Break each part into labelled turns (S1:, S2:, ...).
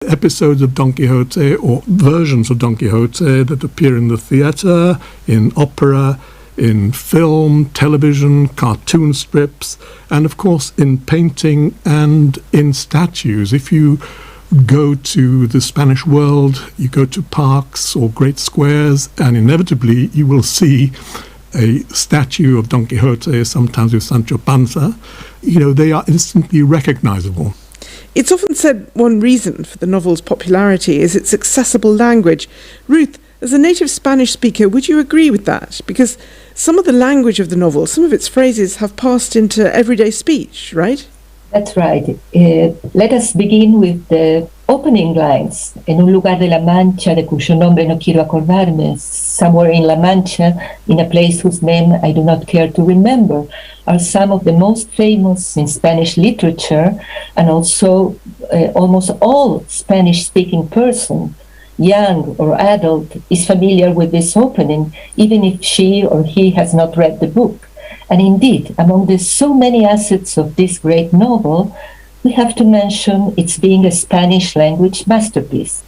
S1: episodes of Don Quixote or versions of Don Quixote that appear in the theatre, in opera, in film, television, cartoon strips, and of course in painting and in statues. If you go to the Spanish world, you go to parks or great squares, and inevitably you will see a statue of Don Quixote, sometimes with Sancho Panza. They are instantly recognizable.
S2: It's often said one reason for the novel's popularity is its accessible language. Ruth, as a native Spanish speaker, would you agree with that? Because some of the language of the novel, some of its phrases have passed into everyday speech, right?
S3: That's right. Let us begin with the opening lines. En un lugar de La Mancha, de cuyo nombre no quiero acordarme, somewhere in La Mancha, in a place whose name I do not care to remember, are some of the most famous in Spanish literature, and also almost all Spanish-speaking person, young or adult, is familiar with this opening, even if she or he has not read the book. And indeed, among the so many assets of this great novel, we have to mention its being a Spanish language masterpiece.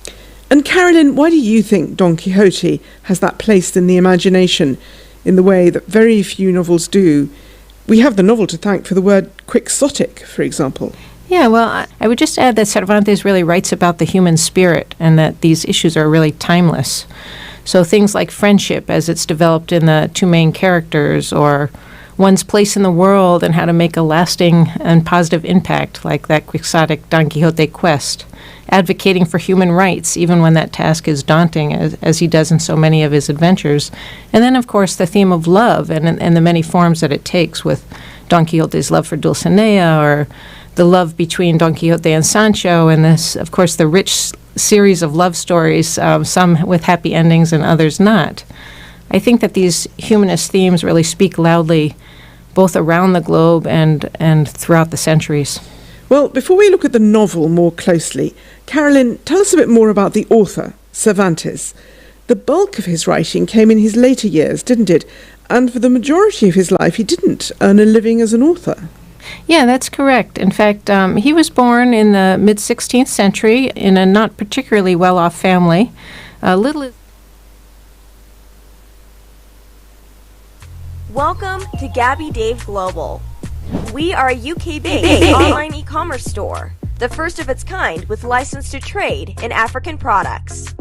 S2: And Carolyn, why do you think Don Quixote has that place in the imagination in the way that very few novels do? We have the novel to thank for the word quixotic, for example.
S4: Yeah, well, I would just add that Cervantes really writes about the human spirit and that these issues are really timeless. So things like friendship as it's developed in the two main characters, or one's place in the world and how to make a lasting and positive impact, like that quixotic Don Quixote quest, advocating for human rights even when that task is daunting, as he does in so many of his adventures. And then, of course, the theme of love and the many forms that it takes, with Don Quixote's love for Dulcinea, or the love between Don Quixote and Sancho, and this, of course, the rich series of love stories, some with happy endings and others not. I think that these humanist themes really speak loudly both around the globe and throughout the centuries.
S2: Well, before we look at the novel more closely, Carolyn, tell us a bit more about the author, Cervantes. The bulk of his writing came in his later years, didn't it? And for the majority of his life, he didn't earn a living as an author.
S4: Yeah, that's correct. In fact, he was born in the mid-16th century in a not particularly well-off family.
S5: Welcome to Gabby Dave Global. We are a UK-based online e-commerce store, the first of its kind with license to trade in African products.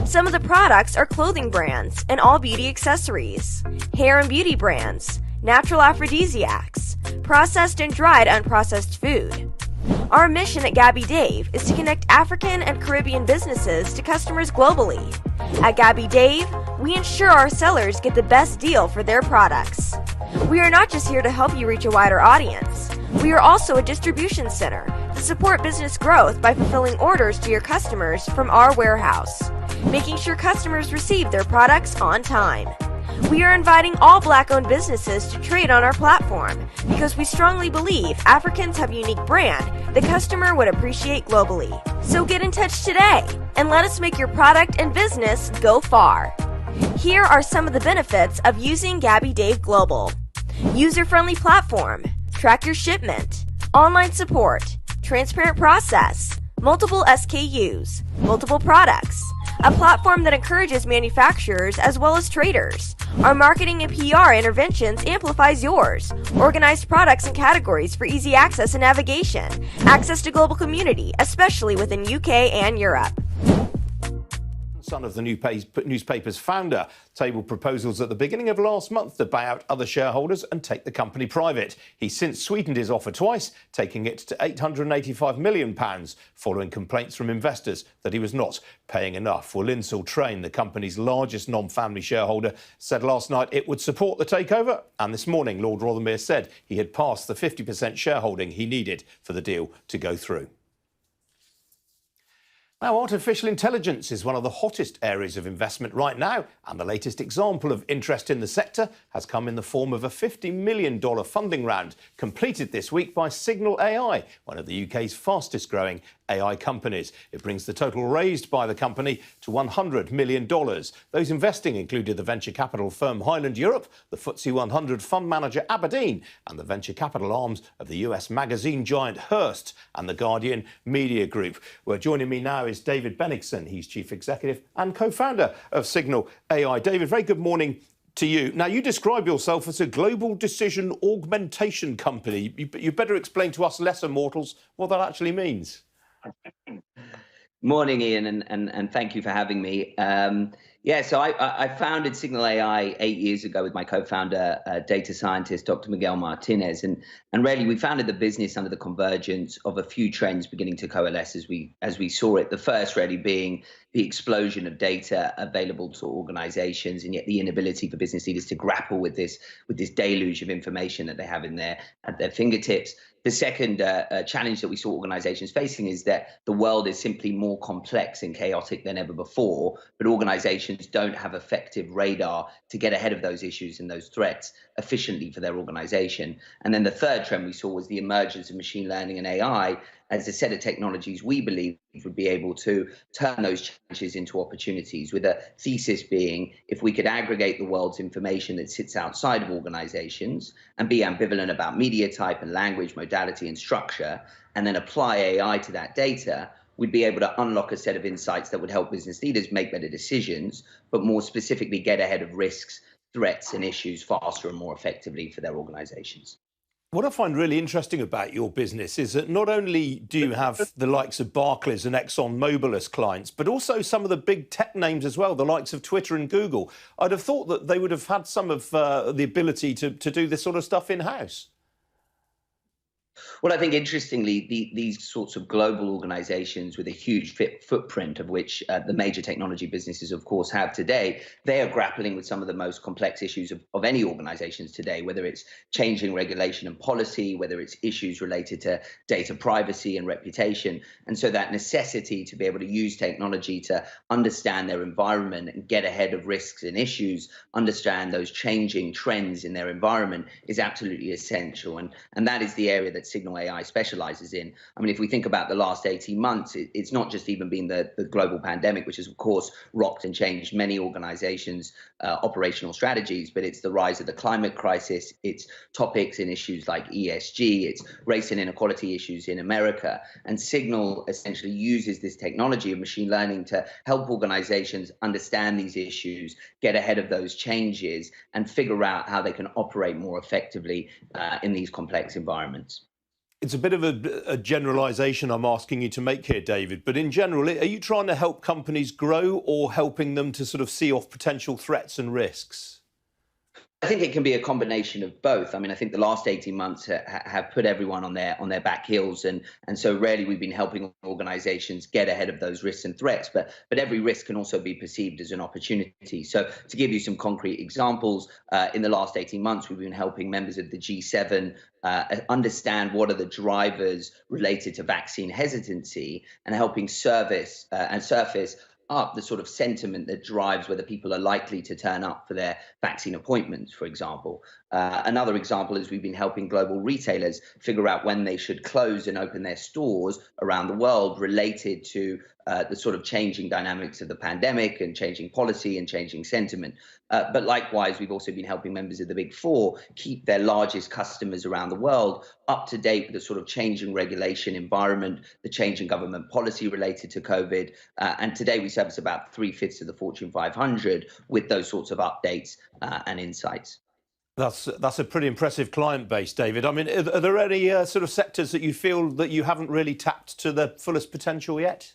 S5: Some of the products are clothing brands and all beauty accessories, hair and beauty brands, natural aphrodisiacs, processed and dried unprocessed food. Our mission at Gabby Dave is to connect African and Caribbean businesses to customers globally. At Gabby Dave, we ensure our sellers get the best deal for their products. We are not just here to help you reach a wider audience. We are also a distribution center to support business growth by fulfilling orders to your customers from our warehouse, making sure customers receive their products on time. We are inviting all Black-owned businesses to trade on our platform because we strongly believe Africans have a unique brand the customer would appreciate globally. So get in touch today and let us make your product and business go far. Here are some of the benefits of using Gabby Dave Global. User-friendly platform, track your shipment, online support, transparent process, multiple SKUs, multiple products, a platform that encourages manufacturers as well as traders. Our marketing and PR interventions amplifies yours. Organized products and categories for easy access and navigation. Access to global community, especially within UK and Europe.
S6: Son of the newspaper's founder tabled proposals at the beginning of last month to buy out other shareholders and take the company private. He's since sweetened his offer twice, taking it to £885 million, following complaints from investors that he was not paying enough. Well, Linsell Train, the company's largest non-family shareholder, said last night it would support the takeover. And this morning, Lord Rothermere said he had passed the 50% shareholding he needed for the deal to go through. Now, artificial intelligence is one of the hottest areas of investment right now, and the latest example of interest in the sector has come in the form of a $50 million funding round completed this week by Signal AI, one of the UK's fastest growing AI companies. It brings the total raised by the company to $100 million. Those investing included the venture capital firm Highland Europe, the FTSE 100 fund manager Aberdeen, and the venture capital arms of the US magazine giant Hearst and the Guardian Media Group. Well, joining me now is David Bennigsen. He's Chief Executive and co-founder of Signal AI. David, very good morning to you. Now, you describe yourself as a global decision augmentation company. You better explain to us lesser mortals what that actually means.
S7: Morning, Ian, and thank you for having me. So I founded Signal AI 8 years ago with my co-founder, data scientist, Dr. Miguel Martinez. And really, we founded the business under the convergence of a few trends beginning to coalesce as we saw it. The first really being the explosion of data available to organizations, and yet the inability for business leaders to grapple with this deluge of information that they have at their fingertips. The second challenge that we saw organizations facing is that the world is simply more complex and chaotic than ever before, but organizations don't have effective radar to get ahead of those issues and those threats efficiently for their organization. And then the third trend we saw was the emergence of machine learning and AI as a set of technologies we believe would be able to turn those challenges into opportunities, with a thesis being if we could aggregate the world's information that sits outside of organizations and be ambivalent about media type and language, modality and structure, and then apply AI to that data, we'd be able to unlock a set of insights that would help business leaders make better decisions, but more specifically get ahead of risks, threats and issues faster and more effectively for their organizations.
S6: What I find really interesting about your business is that not only do you have the likes of Barclays and Exxon Mobil as clients, but also some of the big tech names as well, the likes of Twitter and Google. I'd have thought that they would have had some of the ability to do this sort of stuff in-house.
S7: Well, I think interestingly, these sorts of global organizations with a huge footprint, of which the major technology businesses, of course, have today, they are grappling with some of the most complex issues of any organizations today, whether it's changing regulation and policy, whether it's issues related to data privacy and reputation. And so that necessity to be able to use technology to understand their environment and get ahead of risks and issues, understand those changing trends in their environment is absolutely essential. And that is the area that Signal AI specializes in. I mean, if we think about the last 18 months, it's not just even been the global pandemic, which has, of course, rocked and changed many organizations' operational strategies, but it's the rise of the climate crisis, it's topics and issues like ESG, it's race and inequality issues in America. And Signal essentially uses this technology of machine learning to help organizations understand these issues, get ahead of those changes, and figure out how they can operate more effectively in these complex environments.
S6: It's a bit of a generalisation I'm asking you to make here, David, but in general, are you trying to help companies grow or helping them to sort of see off potential threats and risks?
S7: I think it can be a combination of both. I mean, I think the last 18 months have put everyone on their back heels, and so really we've been helping organizations get ahead of those risks and threats, but every risk can also be perceived as an opportunity. So to give you some concrete examples, in the last 18 months, we've been helping members of the G7 understand what are the drivers related to vaccine hesitancy, and helping surface up the sort of sentiment that drives whether people are likely to turn up for their vaccine appointments, for example. Another example is we've been helping global retailers figure out when they should close and open their stores around the world related to the sort of changing dynamics of the pandemic and changing policy and changing sentiment. But likewise, we've also been helping members of the Big Four keep their largest customers around the world up to date with the sort of changing regulation environment, the changing government policy related to COVID. And today we service about 3/5 of the Fortune 500 with those sorts of updates and insights.
S6: That's a pretty impressive client base, David. I mean, are there any sort of sectors that you feel that you haven't really tapped to the fullest potential yet?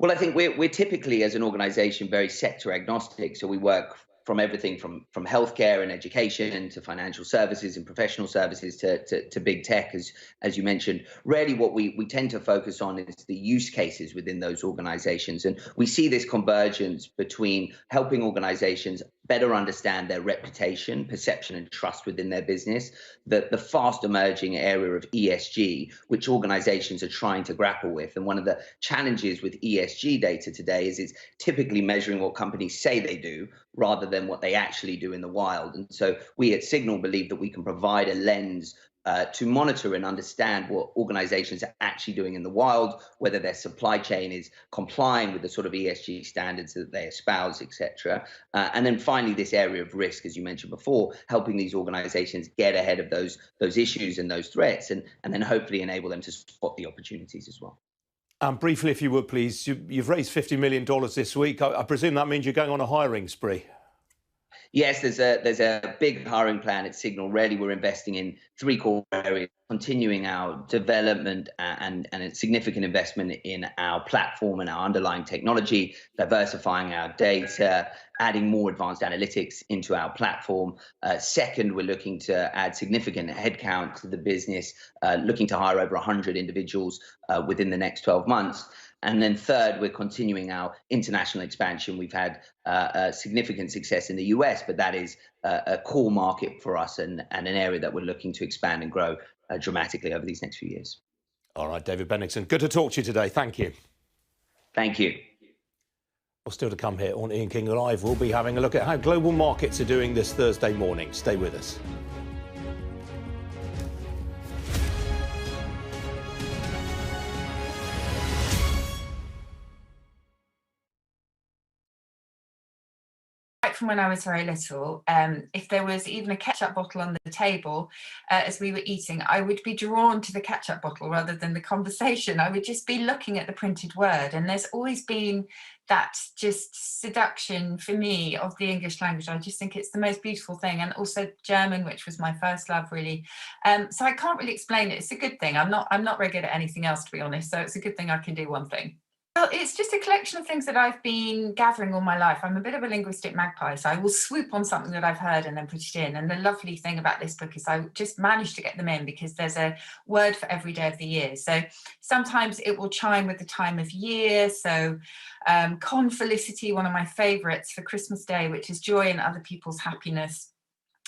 S7: Well, I think we're typically, as an organization, very sector agnostic. So we work from everything from healthcare and education to financial services and professional services to big tech, as you mentioned. Really what we tend to focus on is the use cases within those organizations. And we see this convergence between helping organizations better understand their reputation, perception and trust within their business, the fast emerging area of ESG, which organizations are trying to grapple with. And one of the challenges with ESG data today is it's typically measuring what companies say they do rather than what they actually do in the wild. And so we at Signal believe that we can provide a lens to monitor and understand what organizations are actually doing in the wild, whether their supply chain is complying with the sort of ESG standards that they espouse, etc. And then finally, this area of risk, as you mentioned before, helping these organizations get ahead of those issues and those threats, and then hopefully enable them to spot the opportunities as well.
S6: Briefly, if you would, please, you've raised $50 million this week. I presume that means you're going on a hiring spree.
S7: Yes, there's a big hiring plan at Signal. Really, we're investing in 3 core areas, continuing our development and a significant investment in our platform and our underlying technology, diversifying our data, adding more advanced analytics into our platform. Second, we're looking to add significant headcount to the business, looking to hire over 100 individuals within the next 12 months. And then third, we're continuing our international expansion. We've had significant success in the US, but that is a core market for us and an area that we're looking to expand and grow dramatically over these next few years.
S6: All right, David Bennington, good to talk to you today. Thank you.
S7: Thank you.
S6: Well, still to come here on Ian King Live, we'll be having a look at how global markets are doing this Thursday morning. Stay with us.
S8: From when I was very little, if there was even a ketchup bottle on the table as we were eating, I would be drawn to the ketchup bottle rather than the conversation. I would just be looking at the printed word, and there's always been that just seduction for me of the English language. I just think it's the most beautiful thing, and also German, which was my first love, really. So I can't really explain it. It's a good thing. I'm not very good at anything else, to be honest. So it's a good thing I can do one thing. Well, it's just a collection of things that I've been gathering all my life. I'm a bit of a linguistic magpie, so I will swoop on something that I've heard and then put it in. And the lovely thing about this book is I just managed to get them in because there's a word for every day of the year. So sometimes it will chime with the time of year. So confelicity, one of my favorites for Christmas Day, which is joy in other people's happiness.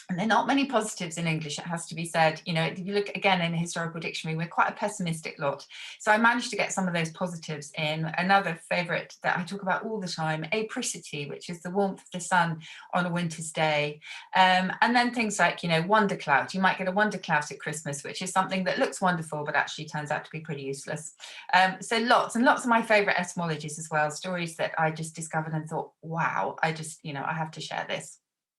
S8: And there are not many positives in English, it has to be said. You know, if you look again in a historical dictionary, we're quite a pessimistic lot. So I managed to get some of those positives in. Another favourite that I talk about all the time, apricity, which is the warmth of the sun on a winter's day. And then things like, you know, wonder cloud. You might get a wonder cloud at Christmas, which is something that looks wonderful, but actually turns out to be pretty useless. So lots and lots of my favourite etymologies as well, stories that I just discovered and thought, wow, I have to share this.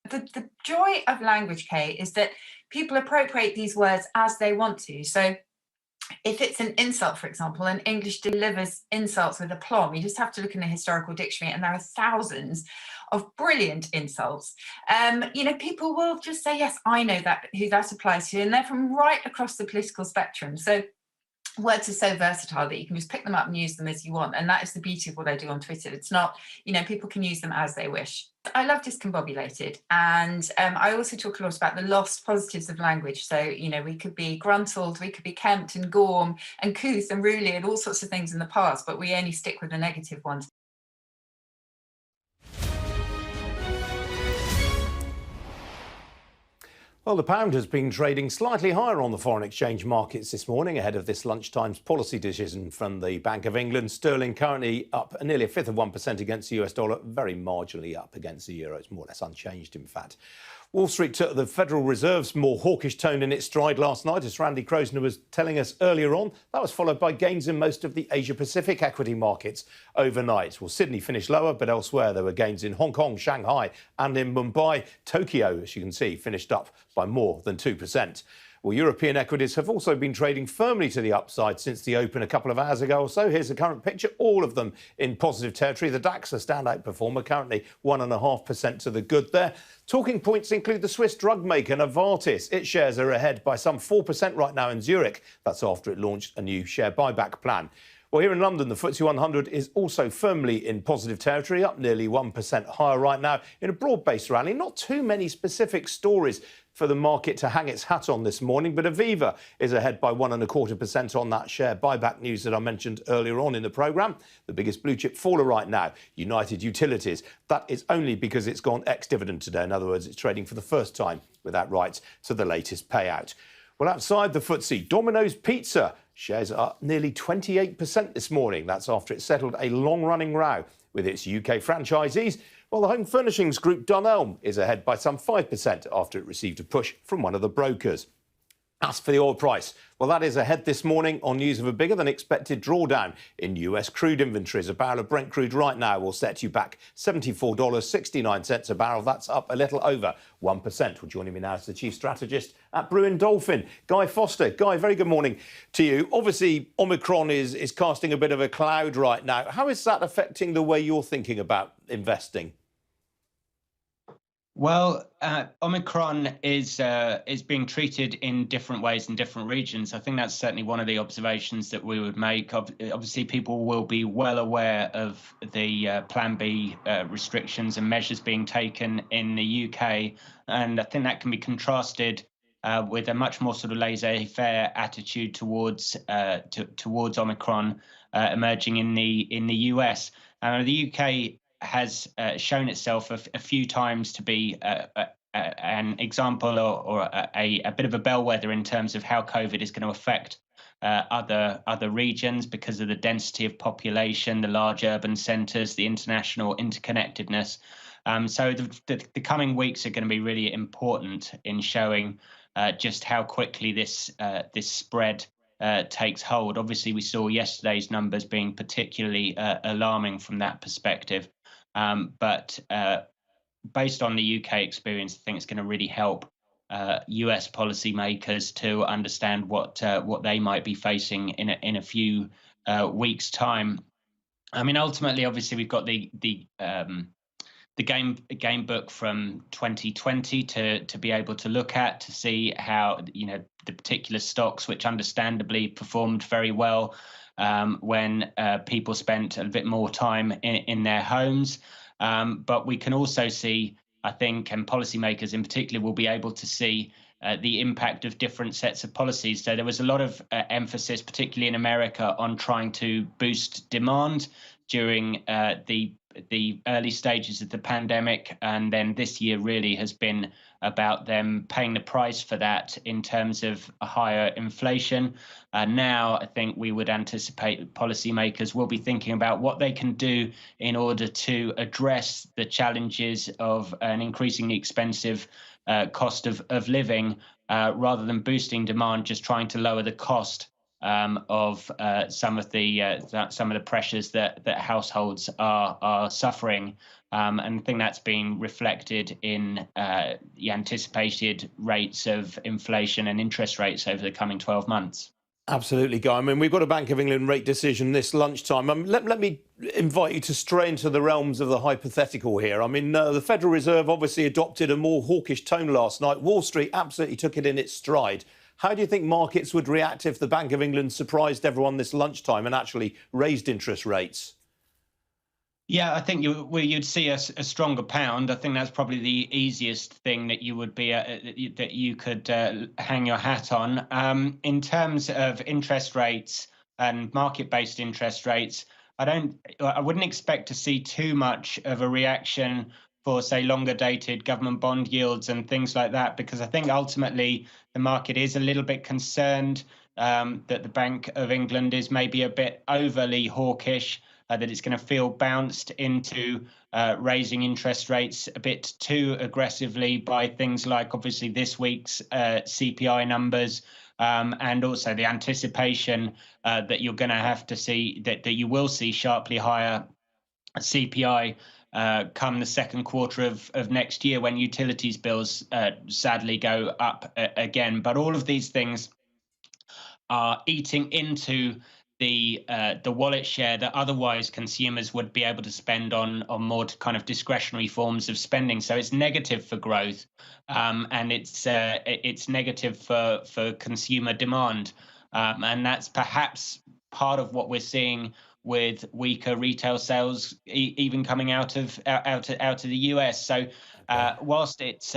S8: The joy of language, Kay, is that people appropriate these words as they want to. So if it's an insult, for example, and English delivers insults with aplomb, you just have to look in a historical dictionary and there are thousands of brilliant insults. You know, people will just say, yes, I know that who that applies to, and they're from right across the political spectrum. So words are so versatile that you can just pick them up and use them as you want. And that is the beauty of what I do on Twitter. It's not, you know, people can use them as they wish. I love discombobulated. And I also talk a lot about the lost positives of language. So, you know, we could be gruntled, we could be kempt and gorm and couth and ruly and all sorts of things in the past, but we only stick with the negative ones.
S6: Well, the pound has been trading slightly higher on the foreign exchange markets this morning ahead of this lunchtime's policy decision from the Bank of England. Sterling currently up nearly 1/5 of 1% against the US dollar, very marginally up against the euro. It's more or less unchanged, in fact. Wall Street took the Federal Reserve's more hawkish tone in its stride last night, as Randy Krosner was telling us earlier on. That was followed by gains in most of the Asia-Pacific equity markets overnight. Well, Sydney finished lower, but elsewhere there were gains in Hong Kong, Shanghai and in Mumbai. Tokyo, as you can see, finished up by more than 2%. Well, European equities have also been trading firmly to the upside since the open a couple of hours ago or so. Here's the current picture, all of them in positive territory. The DAX, a standout performer, currently 1.5% to the good there. Talking points include the Swiss drug maker Novartis. Its shares are ahead by some 4% right now in Zurich. That's after it launched a new share buyback plan. Well, here in London, the FTSE 100 is also firmly in positive territory, up nearly 1% higher right now in a broad-based rally. Not too many specific stories for the market to hang its hat on this morning, but Aviva is ahead by 1.25% on that share buyback news that I mentioned earlier on in the programme. The biggest blue chip faller right now, United Utilities. That is only because it's gone ex-dividend today. In other words, it's trading for the first time without rights to the latest payout. Well, outside the FTSE, Domino's Pizza shares are up nearly 28% this morning. That's after it settled a long-running row with its UK franchisees. Well, the home furnishings group Dunelm is ahead by some 5% after it received a push from one of the brokers. As for the oil price, well, that is ahead this morning on news of a bigger than expected drawdown in US crude inventories. A barrel of Brent crude right now will set you back $74.69 a barrel. That's up a little over 1%. Well, joining me now is the chief strategist at Brewin Dolphin, Guy Foster. Guy, very good morning to you. Obviously, Omicron is casting a bit of a cloud right now. How is that affecting the way you're thinking about investing?
S9: Well, Omicron is being treated in different ways in different regions. I think that's certainly one of the observations that we would make. Obviously, people will be well aware of the Plan B restrictions and measures being taken in the UK, and I think that can be contrasted with a much more sort of laissez-faire attitude towards Omicron emerging in the US. The UK has shown itself a few times to be an example or a bit of a bellwether in terms of how COVID is going to affect other regions because of the density of population, the large urban centres, the international interconnectedness. So the coming weeks are going to be really important in showing just how quickly this spread takes hold. Obviously, we saw yesterday's numbers being particularly alarming from that perspective. But based on the UK experience, I think it's going to really help US policymakers to understand what they might be facing in a few weeks' time. I mean, ultimately, obviously, we've got the game book from 2020 to be able to look at to see how the particular stocks which understandably performed very well when people spent a bit more time in their homes. But we can also see, I think, and policymakers in particular will be able to see the impact of different sets of policies. So there was a lot of emphasis, particularly in America, on trying to boost demand during the early stages of the pandemic, and then this year really has been about them paying the price for that in terms of a higher inflation. Now, I think we would anticipate policymakers will be thinking about what they can do in order to address the challenges of an increasingly expensive cost of living, rather than boosting demand, just trying to lower the cost of some of the pressures that households are suffering, and I think that's being reflected in the anticipated rates of inflation and interest rates over the coming 12 months.
S6: Absolutely, Guy. I mean, we've got a Bank of England rate decision this lunchtime. Let me invite you to stray into the realms of the hypothetical here. I mean, the Federal Reserve obviously adopted a more hawkish tone last night. Wall Street absolutely took it in its stride. How do you think markets would react if the Bank of England surprised everyone this lunchtime and actually raised interest rates?
S9: Yeah, I think you'd see a stronger pound. I think that's probably the easiest thing that you would be that you could hang your hat on. In terms of interest rates and market-based interest rates, I wouldn't expect to see too much of a reaction for, say, longer dated government bond yields and things like that, because I think ultimately the market is a little bit concerned that the Bank of England is maybe a bit overly hawkish, that it's going to feel bounced into raising interest rates a bit too aggressively by things like obviously this week's CPI numbers, and also the anticipation that you're going to have to see that you will see sharply higher CPI come the second quarter of next year when utilities bills sadly go up again. But all of these things are eating into the wallet share that otherwise consumers would be able to spend on more kind of discretionary forms of spending. So it's negative for growth, and it's negative for consumer demand, and that's perhaps part of what we're seeing with weaker retail sales, even coming out of the US. So whilst it's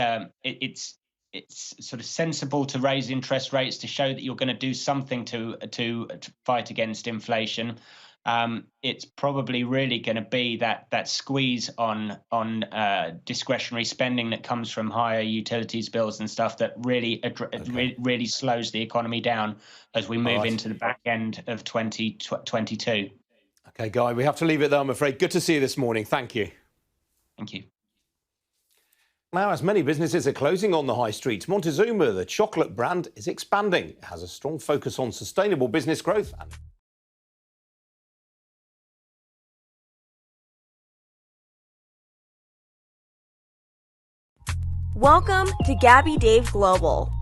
S9: sort of sensible to raise interest rates to show that you're going to do something to fight against inflation, it's probably really going to be that squeeze on discretionary spending that comes from higher utilities bills and stuff that really slows the economy down as we move into the back end of 2022.
S6: Okay, Guy, we have to leave it there, I'm afraid. Good to see you this morning. Thank you.
S9: Thank you.
S6: Now, as many businesses are closing on the high street, Montezuma, the chocolate brand, is expanding. It has a strong focus on sustainable business growth.
S5: Welcome to Gabby Dave Global.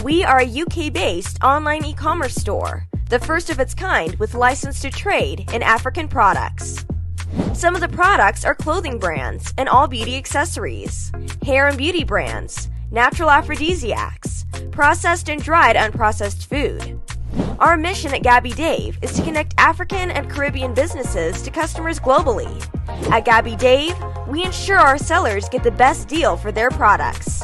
S5: We are a UK-based online e-commerce store, the first of its kind with license to trade in African products. Some of the products are clothing brands and all beauty accessories, hair and beauty brands, natural aphrodisiacs, processed and dried unprocessed food. Our mission at Gabby Dave is to connect African and Caribbean businesses to customers globally. At Gabby Dave, we ensure our sellers get the best deal for their products.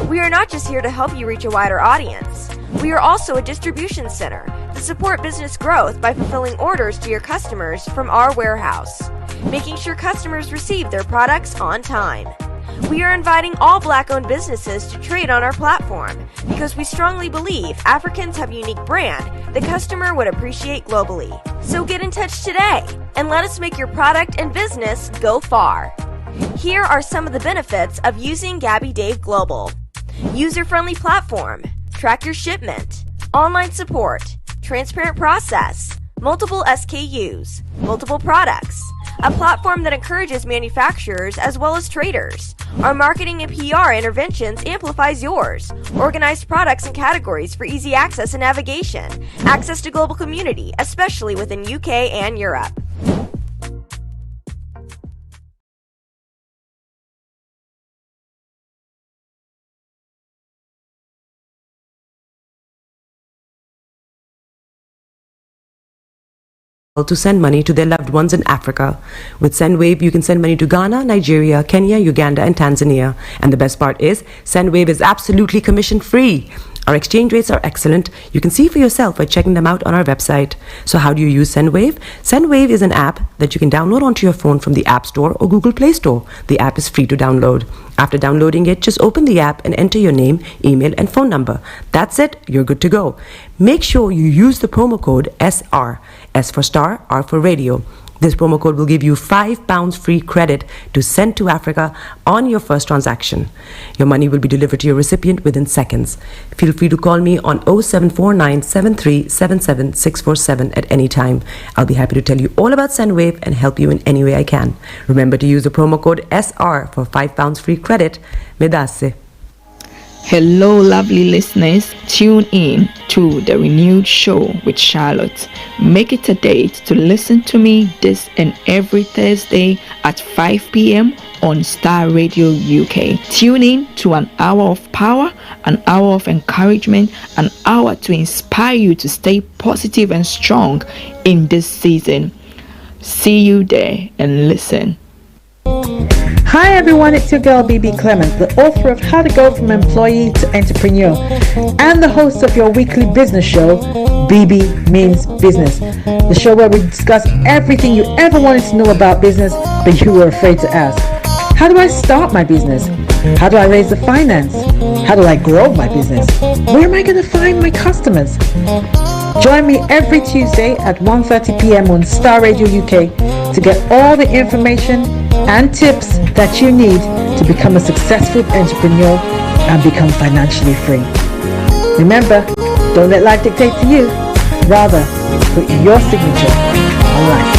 S5: We are not just here to help you reach a wider audience. We are also a distribution center to support business growth by fulfilling orders to your customers from our warehouse, making sure customers receive their products on time. We are inviting all Black-owned businesses to trade on our platform because we strongly believe Africans have a unique brand the customer would appreciate globally. So get in touch today and let us make your product and business go far. Here are some of the benefits of using Gabby Dave Global. User-friendly platform, track your shipment, online support, transparent process, multiple SKUs, multiple products, a platform that encourages manufacturers as well as traders. Our marketing and PR interventions amplifies yours. Organized products and categories for easy access and navigation. Access to global community, especially within UK and Europe.
S10: To send money to their loved ones in Africa. With SendWave, you can send money to Ghana, Nigeria, Kenya, Uganda, and Tanzania. And the best part is, SendWave is absolutely commission-free. Our exchange rates are excellent. You can see for yourself by checking them out on our website. So how do you use SendWave? SendWave is an app that you can download onto your phone from the App Store or Google Play Store. The app is free to download. After downloading it, just open the app and enter your name, email, and phone number. That's it. You're good to go. Make sure you use the promo code SR. S for Starr, R for Radio. This promo code will give you £5 free credit to send to Africa on your first transaction. Your money will be delivered to your recipient within seconds. Feel free to call me on 0749 7377 647 at any time. I'll be happy to tell you all about SendWave and help you in any way I can. Remember to use the promo code SR for £5 free credit. Medasse.
S11: Hello, lovely listeners. Tune in to the renewed show with Charlotte. Make it a date to listen to me this and every Thursday at 5 p.m. on Starr Radio UK. Tune in to an hour of power, an hour of encouragement, an hour to inspire you to stay positive and strong in this season. See you there and listen.
S12: Hi everyone, it's your girl BB Clement, the author of How to Go From Employee to Entrepreneur and the host of your weekly business show, BB Means Business, the show where we discuss everything you ever wanted to know about business but you were afraid to ask. How do I start my business? How do I raise the finance? How do I grow my business? Where am I going to find my customers? Join me every Tuesday at 1:30 p.m. on Starr Radio UK to get all the information and tips that you need to become a successful entrepreneur and become financially free. Remember, don't let life dictate to you. Rather, put your signature on life.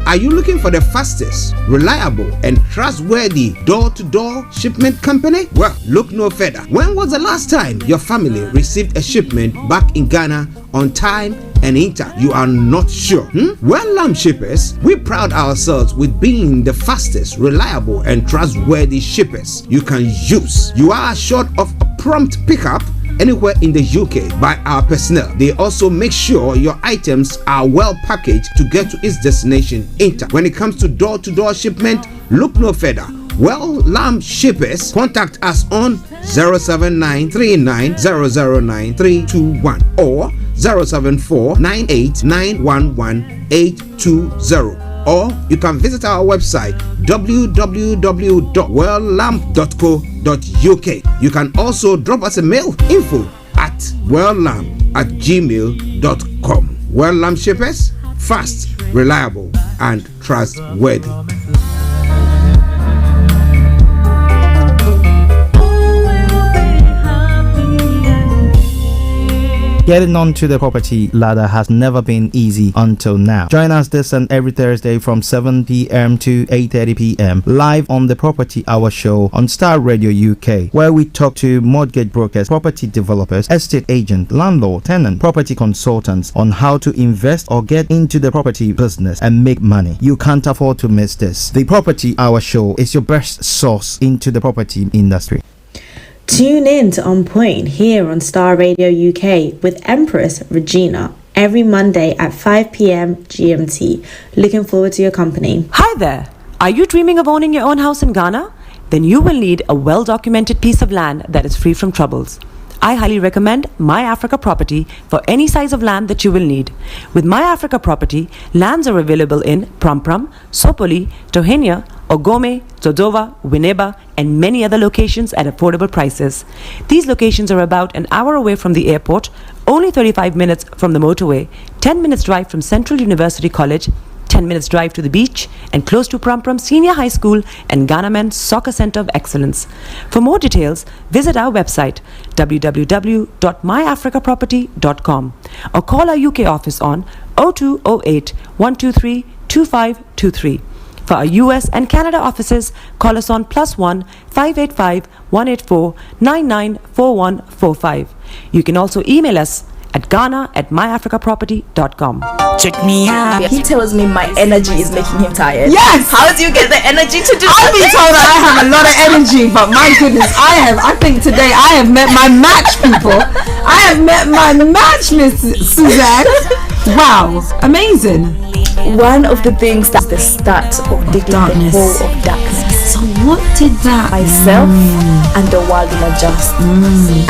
S13: Are you looking for the fastest, reliable, and trustworthy door-to-door shipment company? Well, look no further. When was the last time your family received a shipment back in Ghana on time and in time? You are not sure? Well, Lamb Shippers, we pride ourselves with being the fastest, reliable, and trustworthy shippers you can use. You are assured of a prompt pickup anywhere in the UK by our personnel. They also make sure your items are well packaged to get to its destination in time. When it comes to door-to-door shipment, look no further. Well, Lamb Shippers, contact us on 07939009321 or 07498911820. Or you can visit our website www.welllamp.co.uk. You can also drop us a mail info@welllamp.co.uk. welllamshippers@gmail.com. Well Lamb Shippers, fast, reliable, and trustworthy.
S14: Getting onto the property ladder has never been easy until now. Join us this and every Thursday from 7 p.m. to 8:30 p.m. live on the Property Hour Show on Starr Radio UK, where we talk to mortgage brokers, property developers, estate agents, landlord, tenant, property consultants on how to invest or get into the property business and make money. You can't afford to miss this. The Property Hour Show is your best source into the property industry.
S15: Tune in to On Point here on Starr Radio UK with Empress Regina every Monday at 5 p.m. GMT. Looking forward to your company.
S10: Hi there. Are you dreaming of owning your own house in Ghana? Then you will need a well-documented piece of land that is free from troubles. I highly recommend My Africa Property for any size of land that you will need. With My Africa Property, lands are available in Pram, Sopoli, Tohenia, Ogome, Dodova, Winneba, and many other locations at affordable prices. These locations are about an hour away from the airport, only 35 minutes from the motorway, 10 minutes drive from Central University College, 10 minutes drive to the beach, and close to Pram Senior High School and Ghana Men's Soccer Center of Excellence. For more details, visit our website www.myafricaproperty.com or call our UK office on 0208 123 2523. For our US and Canada offices, call us on +1 585 184 994145. You can also email us at ghana@myafricaproperty.com.
S16: Check me out.
S17: He tells me my energy is making him tired.
S16: Yes!
S17: How do you get the energy to do
S16: I've been told that I have a lot of energy, but my goodness, I think today I have met my match, people. I have met my match, Miss Suzanne. Wow, amazing.
S17: One of the things that's the start of digging the hole of darkness.
S16: So what did that?
S17: Myself and the world will adjust.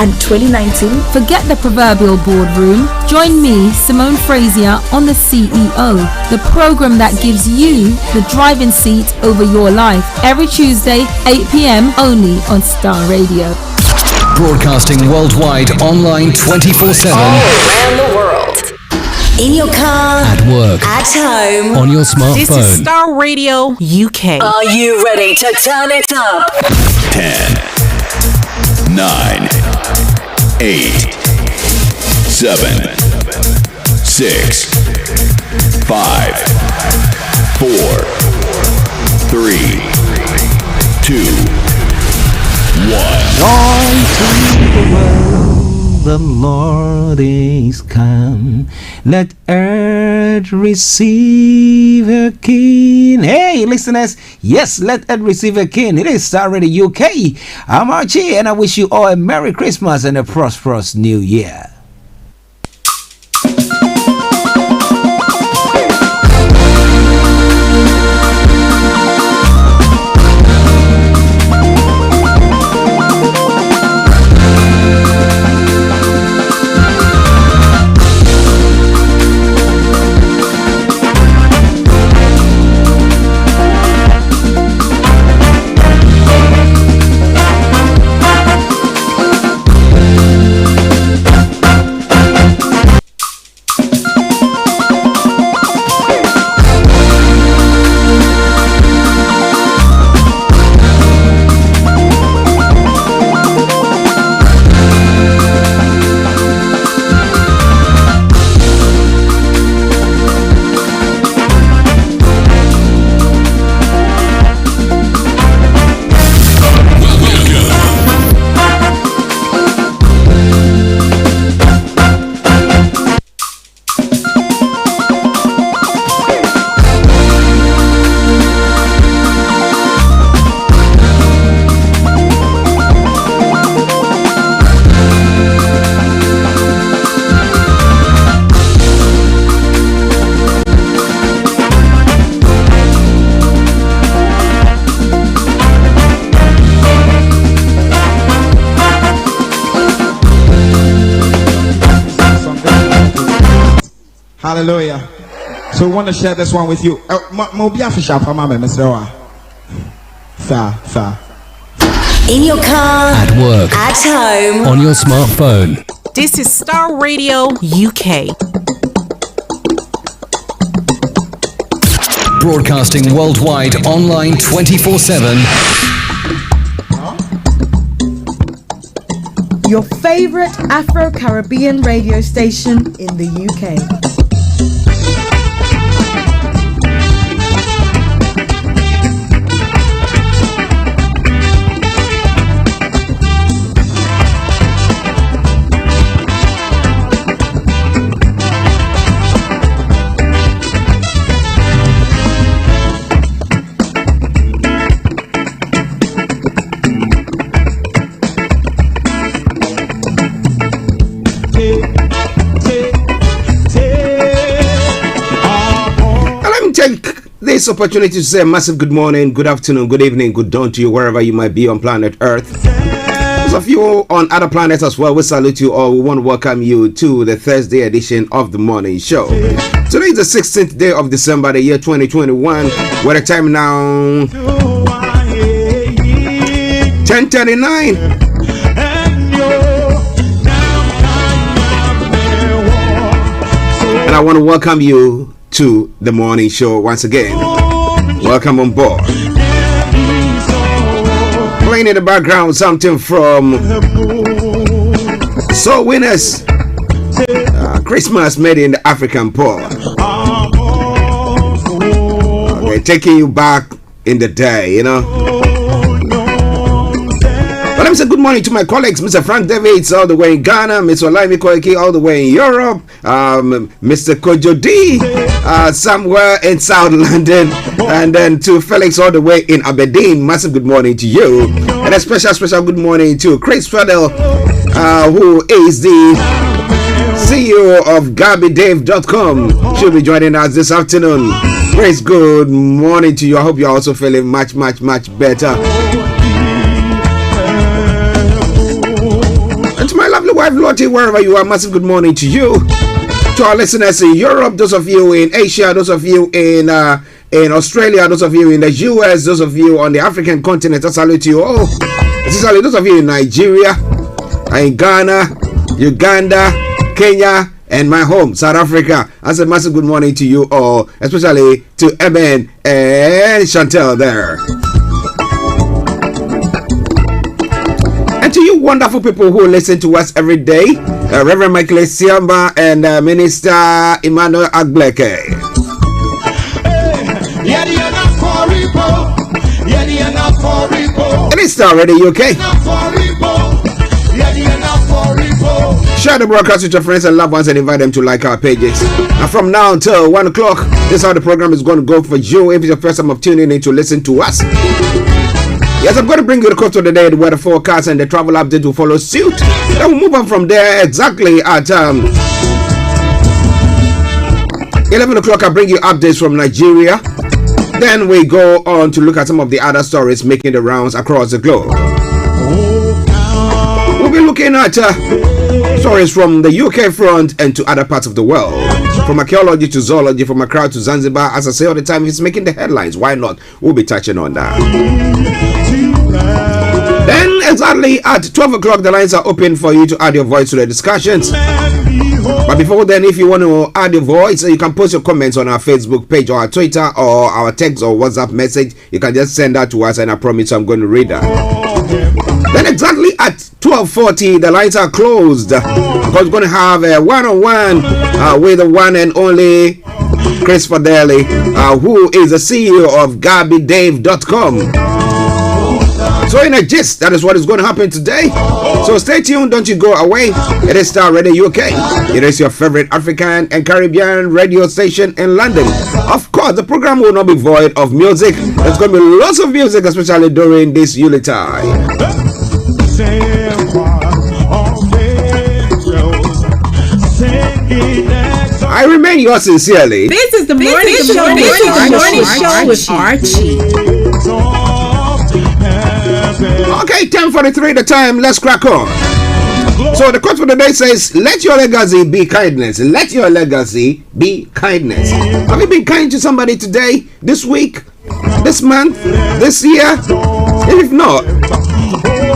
S17: And 2019.
S18: Forget the proverbial boardroom. Join me, Simone Frazier, on The CEO, the program that gives you the driving seat over your life. Every Tuesday, 8 p.m. only on Starr Radio.
S19: Broadcasting worldwide, online 24/7.
S5: All around the world.
S20: In your car,
S19: At work,
S20: at home,
S19: on your smartphone.
S20: This is
S4: Starr Radio UK.
S20: Are you ready to turn it up?
S21: 10, 9, 8, 7, 6, 5, 4, 3, 2, 1.
S14: Joy to the world, the Lord is come. Let earth receive her King. Hey, listeners, yes, let earth receive her King. It is Starr Radio UK. I'm Archie, and I wish you all a Merry Christmas and a prosperous New Year.
S22: Hallelujah. So we want to share this one with you.
S20: In your car,
S19: At work,
S20: at home,
S19: on your smartphone.
S1: This is Starr Radio UK.
S19: Broadcasting worldwide online 24/7.
S16: Your favorite Afro-Caribbean radio station in the UK.
S13: This opportunity to say a massive good morning, good afternoon, good evening, good dawn to you wherever you might be on planet Earth. Those of you on other planets as well, we salute you all. We want to welcome you to the Thursday edition of the morning show. Today is the 16th day of December, the year 2021. What a time now? 10:39. And I want to welcome you to the morning show once again. Welcome on board. Playing in the background something from Soul Winners, Christmas made in the African poor. Okay, taking you back in the day, you know. But let me say good morning to my colleagues, Mr. Frank Davids all the way in Ghana, Mr. Olaimi Koiki all the way in Europe, Mr. Kojo D somewhere in South London, and then to Felix all the way in Aberdeen. Massive good morning to you, and a special good morning to Chris Fadele, who is the CEO of GabiDave.com. She'll be joining us this afternoon. Chris, good morning to you. I hope you're also feeling much better. And to my lovely wife Lottie, wherever you are, massive good morning to you. To our listeners in Europe, those of you in Asia, those of you in Australia, those of you in the US, those of you on the African continent, I salute you all. Especially those of you in Nigeria, in Ghana, Uganda, Kenya, and my home, South Africa. I say massive good morning to you all, especially to Eben and Chantel there. To you wonderful people who listen to us every day, Reverend Michael Siamba and Minister Emmanuel Agbleke. It is Starr Radio UK. Share the broadcast with your friends and loved ones and invite them to like our pages. And from now until 1 o'clock, this is how the program is going to go for you. If it's your first time of tuning in to listen to us, yes, I'm going to bring you the quote of the day, the weather forecast, and the travel update will follow suit. Then we'll move on from there exactly at 11 o'clock. I'll bring you updates from Nigeria. Then we go on to look at some of the other stories making the rounds across the globe. We'll be looking at stories from the UK front and to other parts of the world. From archaeology to zoology, from Accra to Zanzibar. As I say all the time, if it's making the headlines, why not? We'll be touching on that. Then exactly at 12 o'clock, the lines are open for you to add your voice to the discussions. But before then, if you want to add your voice, you can post your comments on our Facebook page or our Twitter or our text or WhatsApp message. You can just send that to us and I promise I'm going to read that. Then exactly at 12:40, the lines are closed because we're going to have a one-on-one with the one and only Chris Fadele, who is the CEO of GabiDave.com. So in a gist, that is what is going to happen today. So stay tuned, don't you go away. It is Starr Radio UK. It is your favorite African and Caribbean radio station in London. Of course, the program will not be void of music. There's going to be lots of music, especially during this Yuletide. I remain yours sincerely.
S1: This is the morning show with Archie.
S13: Okay, 10:43 the time. Let's crack on. So the quote for the day says, "Let your legacy be kindness. Let your legacy be kindness." Have you been kind to somebody today, this week, this month, this year? If not,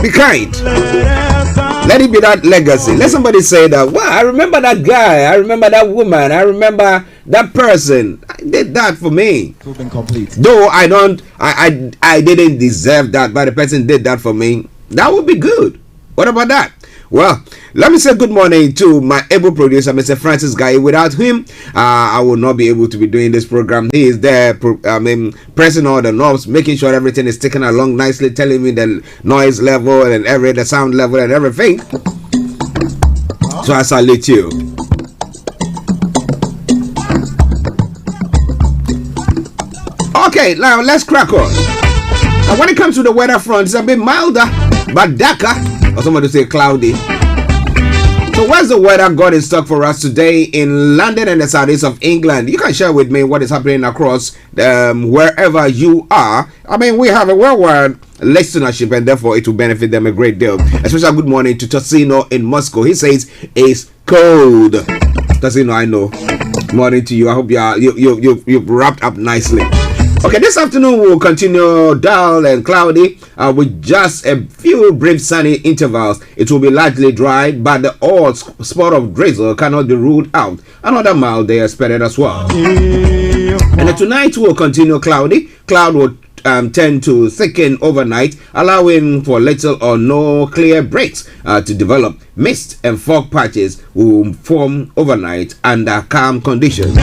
S13: be kind. Let it be that legacy. Let somebody say that, wow, I remember that guy, I remember that woman, I remember that person. I did that for me.
S22: Complete.
S13: Though I didn't deserve that, but the person did that for me. That would be good. What about that? Well, let me say good morning to my able producer, Mr. Francis Guy. Without him, I will not be able to be doing this program. He is there, pressing all the knobs, making sure everything is ticking along nicely, telling me the noise level and the sound level and everything. So I salute you. Okay, now let's crack on. Now, when it comes to the weather front, it's a bit milder, but darker, or somebody say cloudy. So where's the weather got in stock for us today in London and the southeast of England? You can share with me what is happening across wherever you are. I mean, we have a worldwide listenership and therefore it will benefit them a great deal. Especially good morning to Tosino in Moscow. He says it's cold. Tosino, I know. Morning to you. I hope you've wrapped up nicely. Okay, this afternoon we'll continue dull and cloudy with just a few brief sunny intervals. It will be largely dry, but the odd spot of drizzle cannot be ruled out. Another mild day expected as well. And tonight will continue cloudy. Cloud will tend to thicken overnight, allowing for little or no clear breaks to develop. Mist and fog patches will form overnight under calm conditions.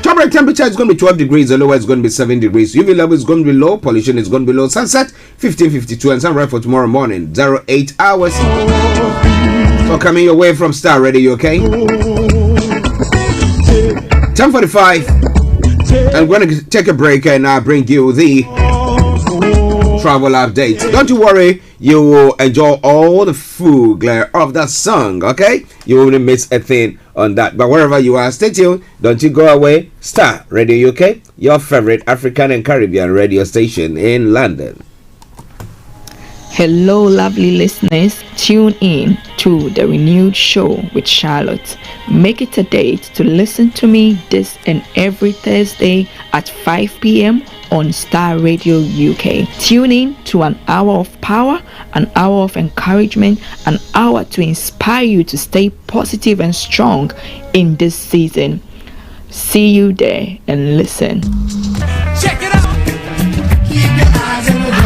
S13: Top temperature is going to be 12 degrees, the lower is going to be 7 degrees. UV level is going to be low, pollution is going to be low. Sunset 15:52 and sunrise for tomorrow morning 08 hours. So coming your way from Starr Radio, okay? 10:45. I'm going to take a break and bring you the travel update. Don't you worry, you will enjoy all the full glare of that song, okay? You won't miss a thing on that. But wherever you are, stay tuned. Don't you go away. Starr Radio UK, your favorite African and Caribbean radio station in London.
S11: Hello, lovely listeners. Tune in to the renewed show with Charlotte. Make it a date to listen to me this and every Thursday at 5 p.m. on Starr Radio UK. Tune in to an hour of power, an hour of encouragement, an hour to inspire you to stay positive and strong in this season. See you there and listen.
S2: Check it out. Keep your eyes on the road.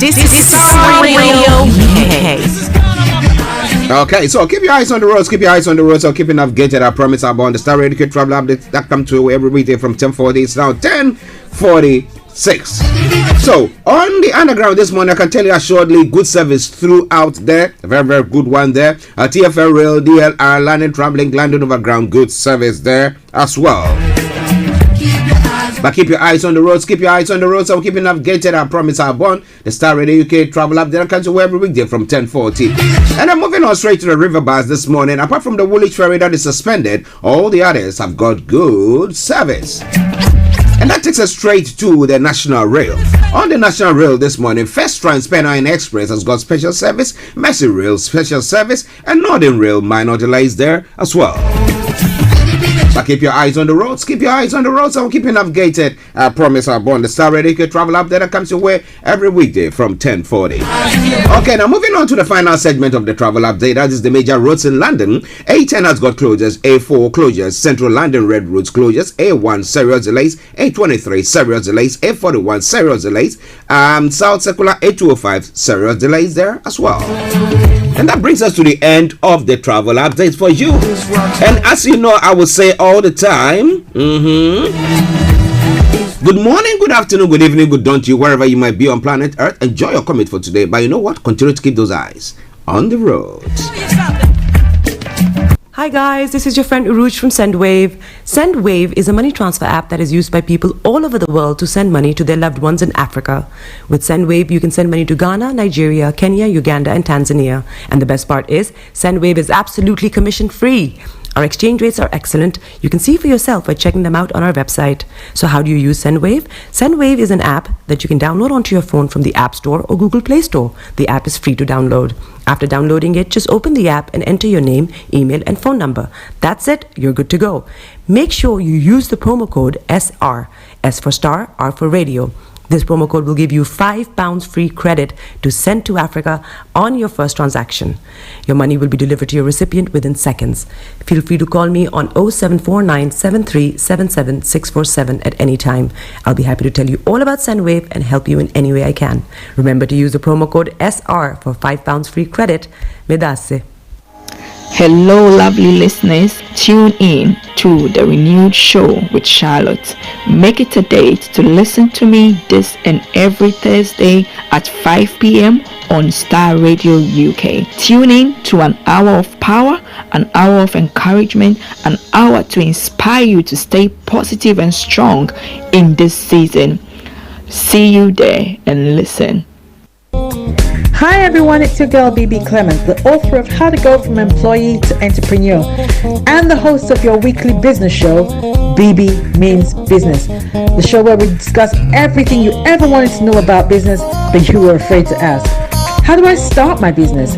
S20: This is Starr Radio UK.
S13: Okay, so keep your eyes on the roads, keep your eyes on the roads, so keeping navigated. I promise I'm on the Starr Radio travel update that come to you every weekday from 10:40. It's now 10:46. So on the underground this morning, I can tell you assuredly good service throughout there, a very, very good one there. TFL Rail, DLR, London Traveling, London Overground, good service there as well. But keep your eyes on the roads, keep your eyes on the roads. So keep it navigated. I promise I'm on the Starr Radio UK travel update that comes to you every weekday from 10:40. And I'm moving on straight to the river bars this morning. Apart from the Woolwich ferry that is suspended, all the others have got good service. And that takes us straight to the National Rail. On the National Rail this morning, First Trans-Pennine Express has got special service, Mercy Rail special service, and Northern Rail minor delays there as well. But keep your eyes on the roads, keep your eyes on the roads. I'm keeping navigated. I promise I'm on the Starr Radio travel update that comes your way every weekday from 10:40. Okay, now moving on to the final segment of the travel update. That is the major roads in London. A10 has got closures, A4 closures, Central London Red Roads closures, A1 serious delays, A23 serious delays, A41 serious delays, South Circular A205 serious delays there as well. And that brings us to the end of the travel update for you. And as you know, I will say all the time, good morning, good afternoon, good evening, good dawn to you, wherever you might be on planet Earth. Enjoy your commute for today. But you know what? Continue to keep those eyes on the road.
S10: Hi guys, this is your friend Uruj from SendWave. SendWave is a money transfer app that is used by people all over the world to send money to their loved ones in Africa. With SendWave, you can send money to Ghana, Nigeria, Kenya, Uganda, and Tanzania. And the best part is, SendWave is absolutely commission free. Our exchange rates are excellent. You can see for yourself by checking them out on our website. So how do you use SendWave? SendWave is an app that you can download onto your phone from the App Store or Google Play Store. The app is free to download. After downloading it, just open the app and enter your name, email, and phone number. That's it. You're good to go. Make sure you use the promo code SR. S for Star, R for Radio. This promo code will give you £5 free credit to send to Africa on your first transaction. Your money will be delivered to your recipient within seconds. Feel free to call me on 0749 7377 647 at any time. I'll be happy to tell you all about SendWave and help you in any way I can. Remember to use the promo code SR for £5 free credit. Medase.
S11: Hello, lovely listeners. Tune in to the renewed show with Charlotte. Make it a date to listen to me this and every Thursday at 5 p.m. on Starr Radio UK. Tune in to an hour of power, an hour of encouragement, an hour to inspire you to stay positive and strong in this season. See you there and listen.
S12: Hi everyone, it's your girl BB Clement, the author of How to Go From Employee to Entrepreneur and the host of your weekly business show, BB Means Business, the show where we discuss everything you ever wanted to know about business but you were afraid to ask. How do I start my business?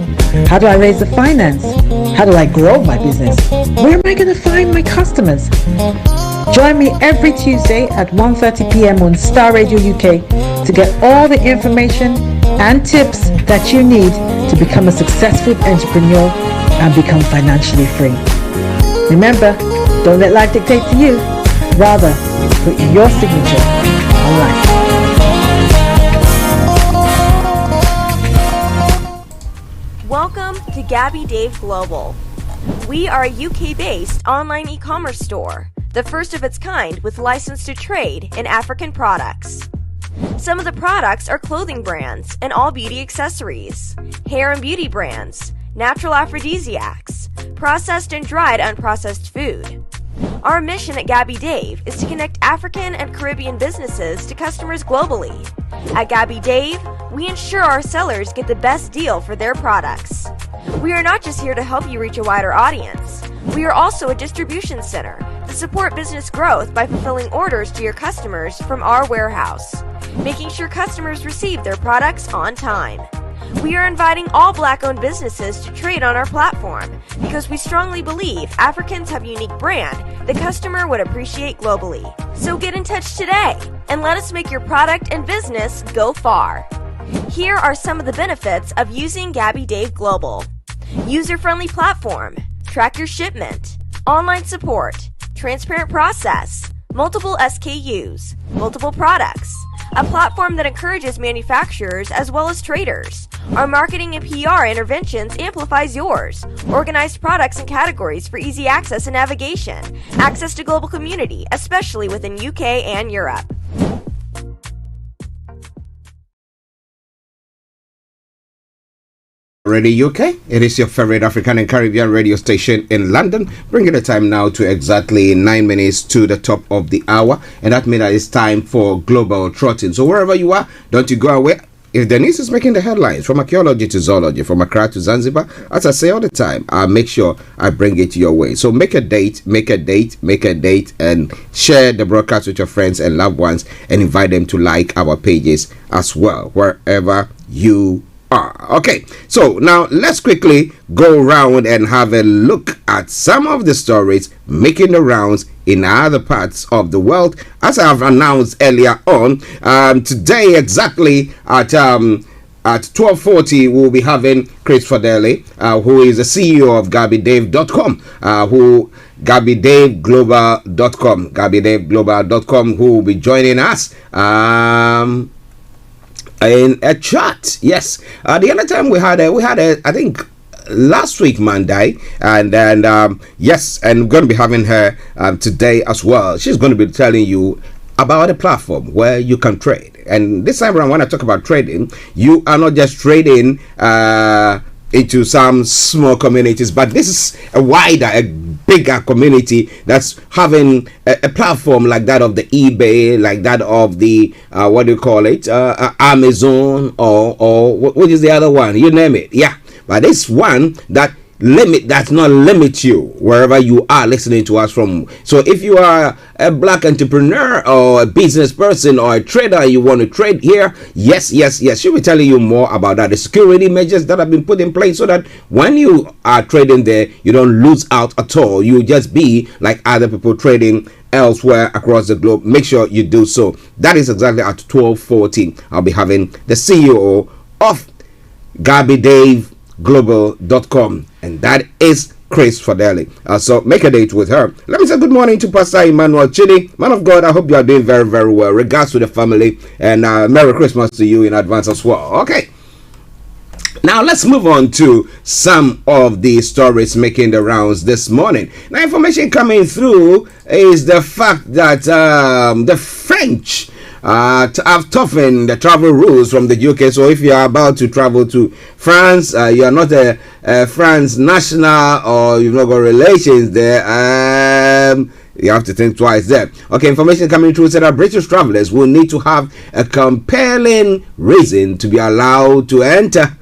S12: How do I raise the finance? How do I grow my business? Where am I going to find my customers? Join me every Tuesday at 1:30 p.m. on Starr Radio UK to get all the information and tips that you need to become a successful entrepreneur and become financially free. Remember, don't let life dictate to you. Rather, put your signature on life.
S5: Welcome to Gabby Dave Global. We are a UK-based online e-commerce store, the first of its kind with license to trade in African products. Some of the products are clothing brands and all beauty accessories, hair and beauty brands, natural aphrodisiacs, processed and dried unprocessed food. Our mission at Gabby Dave is to connect African and Caribbean businesses to customers globally. At Gabby Dave, we ensure our sellers get the best deal for their products. We are not just here to help you reach a wider audience. We are also a distribution center to support business growth by fulfilling orders to your customers from our warehouse, making sure customers receive their products on time. We are inviting all Black-owned businesses to trade on our platform because we strongly believe Africans have a unique brand the customer would appreciate globally. So get in touch today and let us make your product and business go far. Here are some of the benefits of using Gabby Dave Global. User-friendly platform, track your shipment, online support, transparent process, multiple SKUs, multiple products, a platform that encourages manufacturers as well as traders. Our marketing and PR interventions amplifies yours. Organized products and categories for easy access and navigation. Access to global community, especially within UK and Europe.
S13: Radio UK, it is your favorite African and Caribbean radio station in London, bringing the time now to exactly 9 minutes to the top of the hour, and that means that it's time for Global Trotting. So wherever you are, don't you go away. If the news is making the headlines, from archaeology to zoology, from Accra to Zanzibar, as I say all the time, I'll make sure I bring it your way. So make a date, and share the broadcast with your friends and loved ones, and invite them to like our pages as well, wherever you are. Okay, so now let's quickly go around and have a look at some of the stories making the rounds in other parts of the world. As I have announced earlier on, today exactly at 12:40 we'll be having Chris Fadele, who is the CEO of GabbyDave.com, GabbyDaveGlobal.com, who will be joining us in a chat. Yes, the other time we had a I think last week Monday, and then yes, and we're going to be having her today as well. She's going to be telling you about a platform where you can trade. And this time around, when I talk about trading, you are not just trading into some small communities, but this is a bigger community that's having a platform like that of the eBay, like that of the what do you call it, Amazon, or what is the other one, you name it. Yeah, but this one that does not limit you wherever you are listening to us from. So if you are a black entrepreneur or a business person or a trader and you want to trade here, yes, she'll be telling you more about that, the security measures that have been put in place, so that when you are trading there, you don't lose out at all. You just be like other people trading elsewhere across the globe. Make sure you do so. That is exactly at 12:40. I'll be having the CEO of GabiDaveGlobal.com, and that is Chris Fadele. So make a date with her. Let me say good morning to Pastor Emmanuel Chidi. Man of God, I hope you are doing very, very well. Regards to the family, and Merry Christmas to you in advance as well. Okay. Now let's move on to some of the stories making the rounds this morning. Now, information coming through is the fact that the French have toughened the travel rules from the UK. So if you are about to travel to France, you are not a France national, or you've not got relations there, you have to think twice there. Okay, information coming through said that British travelers will need to have a compelling reason to be allowed to enter.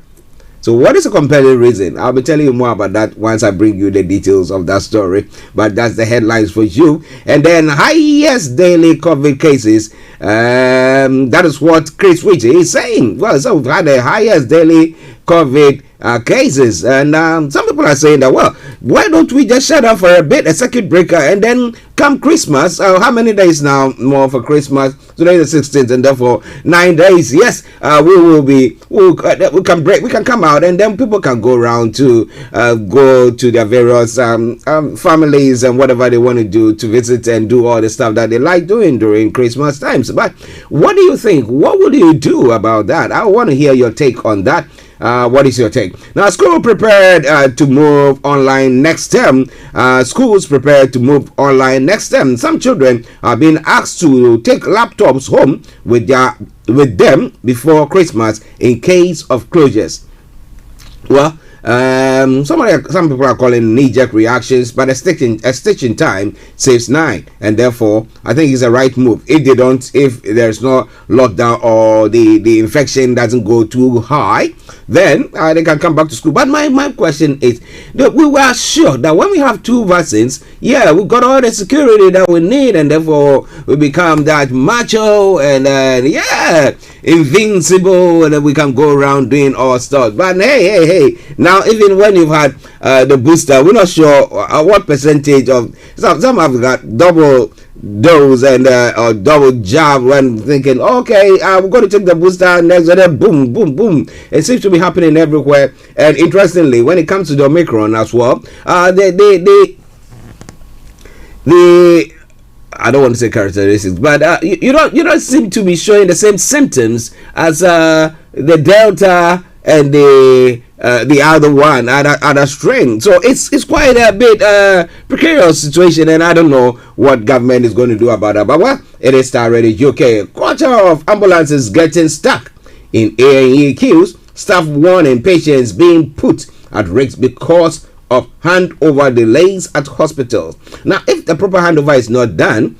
S13: So what is a compelling reason? I'll be telling you more about that once I bring you the details of that story. But that's the headlines for you. And then highest daily COVID cases. That is what Chris Ritchie is saying. Well, so we've had the highest daily COVID cases, and some people are saying that, well, why don't we just shut down for a bit, a circuit breaker, and then come Christmas, how many days now more for Christmas? Today is the 16th, and therefore 9 days. Yes, we can come out, and then people can go around to go to their various families and whatever they want to do, to visit and do all the stuff that they like doing during Christmas times. But what do you think? What would you do about that? I want to hear your take on that. What is your take? Now, school prepared to move online next term. Schools prepared to move online next term. Some children are being asked to take laptops home with them before Christmas in case of closures. Well, some people are calling knee-jerk reactions, but a stitch in time saves 9, and therefore I think it's a right move. If there's no lockdown or the infection doesn't go too high, then they can come back to school. But my question is that we were sure that when we have 2 vaccines, we got all the security that we need, and therefore we become that macho and invincible, and then we can go around doing all stuff. But hey, now even when you've had the booster, we're not sure what percentage of some have got double dose and or double jab, when thinking, okay, we're going to take the booster next, and then boom. It seems to be happening everywhere. And interestingly, when it comes to the Omicron as well, the I don't want to say characteristics, but you don't seem to be showing the same symptoms as the Delta and the other one, other strain. So it's quite a bit precarious situation, and I don't know what government is going to do about that. But well, it is Starr Radio UK. Quarter of ambulances getting stuck in A&E queues. Staff warning patients being put at risk because of handover delays at hospitals. Now, if the proper handover is not done,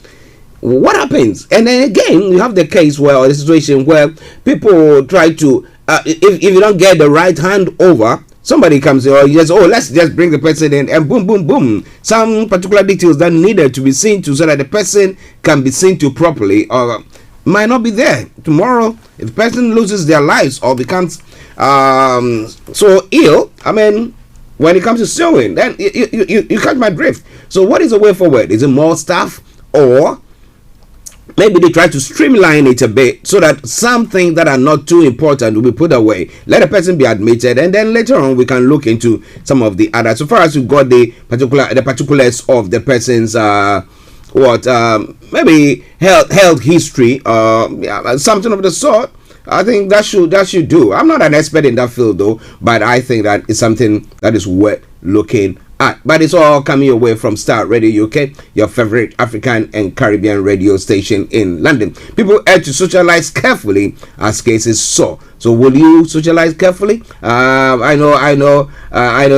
S13: what happens? And then again, you have the case or the situation where people try to, if you don't get the right handover, somebody comes in, or let's just bring the person in, and boom. Some particular details that needed to be seen to, so that the person can be seen to properly, or might not be there tomorrow. If the person loses their lives or becomes so ill, when it comes to sewing, then you catch my drift. So what is the way forward? Is it more staff, or maybe they try to streamline it a bit so that some things that are not too important will be put away? Let a person be admitted, and then later on we can look into some of the others. So far as we got the particulars of the person's maybe health history, something of the sort, I think that should do. I'm not an expert in that field though, but I think that is something that is worth looking at. But it's all coming away from Starr Radio UK, your favorite African and Caribbean radio station in London. People urge to socialize carefully as cases soar. So will you socialize carefully? I know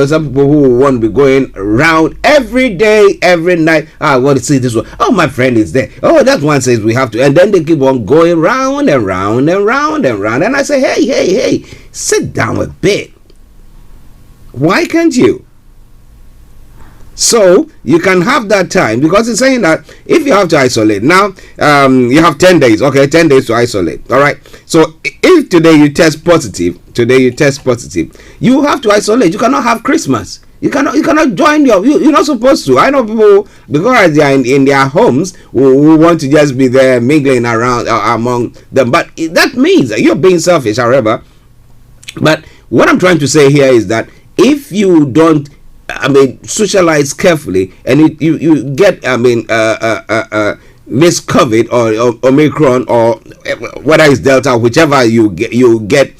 S13: some people who want to be going around every day, every night. I want to see this one. Oh, my friend is there. Oh, that one says we have to. And then they keep on going round and round and round and round. And I say, hey, sit down a bit. Why can't you? So you can have that time, because it's saying that if you have to isolate now, you have 10 days. Okay, 10 days to isolate. All right. So if today you test positive, you have to isolate. You cannot have Christmas. You cannot join you're not supposed to. I know people, because they are in their homes, who want to just be there mingling around among them. But that means that you're being selfish, however. But what I'm trying to say here is that if you don't, socialize carefully, and you get, this COVID or Omicron, or whether it's Delta, whichever you get,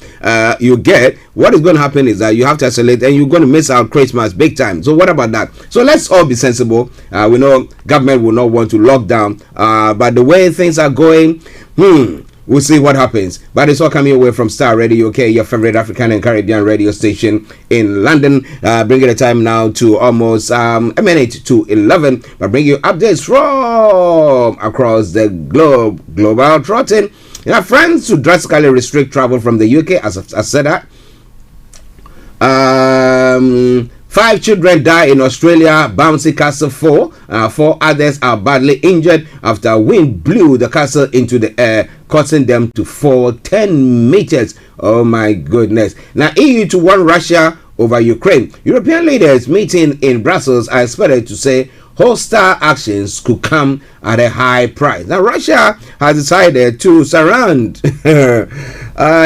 S13: what is going to happen is that you have to isolate, and you're going to miss out Christmas big time. So what about that? So let's all be sensible. We know government will not want to lock down, but the way things are going, we'll see what happens. But it's all coming away from Starr Radio UK, your favorite African and Caribbean radio station in London. Bringing the time now to almost a minute to 11. But bring you updates from across the globe. Global trotting. Friends to drastically restrict travel from the UK, as I said that. 5 children die in Australia, Bouncy Castle 4. 4 others are badly injured after wind blew the castle into the air, causing them to fall 10 meters. Oh my goodness. Now, EU to warn Russia over Ukraine. European leaders meeting in Brussels are expected to say hostile actions could come at a high price. Now, Russia has decided to surround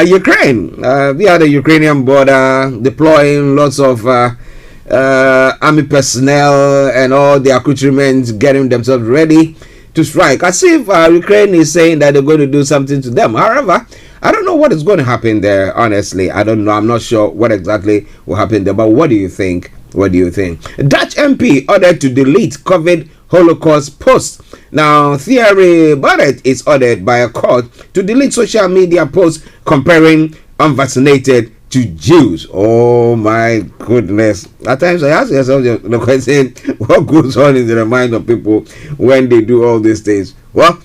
S13: Ukraine via the Ukrainian border, deploying lots of army personnel and all the accoutrements, getting themselves ready to strike, as if Ukraine is saying that they're going to do something to them. However, I don't know what is going to happen there, honestly. I don't know. I'm not sure what exactly will happen there. But what do you think? What do you think? Dutch MP ordered to delete COVID Holocaust posts. Now, Thierry Barrett is ordered by a court to delete social media posts comparing unvaccinated to Jews. Oh my goodness. At times I ask yourself the question, what goes on in the mind of people when they do all these things? Well,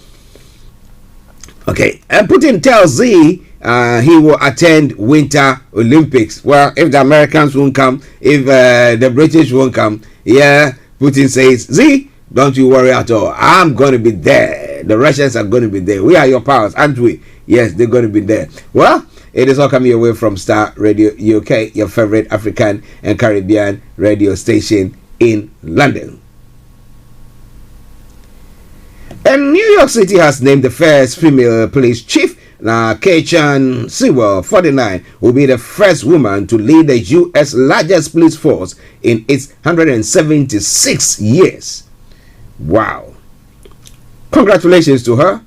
S13: okay. And Putin tells Z he will attend Winter Olympics. Well, if the Americans won't come, if the British won't come, Putin says, Z, don't you worry at all. I'm going to be there. The Russians are going to be there. We are your powers, aren't we? Yes, they're going to be there. Well, it is all coming away from Starr Radio UK, your favorite African and Caribbean radio station in London. And New York City has named the first female police chief. Now, Keichan Sewell, 49, will be the first woman to lead the U.S. largest police force in its 176 years. Wow. Congratulations to her.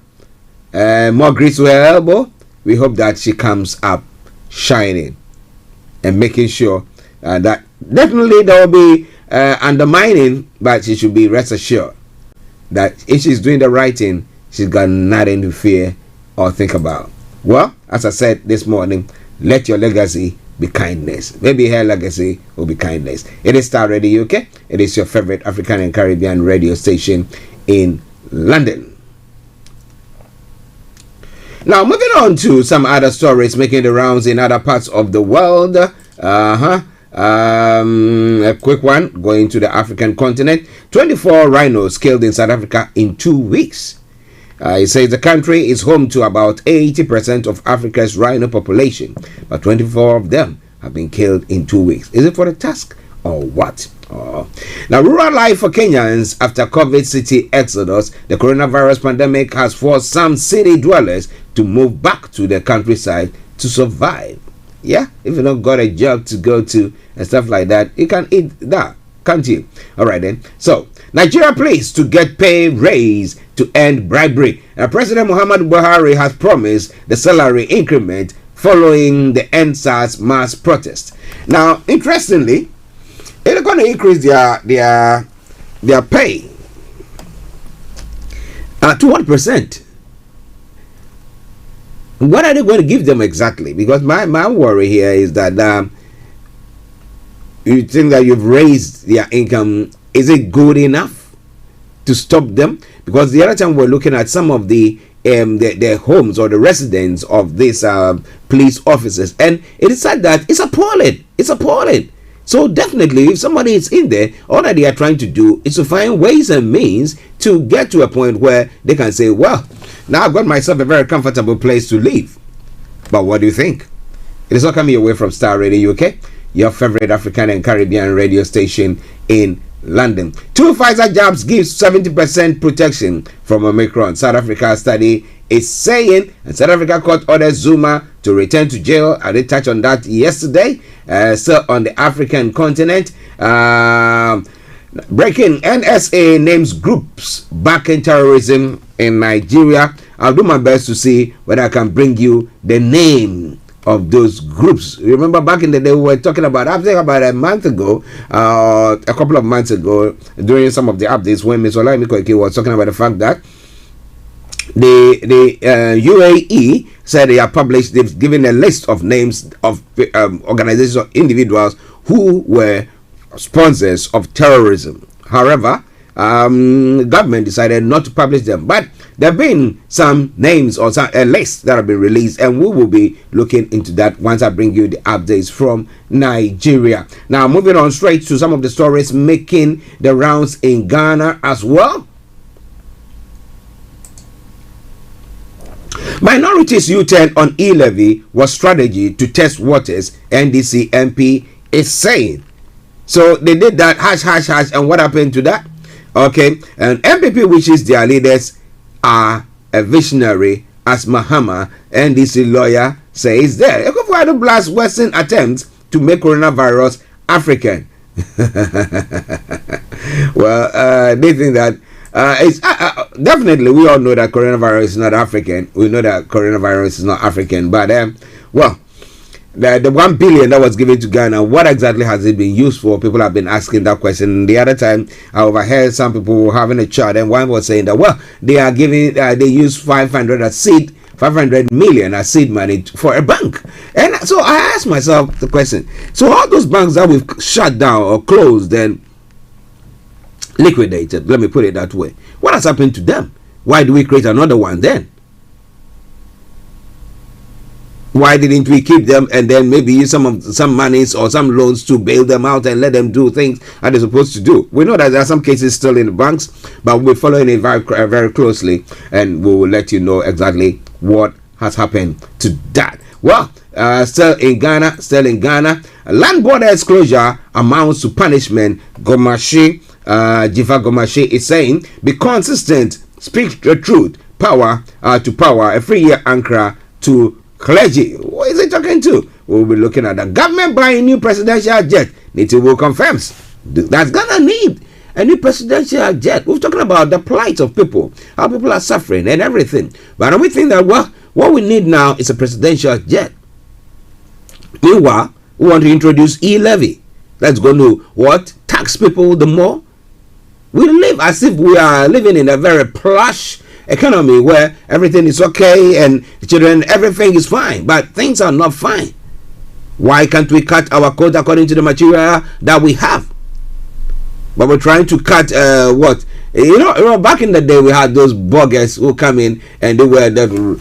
S13: More grease to her elbow. We hope that she comes up shining and making sure that definitely there will be undermining, but she should be rest assured that if she's doing the right thing, she's got nothing to fear or think about. Well, as I said this morning, let your legacy be kindness. Maybe her legacy will be kindness. It is Starr Radio UK. It is your favorite African and Caribbean radio station in London. Now, moving on to some other stories making the rounds in other parts of the world. A quick one going to the African continent. 24 rhinos killed in South Africa in 2 weeks. It says the country is home to about 80% of Africa's rhino population, but 24 of them have been killed in 2 weeks. Is it for the task or what? Now, rural life for Kenyans after COVID city exodus. The coronavirus pandemic has forced some city dwellers to move back to the countryside to survive. Yeah, if you don't got a job to go to and stuff like that, you can eat that, can't you? All right then. So, Nigeria pleads to get pay raise to end bribery. President Muhammadu Buhari has promised the salary increment following the NSAS mass protest. Now, interestingly, they're going to increase their pay to 1%. What are they going to give them exactly? Because my worry here is that you think that you've raised their income. Is it good enough to stop them? Because the other time we're looking at some of the homes or the residence of these police officers, and it is said that it's appalling. It's appalling. So definitely, if somebody is in there, all that they are trying to do is to find ways and means to get to a point where they can say, well, now I've got myself a very comfortable place to live. But what do you think? It is all coming away from Starr Radio UK, your favorite African and Caribbean radio station in London. 2 Pfizer jabs gives 70% protection from Omicron. South Africa study is saying, and South Africa court orders Zuma to return to jail. I did touch on that yesterday. So on the African continent, breaking NSA names groups backing terrorism in Nigeria. I'll do my best to see whether I can bring you the name of those groups. Remember back in the day we were talking about, I think about a month ago, a couple of months ago, during some of the updates when Ms. Olaimi Koike was talking about the fact that the UAE said they have published, they've given a list of names of organizations or individuals who were sponsors of terrorism. However, government decided not to publish them, but there have been some names or some a list that have been released, and we will be looking into that once I bring you the updates from Nigeria. Now, moving on straight to some of the stories making the rounds in Ghana as well. Minorities U-turn on e-levy was strategy to test waters, NDC MP is saying. So they did that, hash, and what happened to that? Okay, and MPP wishes their leaders are a visionary, as Mahama, NDC lawyer, says there. Ekufuado blasts Western attempts to make coronavirus African. Well, they think that it's definitely, we all know that coronavirus is not African. We know that coronavirus is not African, but well, the 1 billion that was given to Ghana, what exactly has it been used for? People have been asking that question. The other time I overheard some people having a chat, and one was saying that, well, they are giving they use 500 million as seed money for a bank. And so I asked myself the question, so all those banks that we've shut down or closed and liquidated, let me put it that way, what has happened to them? Why do we create another one then? Why didn't we keep them and then maybe use some monies or some loans to bail them out and let them do things that they're supposed to do? We know that there are some cases still in the banks, but we're following it very, very closely, and we will let you know exactly what has happened to that. Well, still in Ghana, land border exclosure amounts to punishment. Jiva Gomashi is saying, be consistent, speak the truth, power to power, a 3-year anchor to clergy. What is he talking to? We'll be looking at the government buying new presidential jet. Nitiwo confirms that's gonna need a new presidential jet. We're talking about the plight of people, how people are suffering and everything. But we think that what we need now is a presidential jet. Meanwhile, we want to introduce e-levy. That's going to what? Tax people the more. We live as if we are living in a very plush economy where everything is okay and children, everything is fine, but things are not fine. Why can't we cut our coat according to the material that we have? But we're trying to cut what? You know, back in the day we had those buggers who come in and they wear the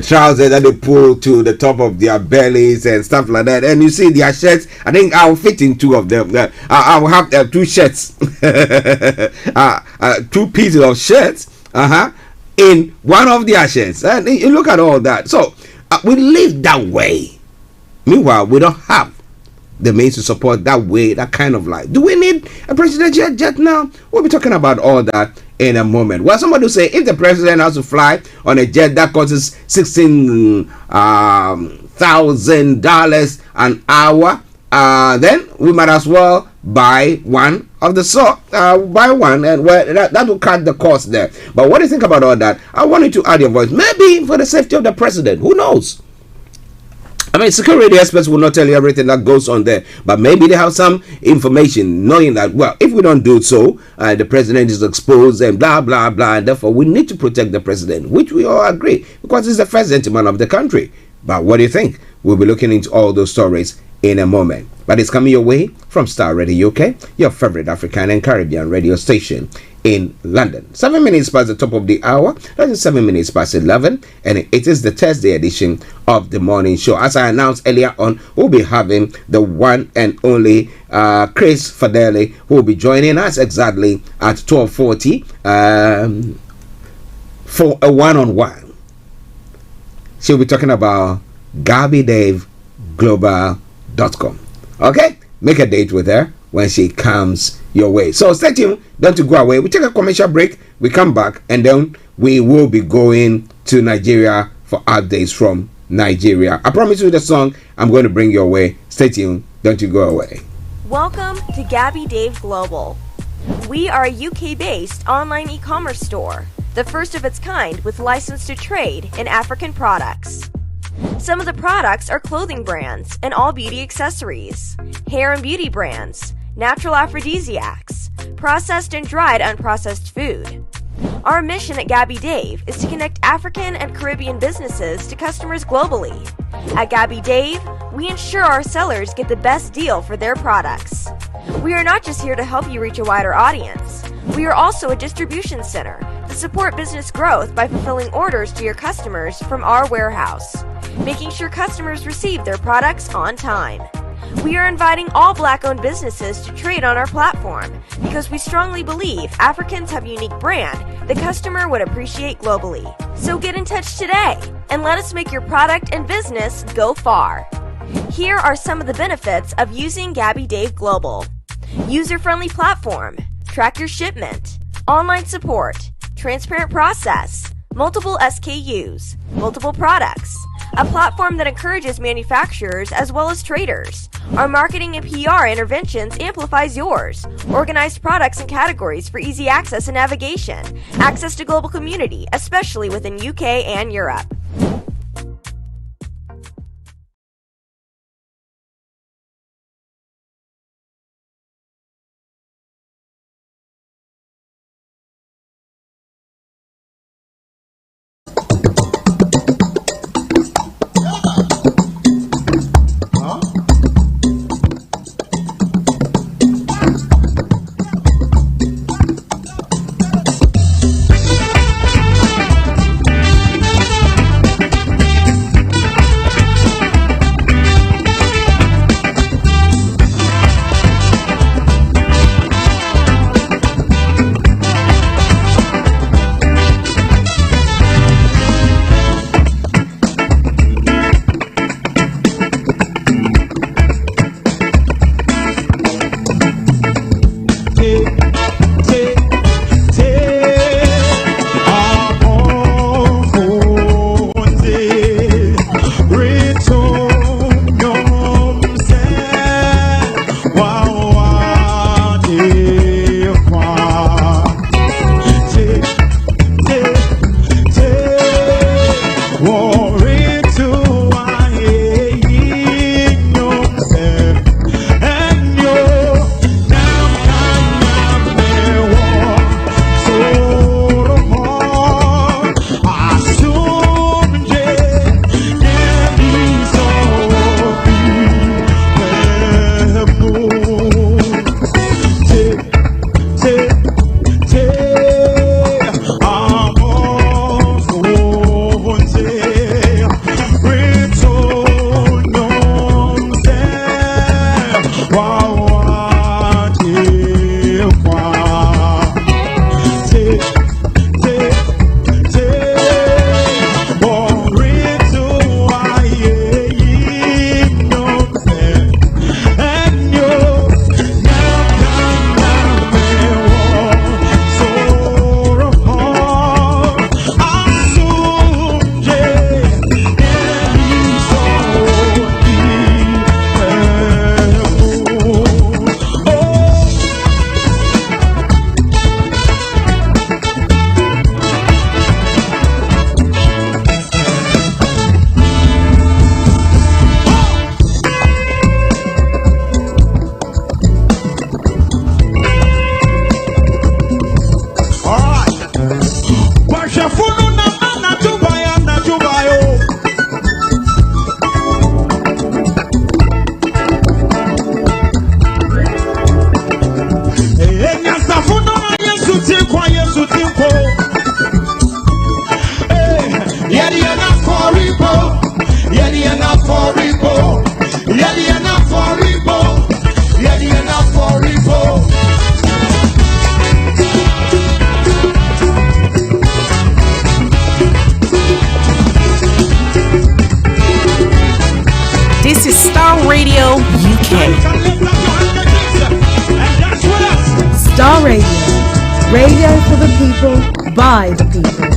S13: trousers that they pull to the top of their bellies and stuff like that, and you see their shirts. I think I'll fit in 2 of them. I'll have 2 shirts, 2 pieces of shirts. In one of their shirts, and you look at all that. So we live that way. Meanwhile, we don't have the means to support that way, that kind of life. Do we need a presidential jet now? We'll be talking about all that in a moment. Well, somebody will say, if the president has to fly on a jet that costs $16,000 an hour, then we might as well buy one of the sort, buy one, and that will cut the cost there. But what do you think about all that? I want you to add your voice, maybe for the safety of the president. Who knows? I mean, security experts will not tell you everything that goes on there, but maybe they have some information knowing that, well, if we don't do so, the president is exposed and blah, blah, blah, and therefore we need to protect the president, which we all agree, because he's the first gentleman of the country. But what do you think? We'll be looking into all those stories in a moment. But it's coming your way from Starr Radio UK, your favorite African and Caribbean radio station in London. 7 minutes past the top of the hour. That is 7 minutes past 11, and it is the Thursday edition of the morning show. As I announced earlier on, we'll be having the one and only Chris Fadele, who will be joining us exactly at 12:40 for a one-on-one. She'll be talking about GabbyDaveGlobal.com. Okay, make a date with her when she comes your way. So stay tuned, don't go away. We take a commercial break, we come back, and then we will be going to Nigeria for updates from Nigeria. I promise you the song I'm going to bring your way. Stay tuned, don't you go away.
S5: Welcome to Gabby Dave Global. We are a UK-based online e-commerce store, the first of its kind with license to trade in African products. Some of the products are clothing brands and all beauty accessories, hair and beauty brands, natural aphrodisiacs, processed and dried unprocessed food. Our mission at Gabby Dave is to connect African and Caribbean businesses to customers globally. At Gabby Dave, we ensure our sellers get the best deal for their products. We are not just here to help you reach a wider audience. We are also a distribution center to support business growth by fulfilling orders to your customers from our warehouse, making sure customers receive their products on time. We are inviting all Black-owned businesses to trade on our platform because we strongly believe Africans have a unique brand the customer would appreciate globally. So get in touch today and let us make your product and business go far. Here are some of the benefits of using Gabby Dave Global. User-friendly platform, track your shipment, online support, transparent process, multiple SKUs, multiple products, a platform that encourages manufacturers as well as traders. Our marketing and PR interventions amplifies yours. Organized products and categories for easy access and navigation. Access to global community, especially within UK and Europe.
S20: Radio UK.
S16: Star Radio. Radio for the people, by the people.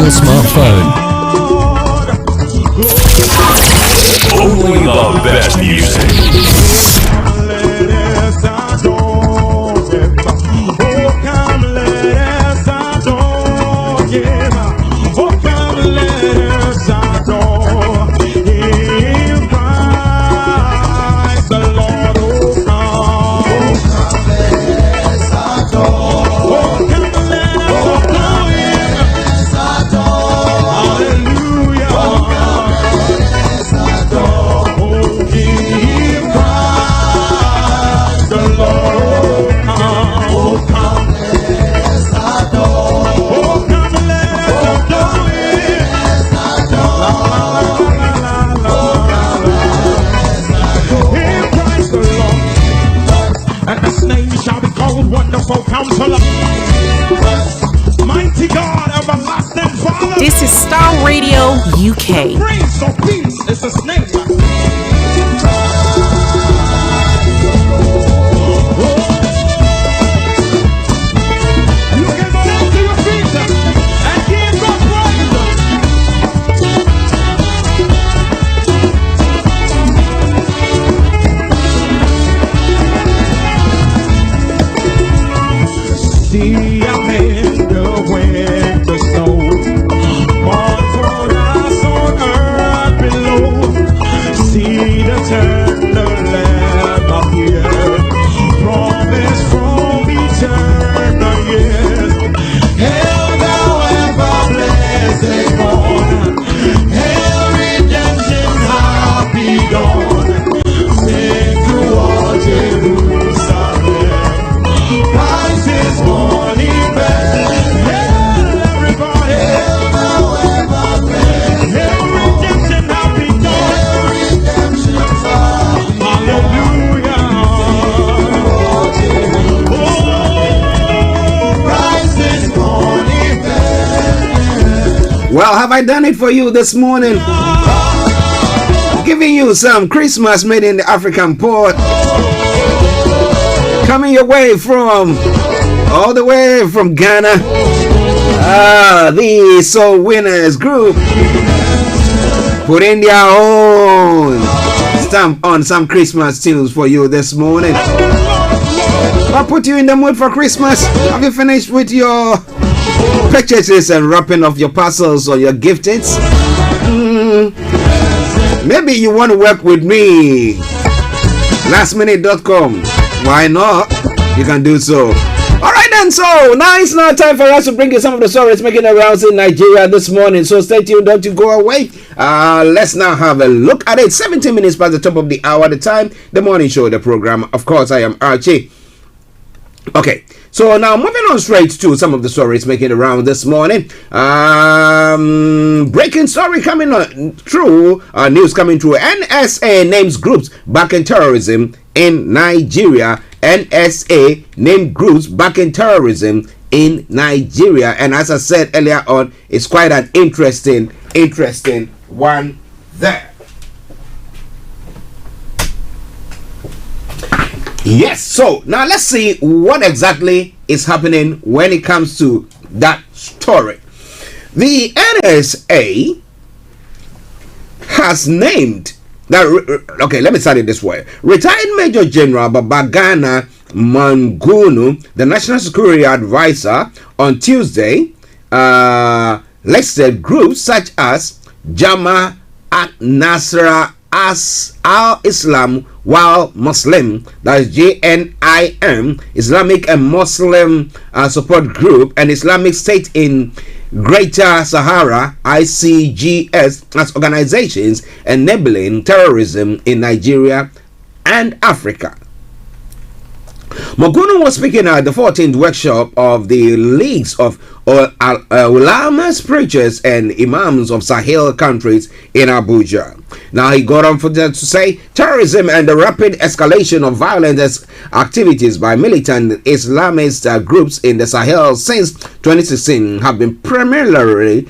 S19: Smartphone. Only the best music.
S20: This is Starr Radio UK.
S2: Prince of Peace is his name.
S13: Well, have I done it for you this morning? Giving you some Christmas made in the African port. Coming your way from, all the way from Ghana. The Soul Winners group. Putting their own stamp on some Christmas tunes for you this morning. I'll put you in the mood for Christmas. Have you finished with your purchases and wrapping of your parcels or your giftings? Maybe you want to work with me. Lastminute.com. Why not? You can do so. Alright then, so now it's now time for us to bring you some of the stories making the rounds in Nigeria this morning. So stay tuned, don't you go away. Let's now have a look at it. 17 minutes past the top of the hour, the time, the morning show, the program. Of course, I am Archie. Okay, so now moving on straight to some of the stories making the round this morning. Breaking story coming through, news coming through. NSA names groups backing terrorism in Nigeria. NSA named groups backing terrorism in Nigeria. And as I said earlier on, it's quite an interesting one there. Yes, so now let's see what exactly is happening when it comes to that story. The NSA has named that. Okay, let me start it this way. Retired Major General Babagana Mangunu, the National Security Advisor, on Tuesday listed groups such as Jama at-Nasra as al-Islam while Muslim, that is JNIM, Islamic and Muslim support group, and Islamic State in Greater Sahara, ICGS, as organizations enabling terrorism in Nigeria and Africa. Mogunu was speaking at the 14th workshop of the Leagues of Ulamas, Preachers and Imams of Sahel countries in Abuja. Now he got on for that to say terrorism and the rapid escalation of violent activities by militant Islamist groups in the Sahel since 2016 have been primarily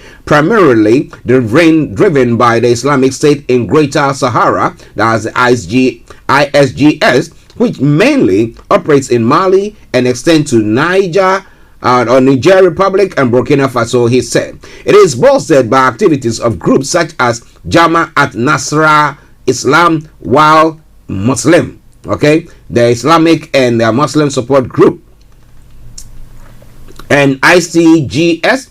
S13: driven by the Islamic State in Greater Sahara, that's ISGS, which mainly operates in Mali and extends to Niger Republic and Burkina Faso, he said. It is bolstered by activities of groups such as Jama at-Nasra Islam while Muslim, okay, the Islamic and Muslim support group, and ICGS,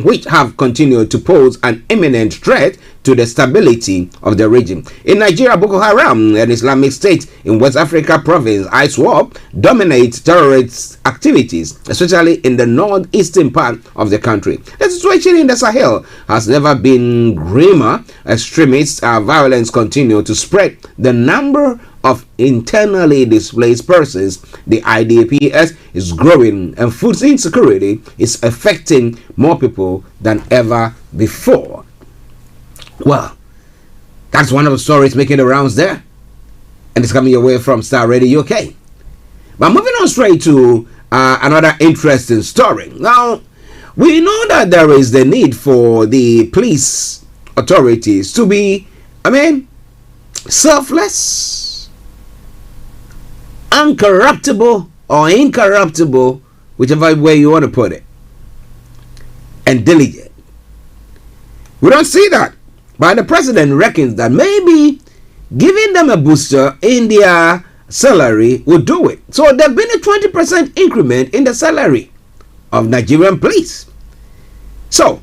S13: which have continued to pose an imminent threat to the stability of the region. In Nigeria, Boko Haram, an Islamic State in West Africa province, ISWAP, dominate terrorist activities, especially in the northeastern part of the country. The situation in the Sahel has never been grimmer. Extremist violence continue to spread. The number of internally displaced persons, the IDPs, is growing, and food insecurity is affecting more people than ever before. Well, that's one of the stories making the rounds there, and it's coming your way from Starr Radio UK. But moving on straight to another interesting story. Now, we know that there is the need for the police authorities to be, selfless, uncorruptible, or incorruptible, whichever way you want to put it, and diligent. We don't see that. But the president reckons that maybe giving them a booster in their salary would do it. So there's been a 20% increment in the salary of Nigerian police. So,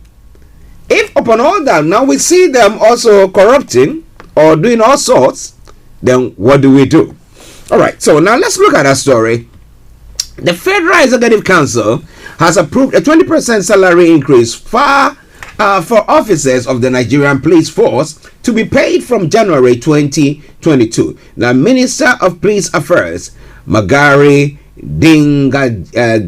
S13: if upon all that now we see them also corrupting or doing all sorts, then what do we do? All right, so now let's look at that story. The Federal Executive Council has approved a 20% salary increase for officers of the Nigerian Police Force to be paid from January 2022. The Minister of Police Affairs, Magari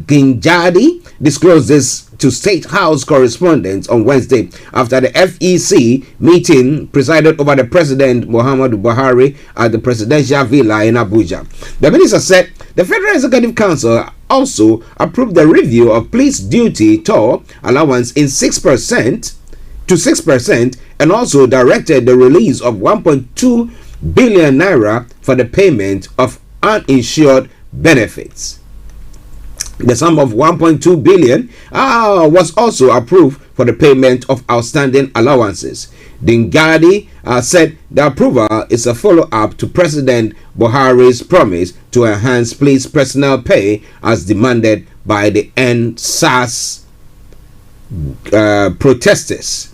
S13: Ginjadi, disclosed this to State House correspondents on Wednesday after the FEC meeting presided over the President Muhammadu Buhari at the Presidential Villa in Abuja. The minister said the Federal Executive Council also approved the review of police duty toll allowance in 6% to 6% and also directed the release of 1.2 billion naira for the payment of uninsured benefits. The sum of 1.2 billion was also approved for the payment of outstanding allowances. Dingadi said the approval is a follow-up to President Buhari's promise to enhance police personnel pay as demanded by the NSAS protesters.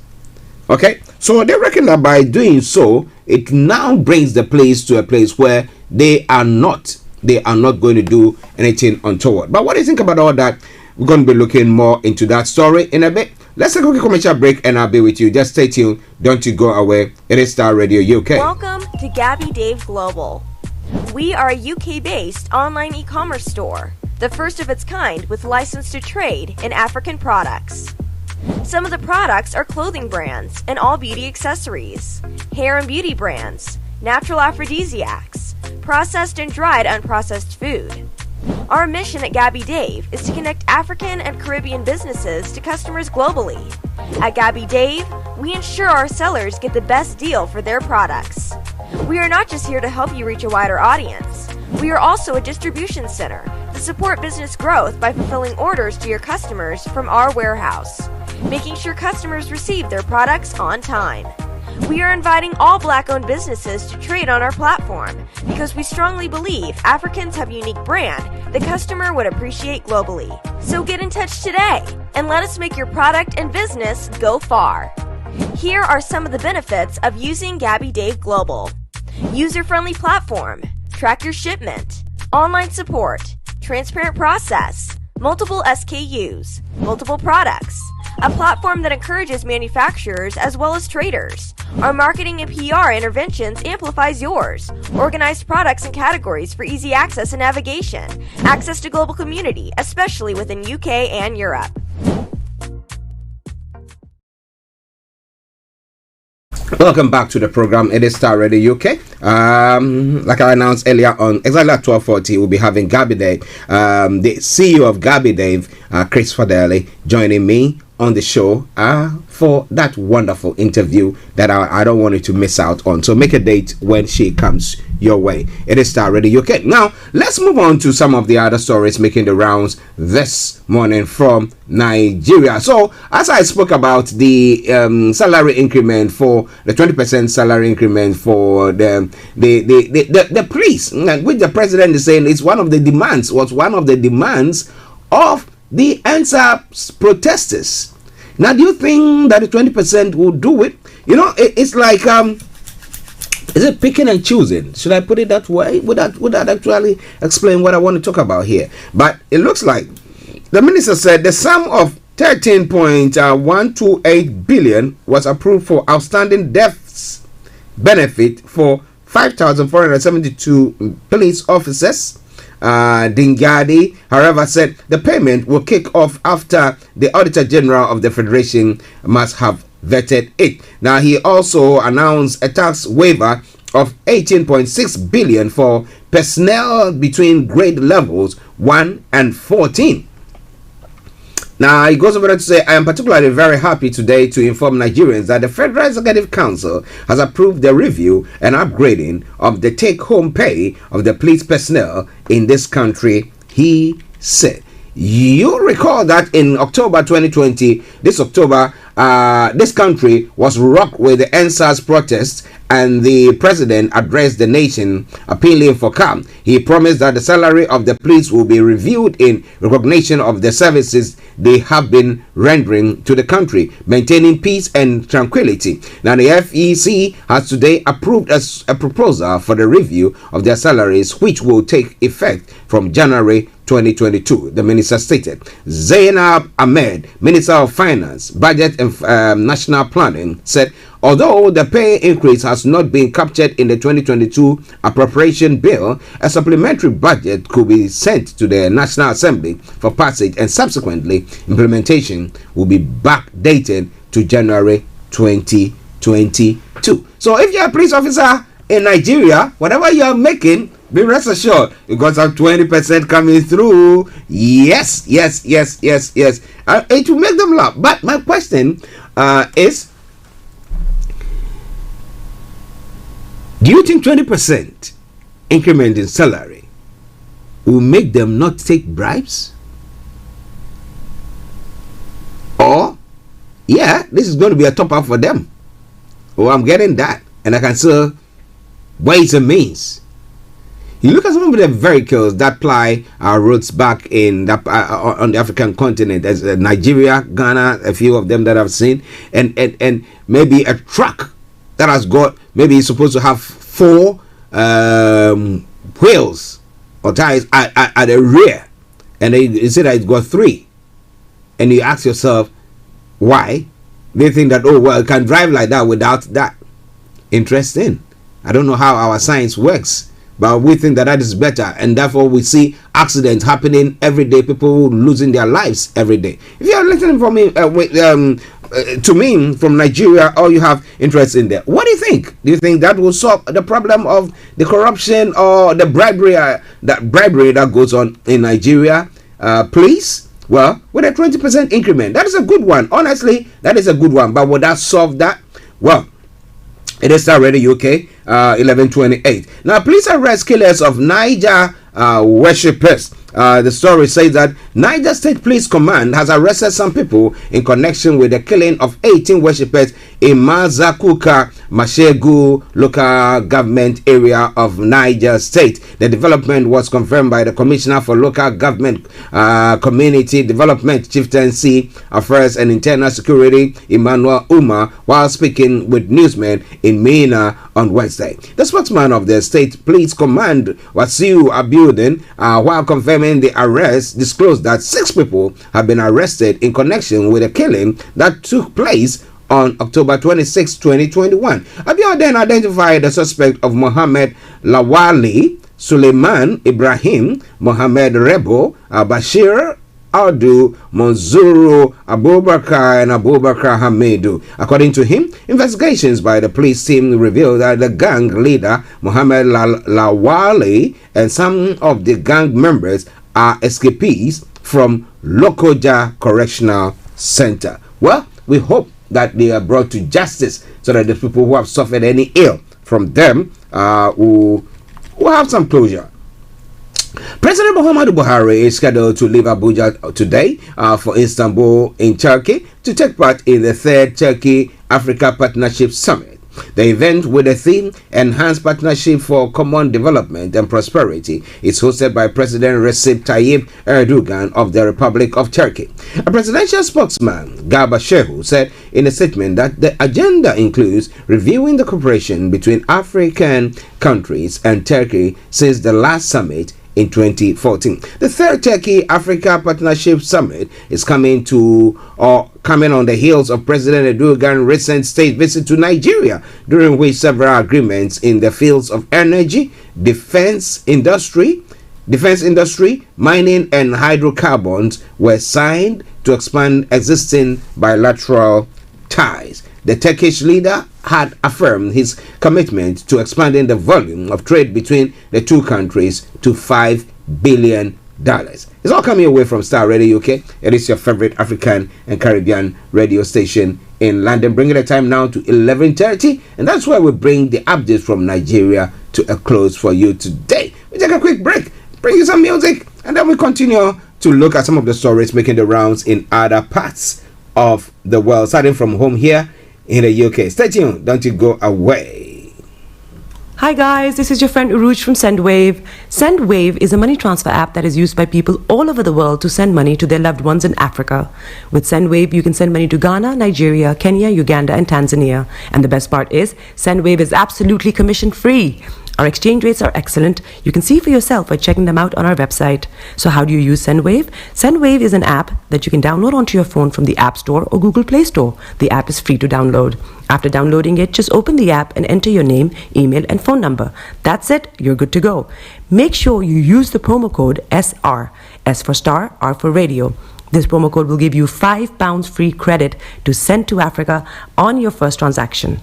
S13: Okay, so they reckon that by doing so, it now brings the police to a place where they are not going to do anything untoward. But what do you think about all that? We're going to be looking more into that story in a bit. Let's take a quick commercial break and I'll be with you. Just stay tuned. Don't you go away. It is Starr Radio UK.
S5: Welcome to Gabby Dave Global. We are a UK-based online e-commerce store. the first of its kind with license to trade in African products. Some of the products are clothing brands and all beauty accessories, hair and beauty brands, natural aphrodisiacs, processed and dried unprocessed food. Our mission at Gabby Dave is to connect African and Caribbean businesses to customers globally. At Gabby Dave, we ensure our sellers get the best deal for their products. We are not just here to help you reach a wider audience. We are also a distribution center to support business growth by fulfilling orders to your customers from our warehouse, making sure customers receive their products on time. We are inviting all Black-owned businesses to trade on our platform because we strongly believe Africans have a unique brand the customer would appreciate globally. So get in touch today and let us make your product and business go far. Here are some of the benefits of using Gabby Dave Global. User-friendly platform, track your shipment, online support, transparent process, multiple SKUs, multiple products, a platform that encourages manufacturers as well as traders. Our marketing and PR interventions amplifies yours. Organized products and categories for easy access and navigation. Access to global community, especially within UK and Europe.
S13: Welcome back to the program. It is Starr Radio UK. Like I announced earlier on, exactly at 12:40, we'll be having Gabby Dave, the CEO of Gabby Dave, Chris Fadele, joining me on the show for that wonderful interview that I don't want you to miss out on. So make a date when she comes your way. It is Starr Radio UK. Now, let's move on to some of the other stories making the rounds this morning from Nigeria. So, as I spoke about the salary increment for the 20% salary increment for the police, which the president is saying is was one of the demands of the NSAP protesters. Now, do you think that the 20% will do it? You know, it's like, is it picking and choosing? Should I put it that way? Would that actually explain what I want to talk about here? But it looks like the minister said the sum of 13.128 billion was approved for outstanding deaths benefit for 5,472 police officers. Dingadi, however, said the payment will kick off after the Auditor General of the Federation must have vetted it. Now, he also announced a tax waiver of 18.6 billion for personnel between grade levels 1 and 14. Now, he goes over to say, I am particularly very happy today to inform Nigerians that the Federal Executive Council has approved the review and upgrading of the take-home pay of the police personnel in this country, he said. You recall that in October 2020, this country was rocked with the NSAS protests, and the president addressed the nation appealing for calm. He promised that the salary of the police will be reviewed in recognition of the services they have been rendering to the country, maintaining peace and tranquility. Now, the FEC has today approved a proposal for the review of their salaries, which will take effect from January 2022, the minister stated. Zainab Ahmed, Minister of Finance, Budget and National Planning, said although the pay increase has not been captured in the 2022 appropriation bill, a supplementary budget could be sent to the National Assembly for passage, and subsequently implementation will be backdated to January 2022. So if you're a police officer in Nigeria, whatever you're making, be rest assured you got some 20% coming through. Yes. It will make them laugh. But my question is, do you think 20% increment in salary will make them not take bribes? Or, yeah, this is going to be a top up for them. Oh, I'm getting that. And I can see ways and means. You look at some of the vehicles that ply our roads back in on the African continent. There's Nigeria, Ghana, a few of them that I've seen, and maybe a truck that has got, maybe it's supposed to have 4 wheels or tires at the rear, and you say that it's got 3, and you ask yourself why. They think that, oh well, it can drive like that without that. Interesting. I don't know how our science works, but we think that is better, and therefore we see accidents happening every day, people losing their lives every day. If you are listening for me, to me from Nigeria, or you have interest in that, what do you think? Do you think that will solve the problem of the corruption or the bribery that goes on in Nigeria? Please, well, with a 20% increment, that is a good one. Honestly, that is a good one. But would that solve that? Well, it is already UK 1128. Now, police arrest killers of Niger worshippers. The story says that Niger State Police Command has arrested some people in connection with the killing of 18 worshippers in Mazakuka, Mashegu local government area of Niger State. The development was confirmed by the Commissioner for Local Government Community Development, Chieftaincy Affairs and Internal Security, Emmanuel Uma, while speaking with newsmen in Mina on Wednesday. The spokesman of the State Police Command, Wasiu Abiudin, while confirming the arrest, disclosed that 6 people have been arrested in connection with a killing that took place on October 26, 2021. Abiodun then identified the suspect of Mohammed Lawali, Suleiman Ibrahim, Mohammed Rebo, Bashir Audu, Monzuru Abubakar, and Abubakar Hamidu. According to him, investigations by the police team revealed that the gang leader, Mohammed Lawali, and some of the gang members are escapees from Lokoja Correctional Center. Well, we hope that they are brought to justice so that the people who have suffered any ill from them will have some closure. President Muhammadu Buhari is scheduled to leave Abuja today for Istanbul in Turkey to take part in the 3rd Turkey-Africa Partnership Summit. The event, with the theme Enhanced Partnership for Common Development and Prosperity, is hosted by President Recep Tayyip Erdogan of the Republic of Turkey. A presidential spokesman, Garba Shehu, said in a statement that the agenda includes reviewing the cooperation between African countries and Turkey since the last summit in 2014. The 3rd Turkey-Africa Partnership Summit is coming on the heels of President Erdogan's recent state visit to Nigeria, during which several agreements in the fields of energy, defense industry, mining and hydrocarbons were signed to expand existing bilateral ties. The Turkish leader had affirmed his commitment to expanding the volume of trade between the two countries to $5 billion. It's all coming away from Starr Radio UK. It is your favorite African and Caribbean radio station in London, bringing the time now to 11:30, and that's why we bring the updates from Nigeria to a close for you today. We take a quick break, bring you some music, and then we continue to look at some of the stories making the rounds in other parts of the world, starting from home here in the UK. Stay tuned, don't you go away.
S10: Hi guys, this is your friend Uruj from SendWave. SendWave is a money transfer app that is used by people all over the world to send money to their loved ones in Africa. With SendWave, you can send money to Ghana, Nigeria, Kenya, Uganda, and Tanzania. And the best part is, SendWave is absolutely commission free. Our exchange rates are excellent. You can see for yourself by checking them out on our website. So how do you use SendWave? SendWave is an app that you can download onto your phone from the App Store or Google Play Store. The app is free to download. After downloading it, just open the app and enter your name, email, and phone number. That's it. You're good to go. Make sure you use the promo code SR. S for Star, R for Radio. This promo code will give you £5 free credit to send to Africa on your first transaction.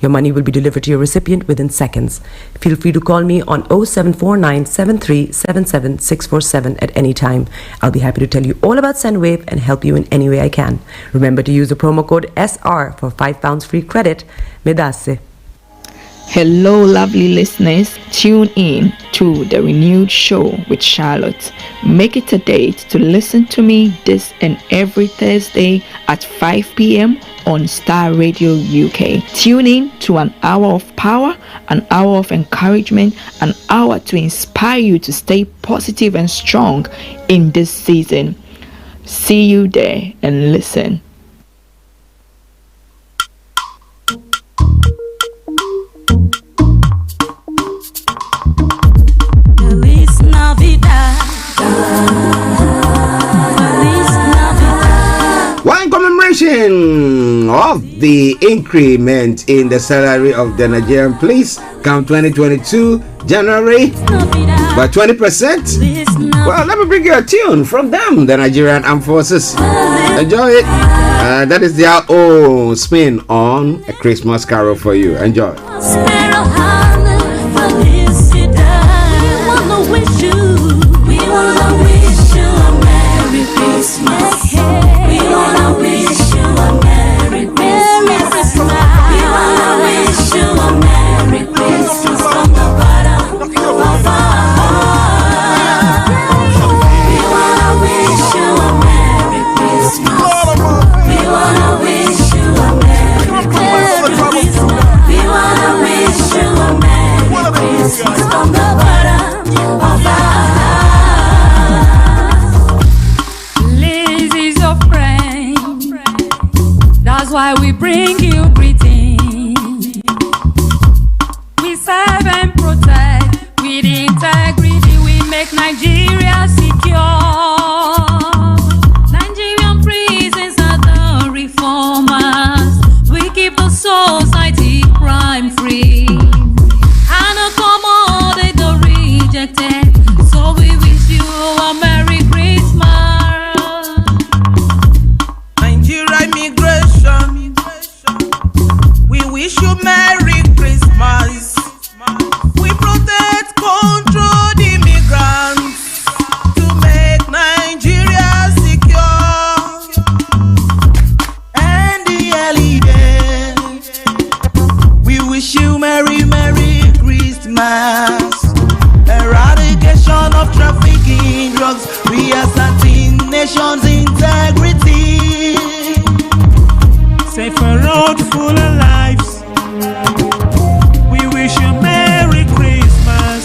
S10: Your money will be delivered to your recipient within seconds. Feel free to call me on 0749 7377 647 at any time. I'll be happy to tell you all about SendWave and help you in any way I can. Remember to use the promo code SR for £5 free credit. Medasse.
S11: Hello, lovely listeners. Tune in to the renewed show with Charlotte. Make it a date to listen to me this and every Thursday at 5 p.m. on Starr Radio UK. Tune in to an hour of power, an hour of encouragement, an hour to inspire you to stay positive and strong in this season. See you there and listen.
S13: Well, in commemoration of the increment in the salary of the Nigerian police come 2022 January by 20%. Well, let me bring you a tune from them, the Nigerian Armed Forces. Enjoy it. That is their own spin on A Christmas Carol for you. Enjoy.
S2: Why we bring you greetings. We serve and protect with integrity. We make Nigeria secure. Nigerian prisons are the reformers. We keep the society crime free. And accommodate the rejected. So we wish you a Merry Christmas.
S3: Nigeria immigration. We wish you Merry Christmas. We protect, control the immigrants to make Nigeria secure. And the early days, we wish you Merry Christmas. Eradication of trafficking drugs, reasserting nation's integrity. Safer road full of lives. We wish you Merry Christmas.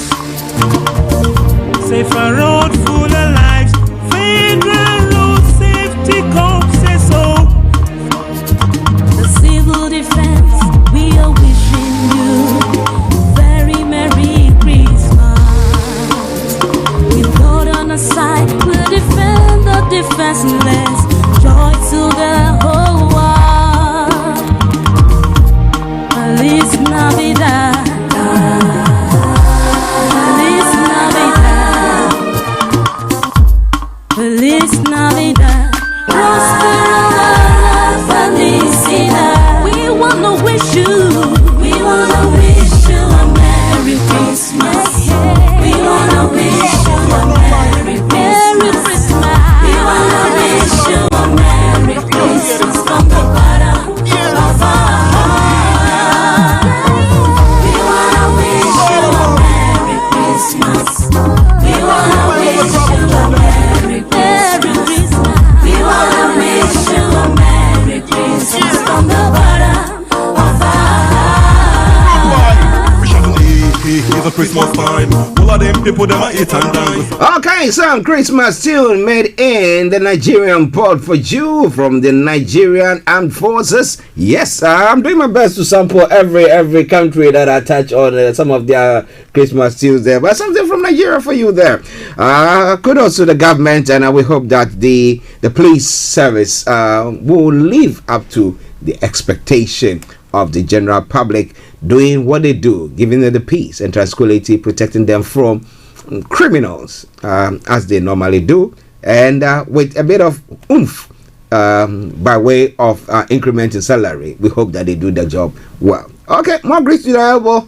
S3: Safer road full of lives. Federal road safety corps says so.
S2: The civil defense, we are wishing you very Merry Christmas. With God on our side, we'll defend the defenseless. Joy to the whole world. Feliz Navidad. Feliz Navidad. Feliz Navidad. Prospera felicidad. We wanna wish you a Merry Christmas. We wanna wish you a Merry Christmas. We wanna wish you a Merry Christmas from the bottom of our heart. We wanna wish you a Merry Christmas. We wanna wish you a Merry Christmas. We wanna wish you a Merry Christmas from the bottom of our heart.
S7: It's a Christmas time. All of them people them are eat and dance.
S13: Okay, some Christmas tune made in the Nigerian port for you from the Nigerian Armed Forces. Yes, I'm doing my best to sample every country that I touch on some of their Christmas tunes there, but something from Nigeria for you there. Kudos to the government, and we hope that the police service will live up to the expectation of the general public, doing what they do, giving them the peace and tranquility, protecting them from criminals as they normally do, and with a bit of oomph by way of increment in salary. We hope that they do their job well. Okay, more grease to the elbow.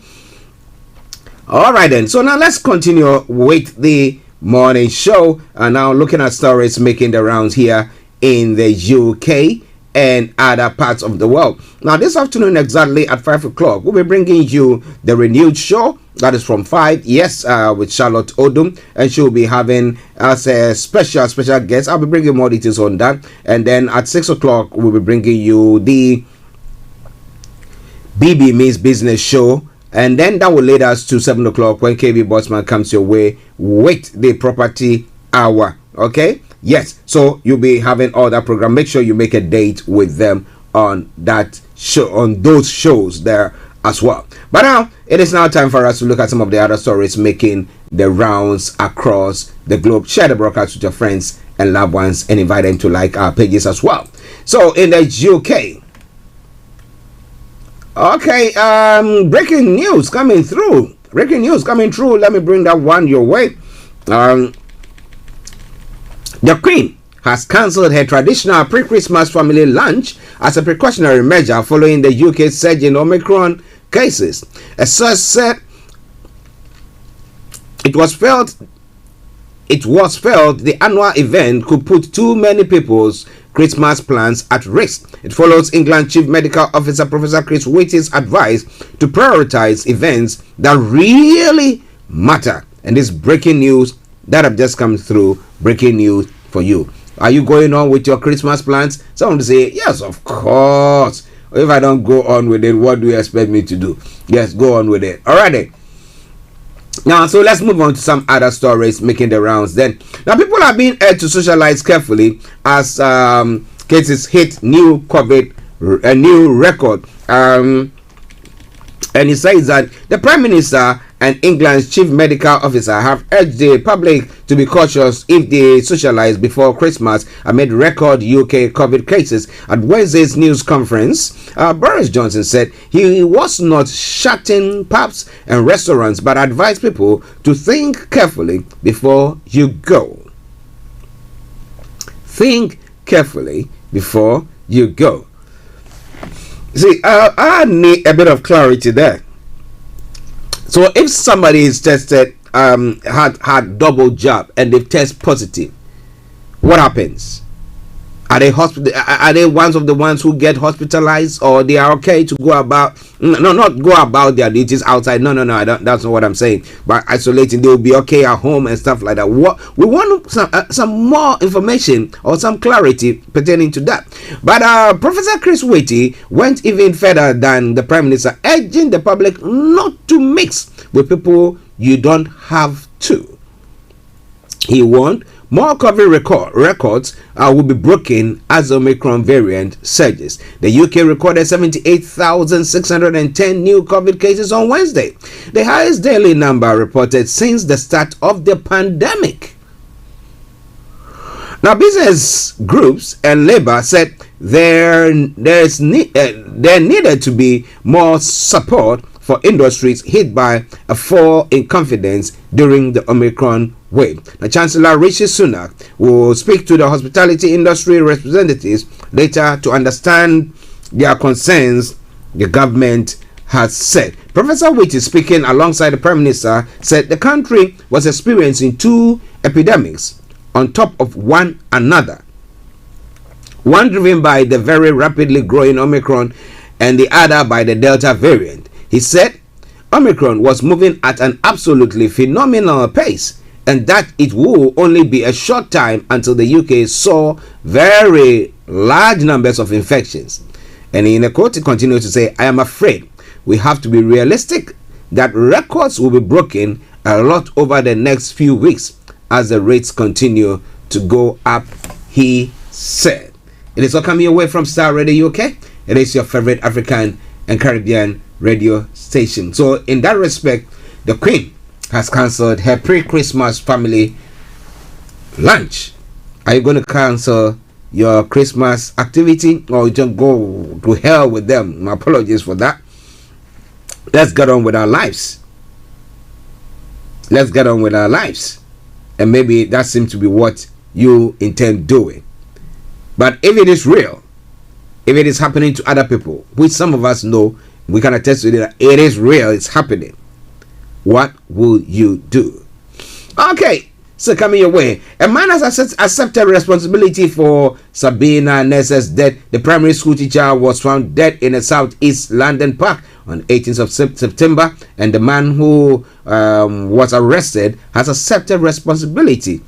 S13: All right then, so now let's continue with the morning show, and now looking at stories making the rounds here in the UK and other parts of the world. Now this afternoon exactly at 5 o'clock, we'll be bringing you the renewed show. That is from 5, yes, with Charlotte Odum, and she'll be having as a special guest. I'll be bringing more details on that. And then at 6 o'clock, we'll be bringing you the BB Means Business show. And then that will lead us to 7 o'clock when KB Bossman comes your way with the property hour. Okay? Yes, so you'll be having all that program. Make sure you make a date with them on that show, on those shows there as well. But now it is now time for us to look at some of the other stories making the rounds across the globe. Share the broadcast with your friends and loved ones and invite them to like our pages as well. So in the UK, Okay, breaking news coming through. Breaking news coming through. Let me bring that one your way. The Queen has cancelled her traditional pre-Christmas family lunch as a precautionary measure following the UK surge in Omicron cases. A source said it was felt the annual event could put too many people's Christmas plans at risk. It follows England Chief Medical Officer Professor Chris Whitty's advice to prioritize events that really matter. And this breaking news that have just come through, breaking news for you. Are you going on with your Christmas plans? Someone will say, yes, of course. If I don't go on with it, what do you expect me to do? Yes, go on with it. Alrighty. Now, so let's move on to some other stories making the rounds then. Now, people are being urged to socialize carefully as cases hit new COVID, a new record. And he says that the Prime Minister and England's Chief Medical Officer have urged the public to be cautious if they socialize before Christmas amid record UK COVID cases. At Wednesday's news conference, Boris Johnson said he was not shutting pubs and restaurants but advised people to think carefully before you go. Think carefully before you go. See, I need a bit of clarity there. So if somebody is tested, had double jab and they test positive, what happens? Are they Are they ones of the ones who get hospitalized, or they are okay to go about? No, not go about their duties outside. No. I don't. That's not what I'm saying. But isolating, they will be okay at home and stuff like that. What we want some more information or some clarity pertaining to that. But Professor Chris Whitty went even further than the Prime Minister, urging the public not to mix with people you don't have to. He warned more COVID records will be broken as the Omicron variant surges. The UK recorded 78,610 new COVID cases on Wednesday, the highest daily number reported since the start of the pandemic. Now, business groups and Labour said there needed to be more support for industries hit by a fall in confidence during the Omicron wave. The Chancellor Rishi Sunak will speak to the hospitality industry representatives later to understand their concerns, the government has said. Professor Whitty, speaking alongside the Prime Minister, said the country was experiencing two epidemics on top of one another. One driven by the very rapidly growing Omicron and the other by the Delta variant. He said Omicron was moving at an absolutely phenomenal pace and that it will only be a short time until the UK saw very large numbers of infections. And in a quote, he continued to say, I am afraid we have to be realistic that records will be broken a lot over the next few weeks as the rates continue to go up, he said. It is all coming away from Starr Radio UK. It is your favorite African and Caribbean radio station. So in that respect, the Queen has cancelled her pre-Christmas family lunch. Are you going to cancel your Christmas activity, or just go to hell with them? My apologies for that. Let's get on with our lives. Let's get on with our lives. And maybe that seems to be what you intend doing. But if it is real, if it is happening to other people, which some of us know, we can attest to it, that it is real, it's happening, what will you do? Okay, so coming your way. A man has accepted responsibility for Sabina Nessa's death. The primary school teacher was found dead in a southeast London park on 18th of September, and the man who was arrested has accepted responsibility.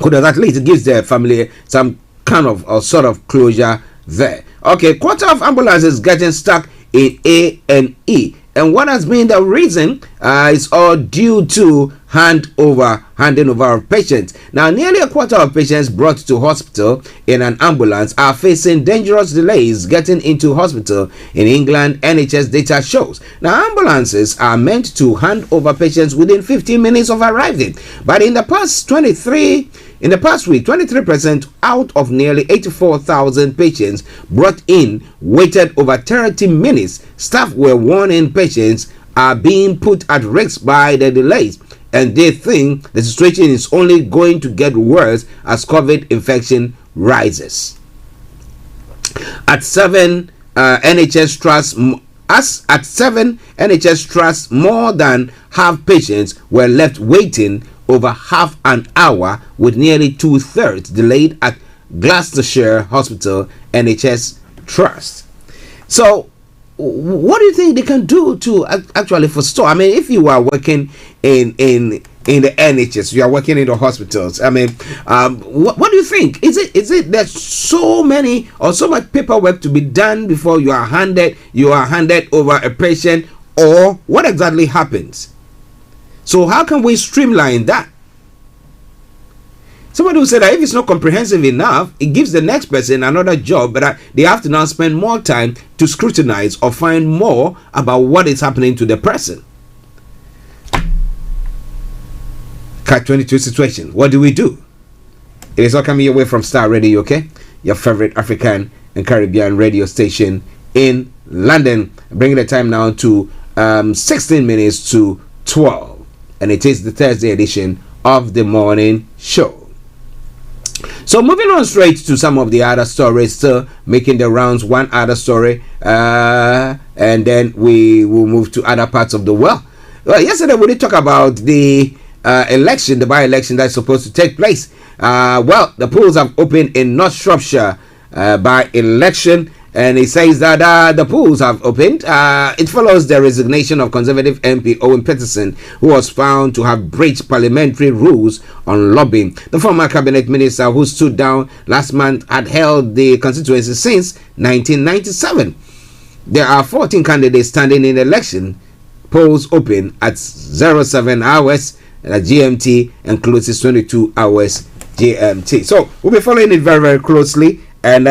S13: At least it gives the family some kind of sort of closure there. Okay, quarter of ambulances getting stuck in A&E. And what has been the reason is all due to handing over of patients. Now, nearly a quarter of patients brought to hospital in an ambulance are facing dangerous delays getting into hospital in England, NHS data shows. Now, ambulances are meant to hand over patients within 15 minutes of arriving. But in the past 23 In the past week, 23% out of nearly 84,000 patients brought in waited over 30 minutes. Staff were warning patients are being put at risk by the delays, and they think the situation is only going to get worse as COVID infection rises. At 7 NHS trusts, more than half patients were left waiting over half an hour, with nearly 2/3 delayed at Gloucestershire Hospital NHS Trust. So, what do you think they can do to actually forestall? I mean, if you are working in the NHS, you are working in the hospitals. I mean, what do you think? Is it there's so many or so much paperwork to be done before you are handed over a patient, or what exactly happens? So how can we streamline that? Somebody who said that if it's not comprehensive enough, it gives the next person another job, but they have to now spend more time to scrutinize or find more about what is happening to the person. Catch-22 situation. What do we do? It is all coming your way from Starr Radio, okay? Your favorite African and Caribbean radio station in London. Bringing the time now to 16 minutes to 12. And it is the Thursday edition of the morning show. So moving on straight to some of the other stories, still making the rounds. One other story, and then we will move to other parts of the world. Well, yesterday we did talk about the election, the by-election that's supposed to take place. Well, the polls have opened in North Shropshire by-election, and it says that the polls have opened. It follows the resignation of Conservative MP Owen Peterson, who was found to have breached parliamentary rules on lobbying. The former cabinet minister, who stood down last month, had held the constituency since 1997. There are 14 candidates standing in the election. Polls open at 07 hours GMT and closes 22 hours GMT. So we'll be following it very, very closely, and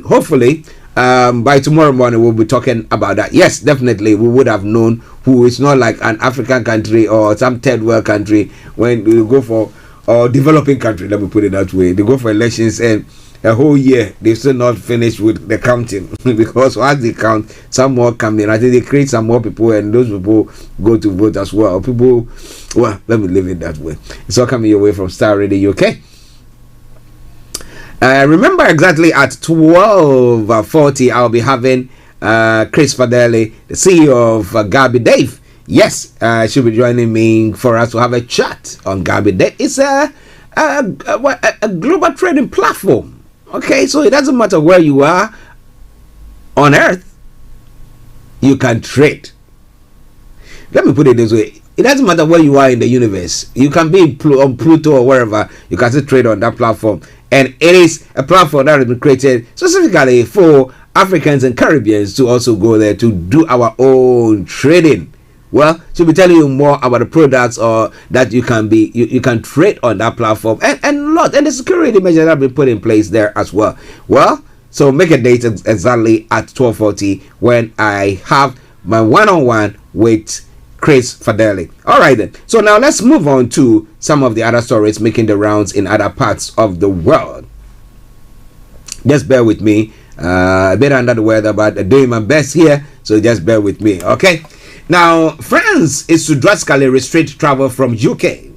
S13: hopefully by tomorrow morning we'll be talking about that. Yes, definitely we would have known who. It's not like an African country or some third world country when we go for, or developing country, let me put it that way. They go for elections and a whole year they've still not finished with the counting because as they count, some more come in. I think they create some more people, and those people go to vote as well. People, well, let me leave it that way. It's all coming your way from Starr Radio, okay? Remember, exactly at 12:40 I'll be having Chris Fadele, the CEO of Gabi Dave. Yes, she'll be joining me for us to have a chat on Gabi Dave. It's a global trading platform. Okay, so it doesn't matter where you are on Earth, you can trade. Let me put it this way. It doesn't matter where you are in the universe. You can be on Pluto or wherever. You can still trade on that platform. And it is a platform that has been created specifically for Africans and Caribbeans to also go there to do our own trading. Well, she'll be telling you more about the products or that you can trade on that platform, and the security measures that have been put in place there as well. Well, so make a date exactly at 12:40 when I have my one-on-one with Chris Fadele. All right then. So now let's move on to some of the other stories making the rounds in other parts of the world. Just bear with me. A bit under the weather, but doing my best here. So just bear with me, okay? Now, France is to drastically restrict travel from UK.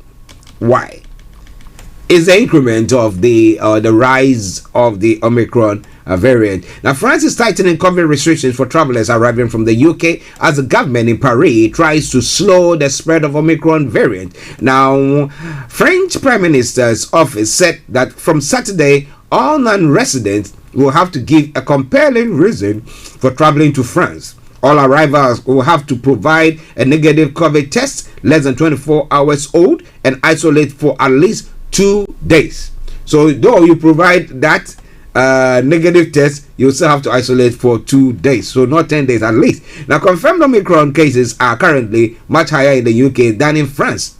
S13: Why? It's the increment of the rise of the Omicron variant. Now, France is tightening COVID restrictions for travelers arriving from the UK as the government in Paris tries to slow the spread of Omicron variant. Now, French Prime Minister's office said that from Saturday, all non-residents will have to give a compelling reason for traveling to France. All arrivals will have to provide a negative COVID test less than 24 hours old and isolate for at least 2 days. So though you provide that negative test, you still have to isolate for 2 days. So not 10 days at least. Now, confirmed Omicron cases are currently much higher in the UK than in France.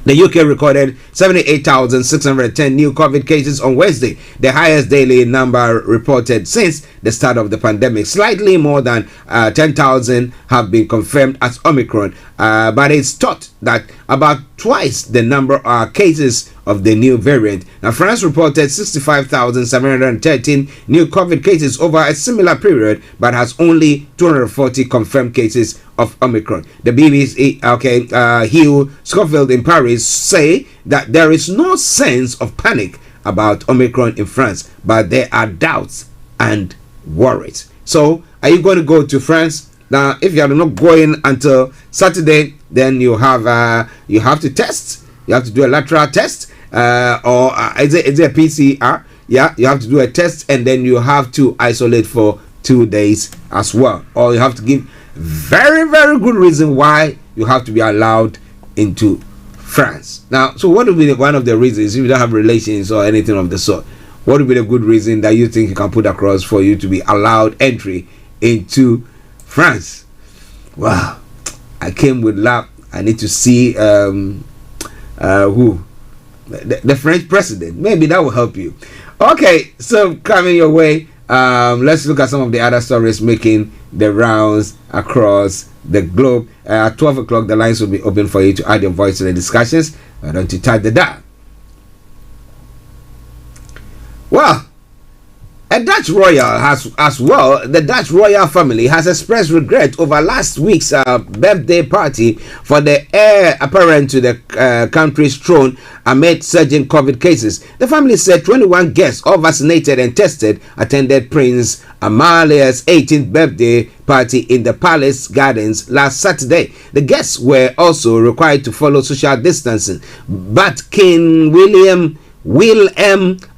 S13: The UK recorded 78,610 new COVID cases on Wednesday, the highest daily number reported since the start of the pandemic. Slightly more than 10,000 have been confirmed as Omicron, but it's thought that about twice the number of cases of the new variant. Now, France reported 65,713 new COVID cases over a similar period, but has only 240 confirmed cases of Omicron. The BBC, Hugh Schofield in Paris, say that there is no sense of panic about Omicron in France, but there are doubts and worries. So, are you going to go to France? Now, if you are not going until Saturday, then you have to test. You have to do a lateral test, or is it a PCR? Yeah, you have to do a test, and then you have to isolate for 2 days as well. Or you have to give very, very good reason why you have to be allowed into France. Now, so what would be one of the reasons if you don't have relations or anything of the sort? What would be the good reason that you think you can put across for you to be allowed entry into France? Wow, I came with love. I need to see who the French president. Maybe that will help you. Okay, so coming your way, let's look at some of the other stories making the rounds across the globe. At 12 o'clock, the lines will be open for you to add your voice to the discussions. Why don't you type the dial? Well, a Dutch royal the Dutch royal family has expressed regret over last week's birthday party for the heir apparent to the country's throne amid surging COVID cases. The family said 21 guests, all vaccinated and tested, attended Prince Amalia's 18th birthday party in the palace gardens last Saturday. The guests were also required to follow social distancing, but King William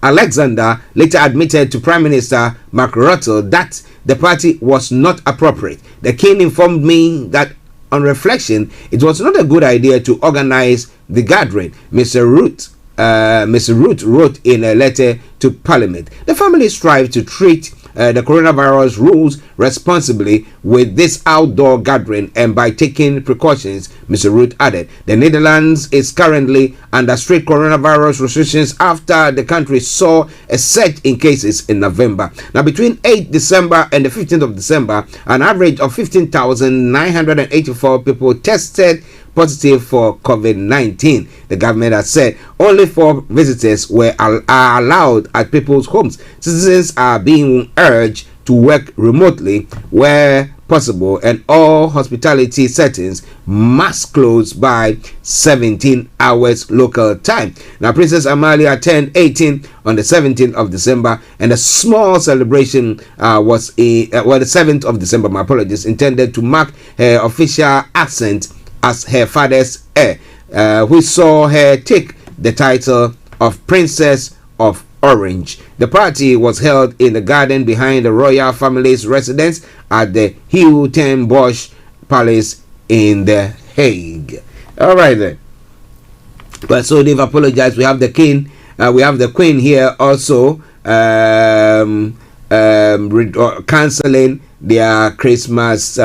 S13: Alexander later admitted to Prime Minister Mark Rutte that the party was not appropriate. The king informed me that on reflection, it was not a good idea to organize the gathering. Mr. Root wrote in a letter to Parliament. The family strive to treat the coronavirus rules responsibly with this outdoor gathering and by taking precautions, Mr. Root added. The Netherlands is currently under strict coronavirus restrictions after the country saw a surge in cases in November. Now, between 8th December and the 15th of December, an average of 15,984 people tested positive for COVID-19. The government has said only 4 visitors are allowed at people's homes. Citizens are being urged to work remotely where possible, and all hospitality settings must close by 17 hours local time. Now, Princess Amalia turned 18 on the 17th of December, and a small celebration was the 7th of December, my apologies, intended to mark her official ascent as her father's heir, who saw her take the title of Princess of Orange. The party was held in the garden behind the royal family's residence at the Hilton Bosch Palace in The Hague. All right then. Well, so they've apologized. We have the king, we have the queen here also canceling their Christmas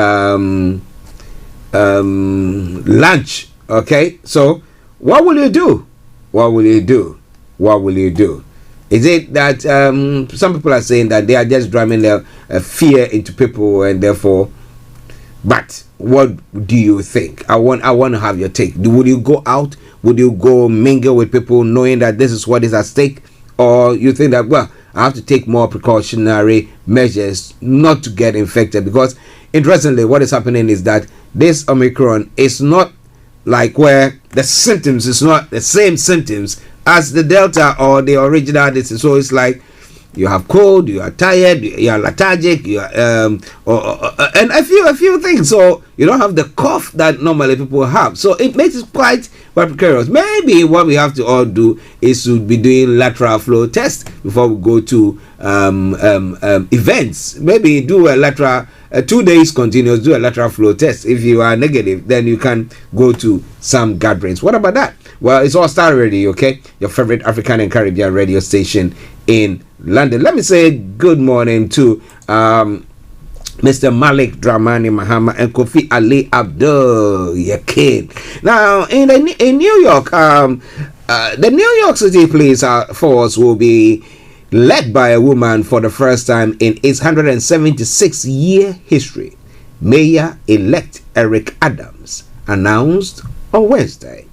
S13: lunch. Okay, so what will you do? What will you do? What will you do? Is it that some people are saying that they are just driving their fear into people, and therefore? But what do you think? I want to have your take. Would you go out? Would you go mingle with people, knowing that this is what is at stake, or you think that, well, I have to take more precautionary measures not to get infected? Because interestingly, what is happening is that this Omicron is not like where the symptoms is not the same symptoms as the Delta or the original disease. So it's like you have cold, you are tired, you are lethargic, you are and a few things. So you don't have the cough that normally people have. So it makes it quite precarious. Maybe what we have to all do is to be doing lateral flow test before we go to events. Maybe do a lateral 2 days continuous, do a lateral flow test. If you are negative, then you can go to some gatherings. What about that? Well, it's all Starr Radio, okay? Your favorite African and Caribbean radio station in London. Let me say good morning to Mr. Malik Dramani Mahama and Kofi Ali Abdul Yakin. Now, in New York, the New York City Police Force will be led by a woman for the first time in its 176-year history. Mayor-elect Eric Adams announced on Wednesday.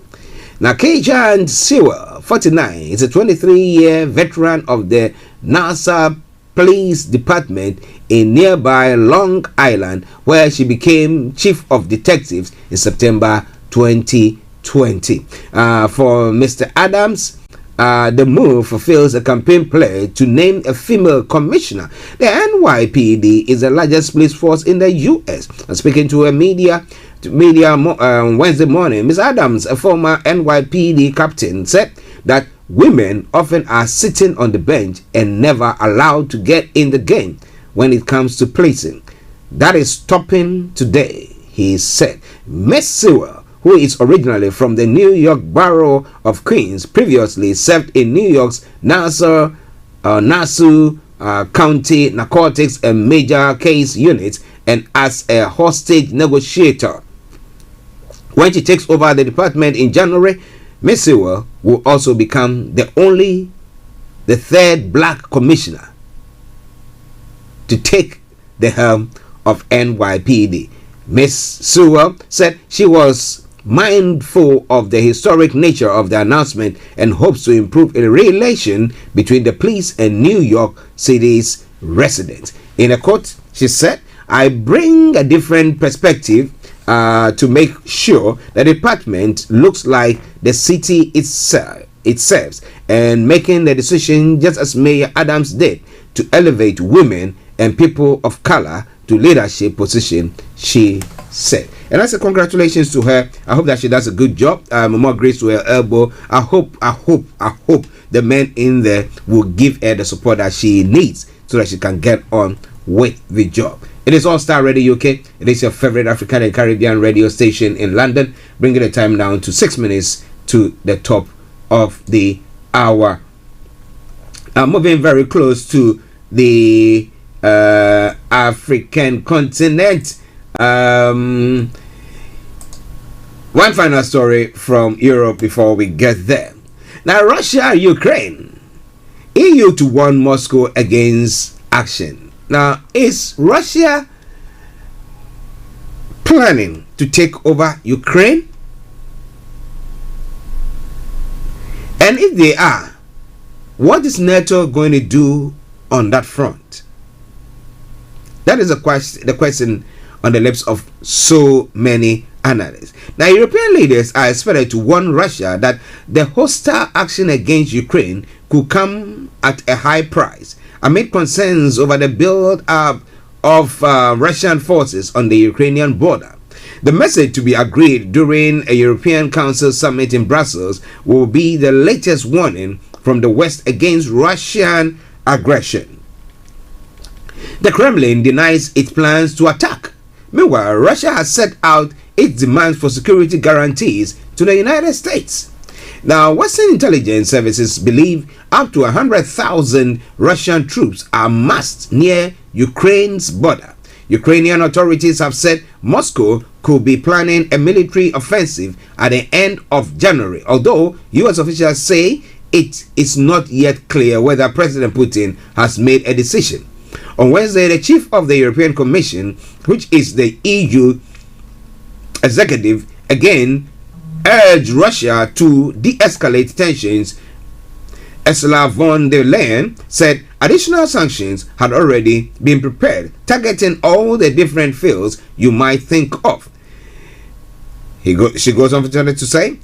S13: Now, Kojo Sewell, 49, is a 23-year veteran of the NASA Police Department in nearby Long Island, where she became Chief of Detectives in September 2020. For Mr. Adams, the move fulfills a campaign pledge to name a female commissioner. The NYPD is the largest police force in the U.S. Speaking to a media Wednesday morning, Ms. Adams, a former NYPD captain, said that women often are sitting on the bench and never allowed to get in the game when it comes to policing. That is stopping today, he said. Ms. Sewell, who is originally from the New York borough of Queens, previously served in New York's Nassau County Narcotics and Major Case Units and as a hostage negotiator. When she takes over the department in January, Ms. Sewell will also become the third black commissioner to take the helm of NYPD. Ms. Sewell said she was mindful of the historic nature of the announcement and hopes to improve the relation between the police and New York City's residents. In a quote, she said, "I bring a different perspective to make sure the department looks like the city it serves, and making the decision just as Mayor Adams did to elevate women and people of color to leadership position," she said. And I say congratulations to her. I hope that she does a good job. More grace to her elbow. I hope the men in there will give her the support that she needs so that she can get on with the job. It is All Star Radio UK. It is your favorite African and Caribbean radio station in London, bringing the time down to 6 minutes to the top of the hour. Moving very close to the African continent. One final story from Europe before we get there. Now, Russia, Ukraine, EU to warn Moscow against action. Now, is Russia planning to take over Ukraine? And if they are, what is NATO going to do on that front? That is the question on the lips of so many analysts. Now, European leaders are expected to warn Russia that the hostile action against Ukraine could come at a high price, amid concerns over the build-up of Russian forces on the Ukrainian border. The message to be agreed during a European Council summit in Brussels will be the latest warning from the West against Russian aggression. The Kremlin denies its plans to attack. Meanwhile, Russia has set out its demands for security guarantees to the United States. Now, Western intelligence services believe up to 100,000 Russian troops are massed near Ukraine's border. Ukrainian authorities have said Moscow could be planning a military offensive at the end of January, although U.S. officials say it is not yet clear whether President Putin has made a decision. On Wednesday, the chief of the European Commission, which is the EU executive, again urged Russia to de-escalate tensions. Ursula von der Leyen said additional sanctions had already been prepared, targeting all the different fields you might think of. She goes on to say,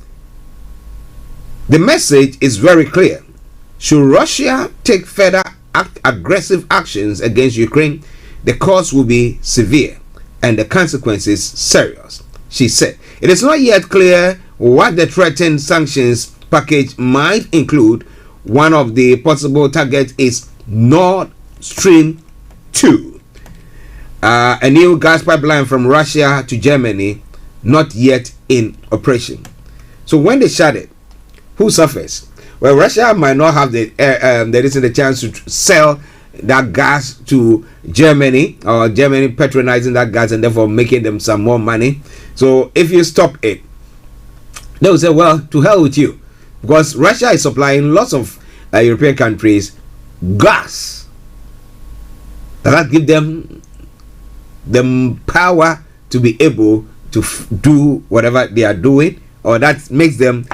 S13: the message is very clear. Should Russia take further aggressive actions against Ukraine, the cost will be severe and the consequences serious, she said. It is not yet clear what the threatened sanctions package might include. One of the possible targets is Nord Stream 2, a new gas pipeline from Russia to Germany, not yet in operation. So when they shut it, who suffers? Well, Russia might not have the chance to sell that gas to Germany, or Germany patronizing that gas and therefore making them some more money. So if you stop it, they will say, well, to hell with you, because Russia is supplying lots of European countries gas. Does that give them the power to be able to do whatever they are doing, or that makes them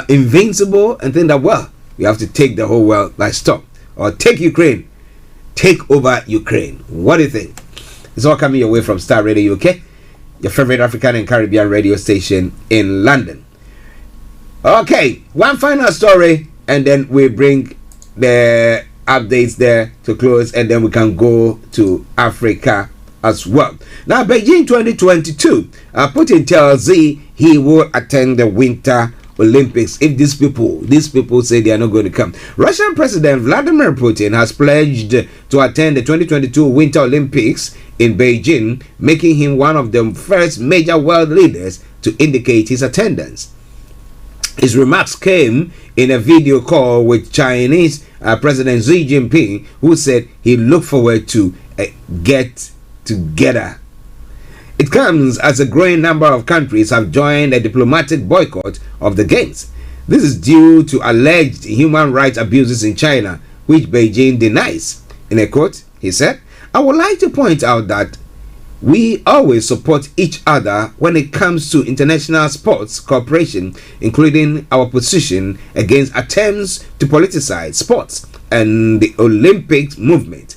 S13: invincible and think that, well, we have to take the whole world by storm, or take Ukraine, take over Ukraine. What do you think? It's all coming your way from Starr Radio UK, your favorite African and Caribbean radio station in London. Okay, one final story, and then we bring the updates there to close, and then we can go to Africa as well. Now, Beijing 2022, Putin tells Z he will attend the Winter Olympics if these people say they are not going to come. Russian President Vladimir Putin has pledged to attend the 2022 Winter Olympics in Beijing, making him one of the first major world leaders to indicate his attendance. His remarks came in a video call with Chinese President Xi Jinping, who said he looked forward to get together. It comes as a growing number of countries have joined a diplomatic boycott of the Games. This is due to alleged human rights abuses in China, which Beijing denies. In a quote, he said, "I would like to point out that we always support each other when it comes to international sports cooperation, including our position against attempts to politicize sports and the Olympic movement,"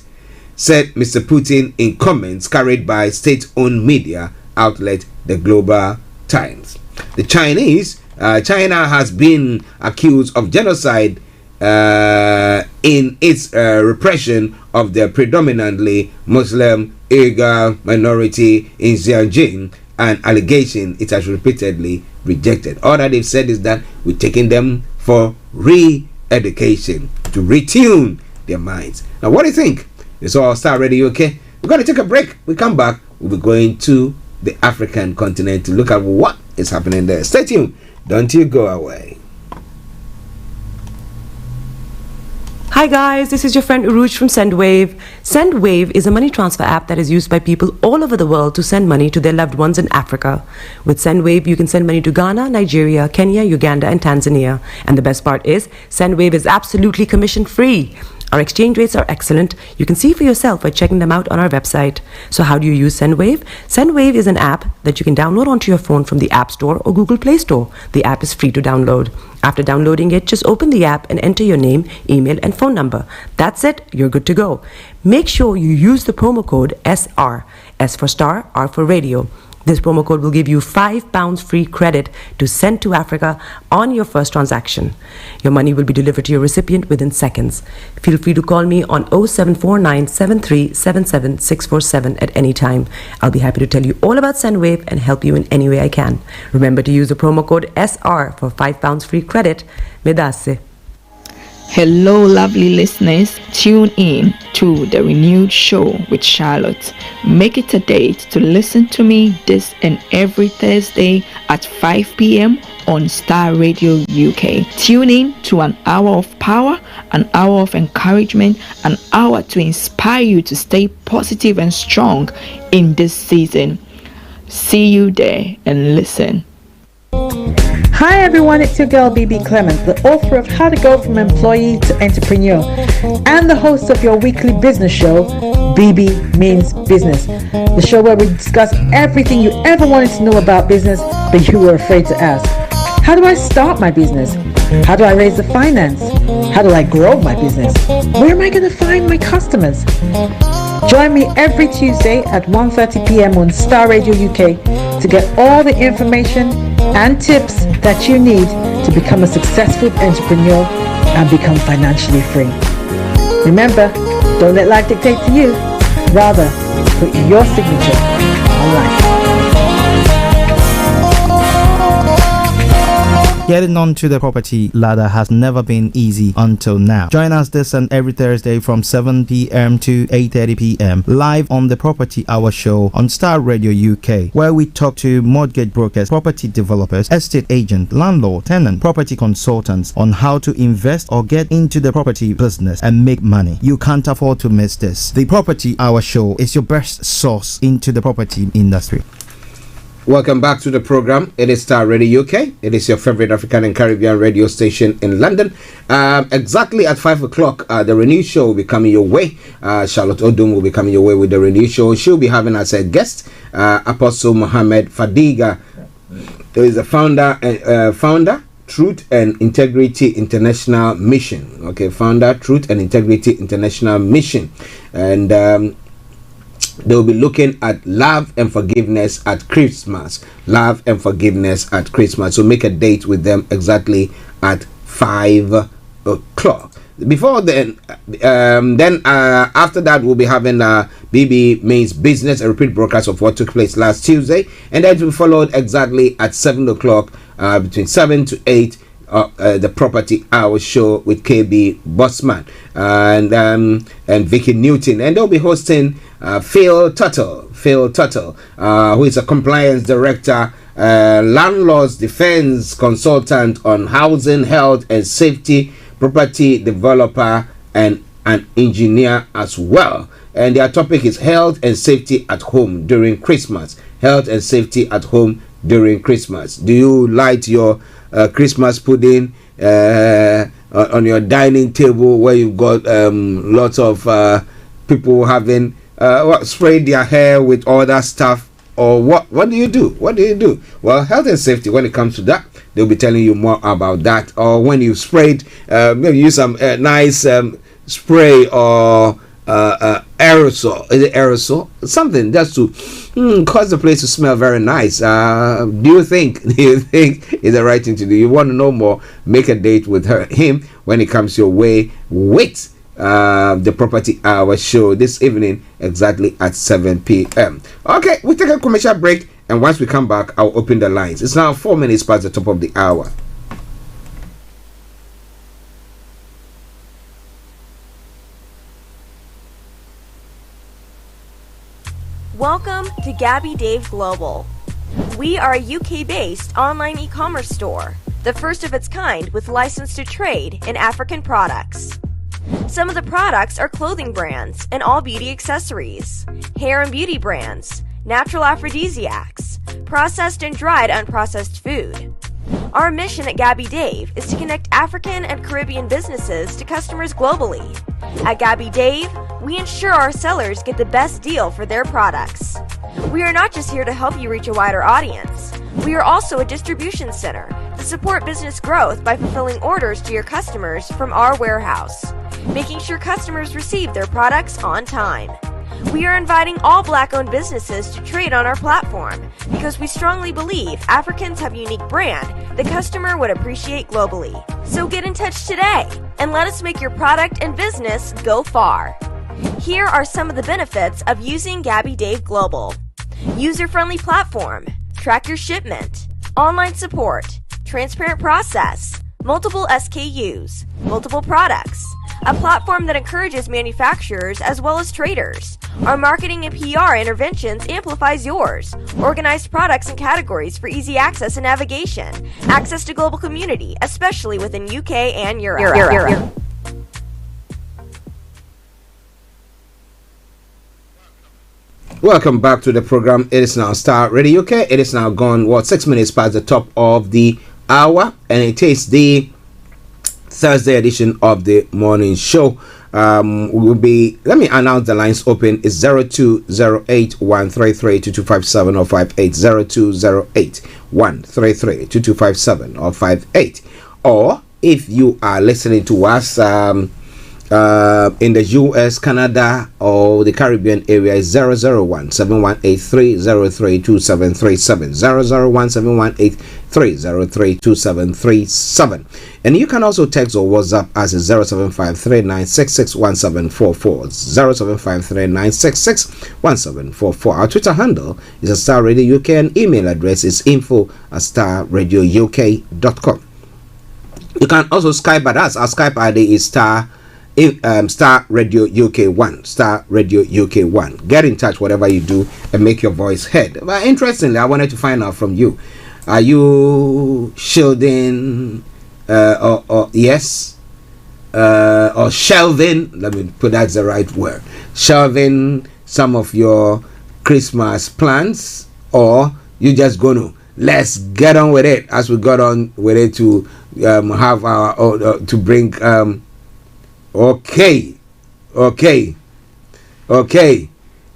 S13: said Mr. Putin in comments carried by state-owned media outlet the Global Times. The China has been accused of genocide in its repression of the predominantly Muslim Uyghur minority in Xinjiang, an allegation it has repeatedly rejected. All that they've said is that we're taking them for re-education, to retune their minds. Now, what do you think? It's all Starr Radio, okay? We're going to take a break. We come back, we'll be going to the African continent to look at what is happening there. Stay tuned. Don't you go away.
S10: Hi guys, this is your friend Uruj from SendWave. SendWave is a money transfer app that is used by people all over the world to send money to their loved ones in Africa. With SendWave, you can send money to Ghana, Nigeria, Kenya, Uganda, and Tanzania. And the best part is, SendWave is absolutely commission-free. Our exchange rates are excellent. You can see for yourself by checking them out on our website. So how do you use SendWave? SendWave is an app that you can download onto your phone from the App Store or Google Play Store. The app is free to download. After downloading it, just open the app and enter your name, email, and phone number. That's it. You're good to go. Make sure you use the promo code SR. S for Star, R for Radio. This promo code will give you £5 free credit to send to Africa on your first transaction. Your money will be delivered to your recipient within seconds. Feel free to call me on 0749 7377 647 at any time. I'll be happy to tell you all about SendWave and help you in any way I can. Remember to use the promo code SR for £5 free credit. Medasse.
S11: Hello, lovely listeners. Tune in to the renewed show with Charlotte. Make it a date to listen to me this and every Thursday at 5 p.m. on Starr Radio UK. Tune in to an hour of power, an hour of encouragement, an hour to inspire you to stay positive and strong in this season. See you there and listen.
S12: Hi everyone, it's your girl BB Clement, the author of How to Go from Employee to Entrepreneur and the host of your weekly business show, BB Means Business, the show where we discuss everything you ever wanted to know about business but you were afraid to ask. How do I start my business? How do I raise the finance? How do I grow my business? Where am I going to find my customers? Join me every Tuesday at 1:30 p.m. on Starr Radio UK to get all the information and tips that you need to become a successful entrepreneur and become financially free. Remember, don't let life dictate to you. Rather, put your signature on life.
S14: Getting onto the property ladder has never been easy until now. Join us this and every Thursday from 7 p.m. to 8:30 p.m. live on the Property Hour Show on Starr Radio UK, where we talk to mortgage brokers, property developers, estate agents, landlord, tenant, property consultants on how to invest or get into the property business and make money. You can't afford to miss this. The Property Hour Show is your best source into the property industry.
S13: Welcome back to the program. It is Starr Radio UK. It is your favorite African and Caribbean radio station in London. Exactly at 5 o'clock, the Renew Show will be coming your way. Charlotte Odum will be coming your way with the Renew Show. She'll be having as a guest Apostle Mohammed Fadiga, who is the founder Truth and Integrity International Mission. Okay, founder, Truth and Integrity International Mission. And they'll be looking at love and forgiveness at Christmas. Love and forgiveness at Christmas. So make a date with them exactly at 5 o'clock. Before then, after that, we'll be having BB Means Business, a repeat broadcast of what took place last Tuesday, and that will be followed exactly at 7 o'clock, between 7 to 8, the Property Hour show with KB Bossman and Vicky Newton, and they'll be hosting Phil Tuttle, who is a compliance director, landlord's defense consultant on housing, health and safety, property developer, and an engineer as well. And their topic is health and safety at home during Christmas. Health and safety at home during Christmas. Do you light your Christmas pudding on your dining table where you've got lots of people having sprayed their hair with all that stuff? Or what do you do? Well, health and safety, when it comes to that, they'll be telling you more about that. Or when you sprayed, maybe use some nice spray or aerosol. Is it aerosol? Something just to cause the place to smell very nice. Do you think is the right thing to do? You want to know more? Make a date with him when it comes your way with the Property Hour show this evening exactly at 7 p.m. Okay, we'll take a commercial break, and once we come back, I'll open the lines. It's now 4 minutes past the top of the hour.
S5: Welcome to Gabby Dave Global. We are a UK-based online e-commerce store, the first of its kind with license to trade in African products. Some of the products are clothing brands and all beauty accessories, hair and beauty brands, natural aphrodisiacs, processed and dried unprocessed food. Our mission at Gabby Dave is to connect African and Caribbean businesses to customers globally. At Gabby Dave, we ensure our sellers get the best deal for their products. We are not just here to help you reach a wider audience. We are also a distribution center to support business growth by fulfilling orders to your customers from our warehouse, making sure customers receive their products on time. We are inviting all Black-owned businesses to trade on our platform because we strongly believe Africans have a unique brand the customer would appreciate globally. So get in touch today and let us make your product and business go far. Here are some of the benefits of using Gabby Dave Global. User-friendly platform, track your shipment, online support, transparent process, multiple SKUs, multiple products, a platform that encourages manufacturers as well as traders. Our marketing and PR interventions amplifies yours. Organized products and categories for easy access and navigation. Access to global community, especially within UK and Europe.
S13: Welcome back to the program. It is now Starr Radio UK. It is now gone 6 minutes past the top of the hour, and it is the Thursday edition of the morning show. Let me announce the lines open. It's 0208-133-2257 or 58, 0208-133-2257 or 58. Or if you are listening to us in the US, Canada, or the Caribbean area, is 001-7183-032737, 001-7183-032737. And you can also text or WhatsApp as 0753-966-1744, 0753-966-1744. Our Twitter handle is Starr Radio UK, and email address is info@starradiouk.com. You can also Skype at us. Our Skype ID is Starr Radio UK 1, Starr Radio UK 1. Get in touch whatever you do and make your voice heard. But interestingly, I wanted to find out from you, are you shielding or yes or shelving, let me put that's the right word, shelving some of your Christmas plans, or you just gonna let's get on with it as we got on with it to have our to bring Okay.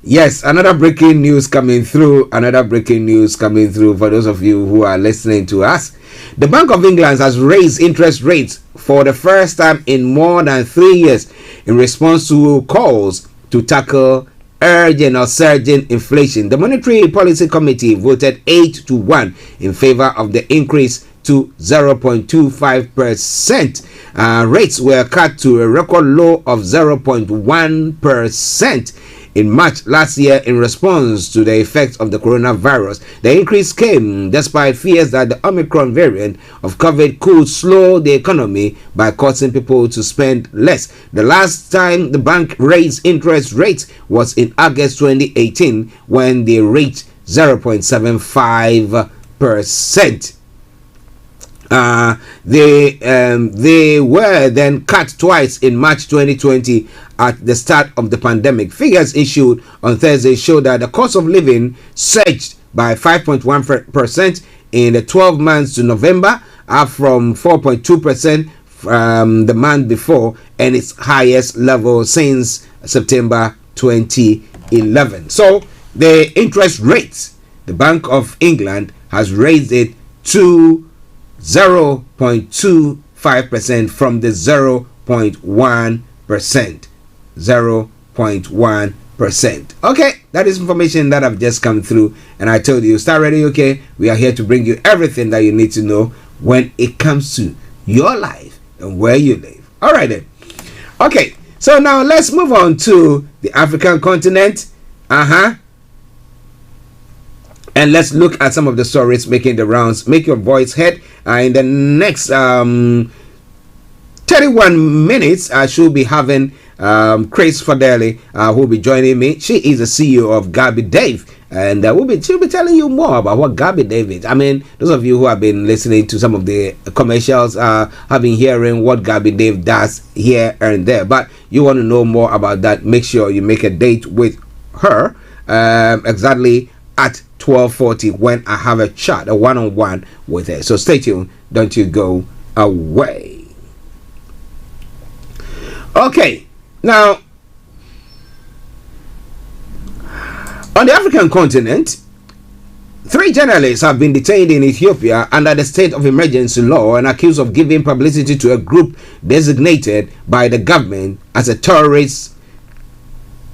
S13: Yes, another breaking news coming through. Another breaking news coming through for those of you who are listening to us. The Bank of England has raised interest rates for the first time in more than 3 years in response to calls to tackle urgent or surging inflation. The Monetary Policy Committee voted 8-1 in favor of the increase to 0.25%. Rates were cut to a record low of 0.1% in March last year in response to the effects of the coronavirus. The increase came despite fears that the Omicron variant of COVID could slow the economy by causing people to spend less. The last time the bank raised interest rates was in August 2018 when they reached 0.75%. They were then cut twice in March 2020 at the start of the pandemic. Figures issued on Thursday show that the cost of living surged by 5.1% in the 12 months to November, up from 4.2% from the month before, and its highest level since September 2011. So the interest rates, the Bank of England has raised it to 0.25% from the 0.1%. 0.1%. Okay, that is information that I've just come through, and I told you, Starr Radio UK, we are here to bring you everything that you need to know when it comes to your life and where you live. All right then. Okay, so now let's move on to the African continent. And let's look at some of the stories making the rounds. Make your voice heard. In the next 31 minutes, I should be having Chris Fadele, who will be joining me. She is the CEO of Gabi Dave, and she'll be telling you more about what Gabi Dave is. I mean, those of you who have been listening to some of the commercials have been hearing what Gabi Dave does here and there, but you want to know more about that, make sure you make a date with her exactly at 12:40 when I have a chat, a one-on-one with her. So stay tuned, don't you go away. Okay, now on the African continent, 3 journalists have been detained in Ethiopia under the state of emergency law and accused of giving publicity to a group designated by the government as a terrorist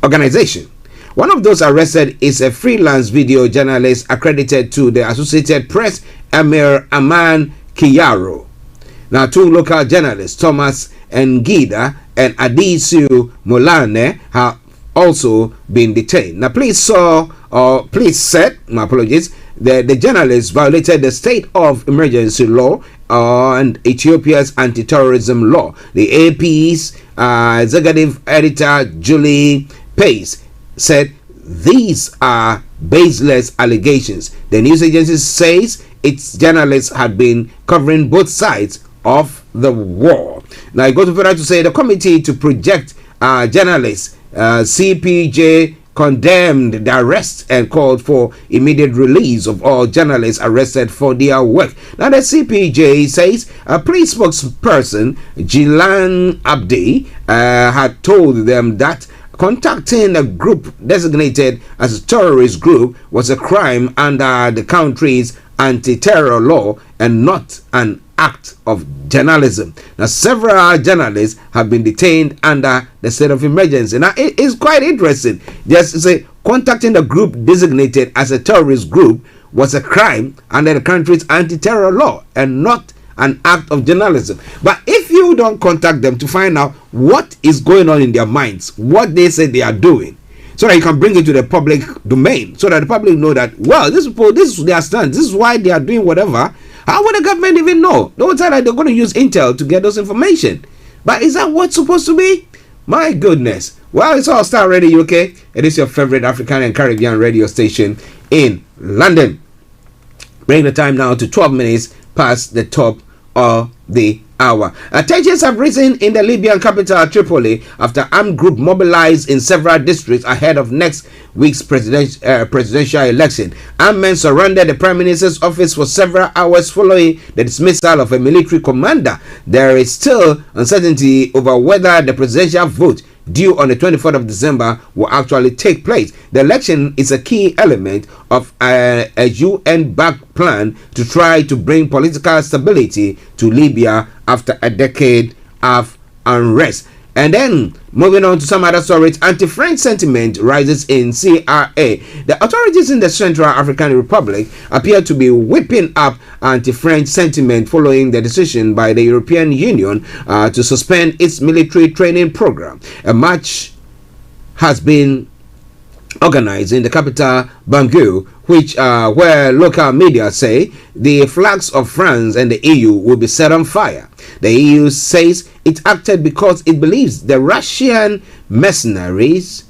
S13: organization. One of those arrested is a freelance video journalist accredited to the Associated Press, Emir Aman Kiyaro. Now, 2 local journalists, Thomas Ngida and Adisu Molane, have also been detained. Now, police said, my apologies, the journalists violated the state of emergency law and Ethiopia's anti-terrorism law. The AP's executive editor, Julie Pace, said these are baseless allegations. The news agency says its journalists had been covering both sides of the war. Now, it goes further to say the committee to project journalists, CPJ, condemned the arrest and called for immediate release of all journalists arrested for their work. Now, the CPJ says a police spokesperson, Jilan Abdi, had told them that contacting a group designated as a terrorist group was a crime under the country's anti-terror law and not an act of journalism. Now, several journalists have been detained under the state of emergency. Now, it is quite interesting. Just to say, contacting a group designated as a terrorist group was a crime under the country's anti-terror law and not an act of journalism. But if you don't contact them to find out what is going on in their minds, what they say they are doing, so that you can bring it to the public domain, so that the public know that, well, this is their stance, this is why they are doing whatever, how would the government even know? They would say that they're going to use intel to get those information. But is that what's supposed to be? My goodness. Well, it's all Starr Radio UK. It is your favorite African and Caribbean radio station in London. Bring the time now to 12 minutes past the top of the hour. Tensions have risen in the Libyan capital Tripoli after armed group mobilized in several districts ahead of next week's presidential election. Armed men surrounded the Prime Minister's office for several hours following the dismissal of a military commander. There is still uncertainty over whether the presidential vote due on the 24th of December, will actually take place. The election is a key element of a UN-backed plan to try to bring political stability to Libya after a decade of unrest. And then, moving on to some other stories, anti-French sentiment rises in CRA. The authorities in the Central African Republic appear to be whipping up anti-French sentiment following the decision by the European Union to suspend its military training program. A march has been organized in the capital Bangui, which where local media say the flags of France and the EU will be set on fire. The EU says it acted because it believes the Russian mercenaries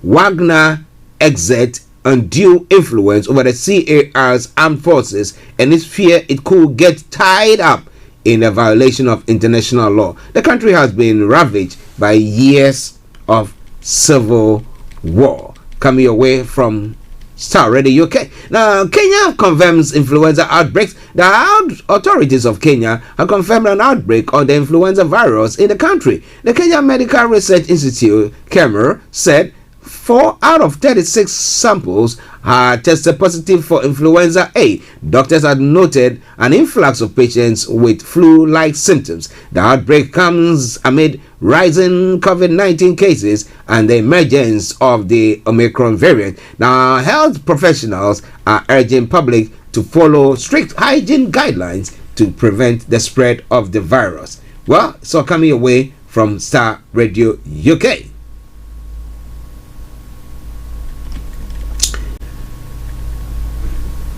S13: Wagner exert undue influence over the CAR's armed forces, and its fear it could get tied up in a violation of international law. The country has been ravaged by years of civil war. Coming away from Starr Radio UK. Now, Kenya confirms influenza outbreaks. The authorities of Kenya have confirmed an outbreak of the influenza virus in the country. The Kenya Medical Research Institute, KEMR, said 4 out of 36 samples had tested positive for influenza A. Doctors had noted an influx of patients with flu-like symptoms. The outbreak comes amid rising COVID-19 cases and the emergence of the Omicron variant. Now, health professionals are urging public to follow strict hygiene guidelines to prevent the spread of the virus. Well, so coming away from Starr Radio UK.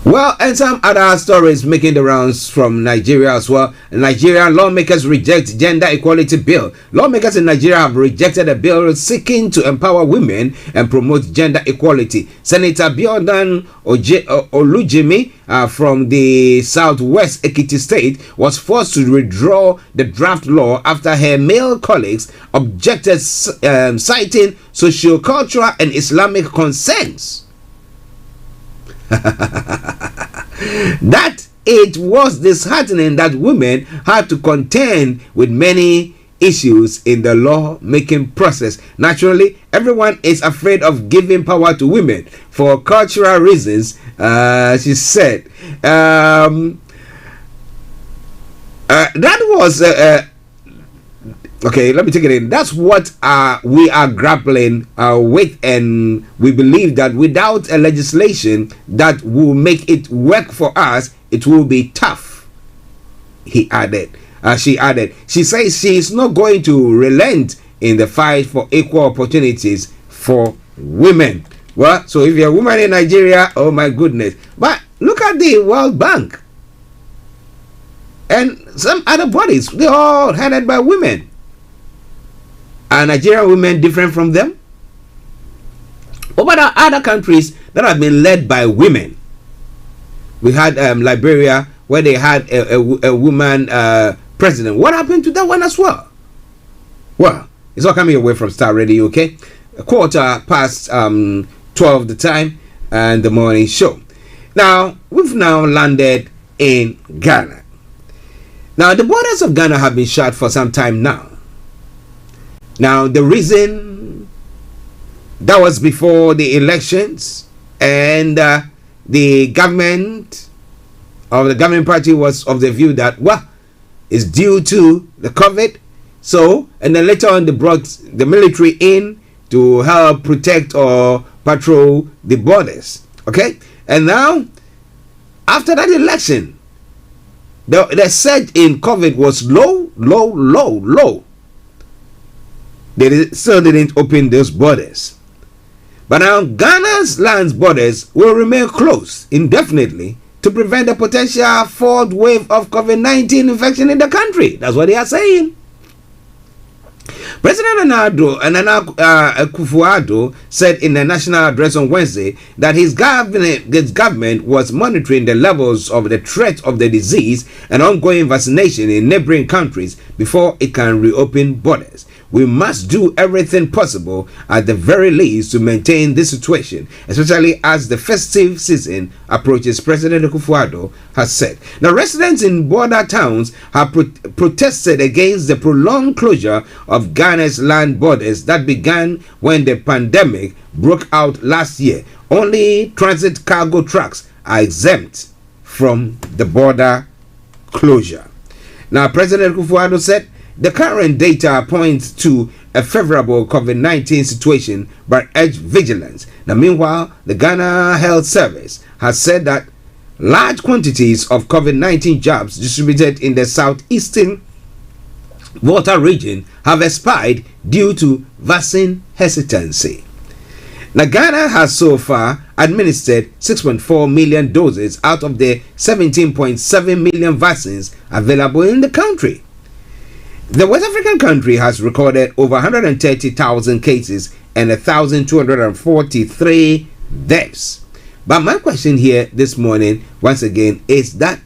S13: Well, and some other stories making the rounds from Nigeria as well. Nigerian lawmakers reject gender equality bill. Lawmakers in Nigeria have rejected a bill seeking to empower women and promote gender equality. Senator Biodan Olujimi from the Southwest Ekiti State was forced to withdraw the draft law after her male colleagues objected, citing socio-cultural and Islamic concerns. That it was disheartening that women had to contend with many issues in the law-making process. Naturally, everyone is afraid of giving power to women for cultural reasons, she said. That was okay, let me take it in. That's what we are grappling with, and we believe that without a legislation that will make it work for us, it will be tough, he added. She added. She says she is not going to relent in the fight for equal opportunities for women. Well, so if you're a woman in Nigeria, oh my goodness. But look at the World Bank and some other bodies. They're all headed by women. Are Nigerian women different from them? What about other countries that have been led by women? We had Liberia, where they had a woman president. What happened to that one as well? Well, it's all coming away from Starr Radio, okay? 12 the time and the morning show. Now, we've now landed in Ghana. Now, the borders of Ghana have been shut for some time now. Now, the reason that was before the elections, and the government of the governing party was of the view that, well, it's due to the COVID. So, and then later on, they brought the military in to help protect or patrol the borders. Okay? And now, after that election, the surge in COVID was low. They still didn't open those borders. But now Ghana's land borders will remain closed indefinitely to prevent a potential fourth wave of COVID-19 infection in the country. That's what they are saying. President Nana Akufo-Addo said in a national address on Wednesday that his government was monitoring the levels of the threat of the disease and ongoing vaccination in neighboring countries before it can reopen borders. We must do everything possible at the very least to maintain this situation, especially as the festive season approaches, President Akufo-Addo has said. Now, residents in border towns have protested against the prolonged closure of Ghana's land borders that began when the pandemic broke out last year. Only transit cargo trucks are exempt from the border closure. Now, President Akufo-Addo said the current data points to a favorable COVID-19 situation but urged vigilance. Now, meanwhile, the Ghana Health Service has said that large quantities of COVID-19 jabs distributed in the southeastern Volta region have expired due to vaccine hesitancy. Now, Ghana has so far administered 6.4 million doses out of the 17.7 million vaccines available in the country. The West African country has recorded over 130,000 cases and 1,243 deaths. But my question here this morning, once again, is that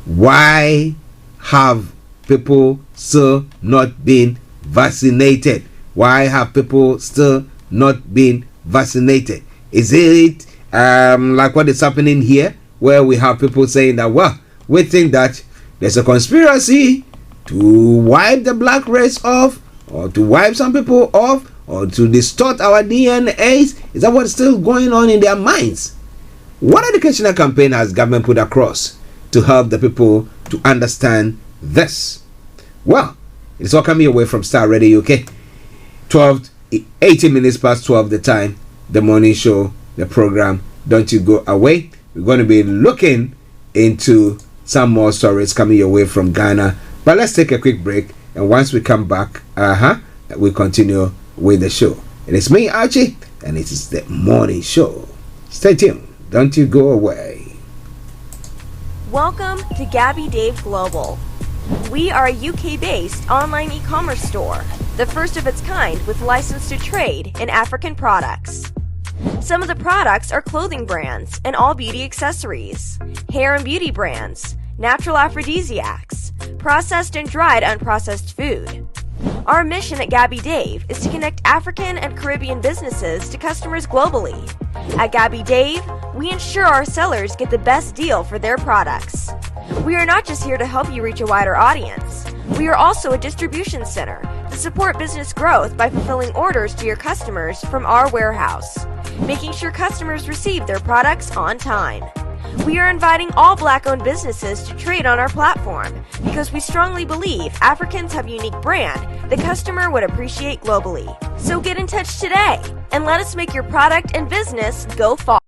S13: why have people still not been vaccinated? Why have people still not been vaccinated? Is it like what is happening here, where we have people saying that, well, we think that there's a conspiracy to wipe the black race off, or to wipe some people off, or to distort our DNAs? Is that what's still going on in their minds? What educational campaign has government put across to help the people to understand this? Well, it's all coming away from Starr Radio UK. 18 minutes past 12 the time, the morning show, the program. Don't you go away. We're going to be looking into some more stories coming your way from Ghana. But let's take a quick break, and once we come back, we continue with the show. It is me, Archie, and it is the morning show. Stay tuned. Don't you go away.
S5: Welcome to Gabby Dave Global. We are a UK-based online e-commerce store, the first of its kind with license to trade in African products. Some of the products are clothing brands and all beauty accessories, hair and beauty brands, natural aphrodisiacs, processed and dried unprocessed food. Our mission at Gabby Dave is to connect African and Caribbean businesses to customers globally. At Gabby Dave, we ensure our sellers get the best deal for their products. We are not just here to help you reach a wider audience. We are also a distribution center to support business growth by fulfilling orders to your customers from our warehouse, making sure customers receive their products on time. We are inviting all Black-owned businesses to trade on our platform because we strongly believe Africans have a unique brand the customer would appreciate globally. So get in touch today and let us make your product and business go far.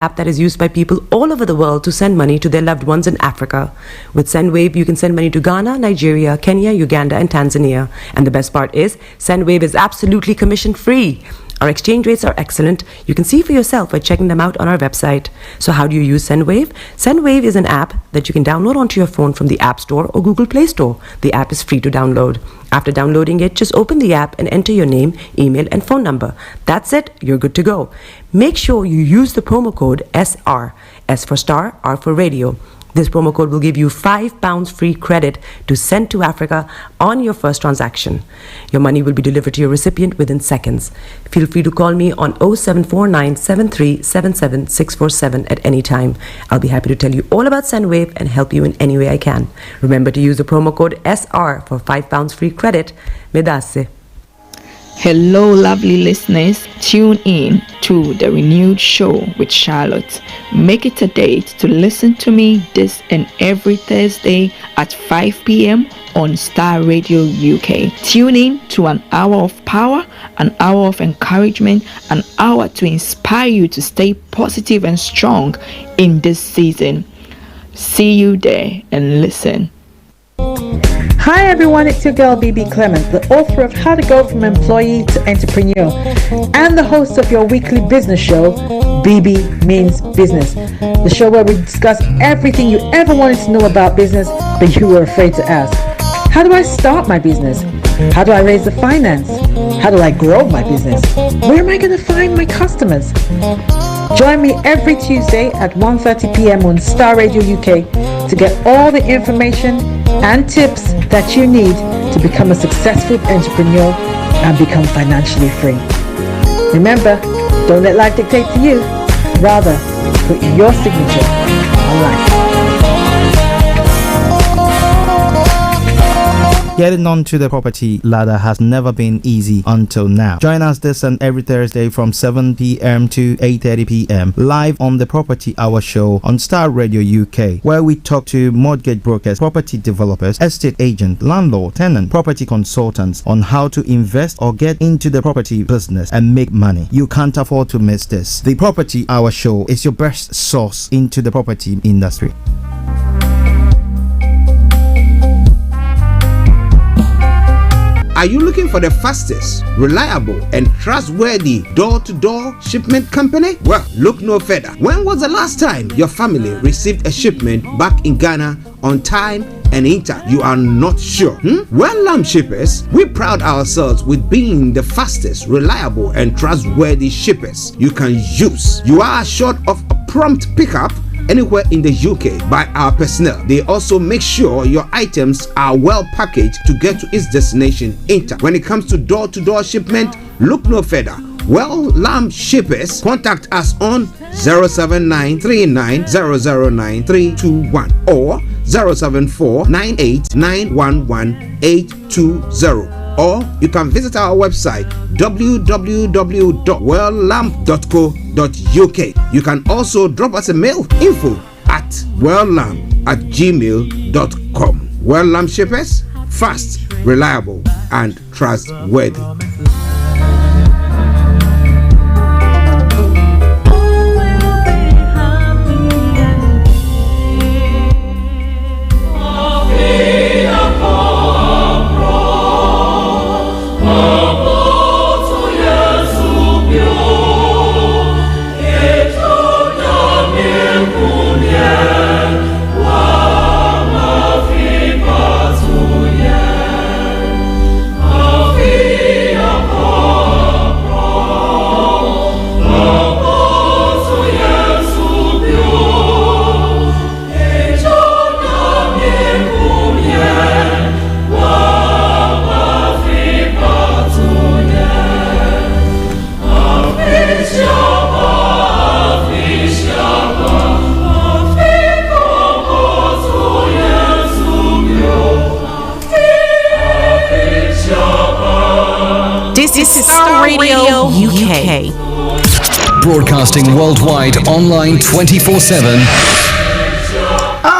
S10: App that is used by people all over the world to send money to their loved ones in Africa. With SendWave, you can send money to Ghana, Nigeria, Kenya, Uganda, and Tanzania. And the best part is, SendWave is absolutely commission-free. Our exchange rates are excellent. You can see for yourself by checking them out on our website. So how do you use SendWave? SendWave is an app that you can download onto your phone from the App Store or Google Play Store. The app is free to download. After downloading it, just open the app and enter your name, email, and phone number. That's it. You're good to go. Make sure you use the promo code SR, S for Star, R for Radio. This promo code will give you £5 free credit to send to Africa on your first transaction. Your money will be delivered to your recipient within seconds. Feel free to call me on 0749 7377 647 at any time. I'll be happy to tell you all about SendWave and help you in any way I can. Remember to use the promo code SR for £5 free credit. Medasse.
S11: Hello, lovely listeners. Tune in to the renewed show with Charlotte. Make it a date to listen to me this and every Thursday at 5 p.m. on Starr Radio UK. Tune in to an hour of power, an hour of encouragement, an hour to inspire you to stay positive and strong in this season. See you there and listen.
S12: Hi everyone, it's your girl BB Clement, the author of How to Go from Employee to Entrepreneur and the host of your weekly business show, BB Means Business, the show where we discuss everything you ever wanted to know about business, but you were afraid to ask. How do I start my business? How do I raise the finance? How do I grow my business? Where am I going to find my customers? Join me every Tuesday at 1:30 p.m. on Starr Radio UK to get all the information and tips that you need to become a successful entrepreneur and become financially free. Remember, don't let life dictate to you. Rather, put your signature on life.
S14: Getting onto the property ladder has never been easy until now. Join us this and every Thursday from 7 p.m. to 8:30 p.m. live on the Property Hour Show on Starr Radio UK, where we talk to mortgage brokers, property developers, estate agents, landlord, tenant, property consultants on how to invest or get into the property business and make money. You can't afford to miss this. The Property Hour Show is your best source into the property industry.
S13: Are you looking for the fastest, reliable, and trustworthy door-to-door shipment company? Well, look no further. When was the last time your family received a shipment back in Ghana on time and in time? You are not sure? Well, Lamb Shippers, we pride ourselves with being the fastest, reliable, and trustworthy shippers you can use. You are assured of a prompt pickup anywhere in the UK by our personnel. They also make sure your items are well packaged to get to its destination in time. When it comes to door-to-door shipment, look no further. Well, Lamb Shippers, contact us on 07939009321 or 07498911820. Or you can visit our website www.welllamp.co.uk. You can also drop us a mail, info@welllamp@gmail.com. Well Lamp Shippers, fast, reliable, and trustworthy.
S20: This is Starr Radio UK.
S21: Broadcasting worldwide online 24/7.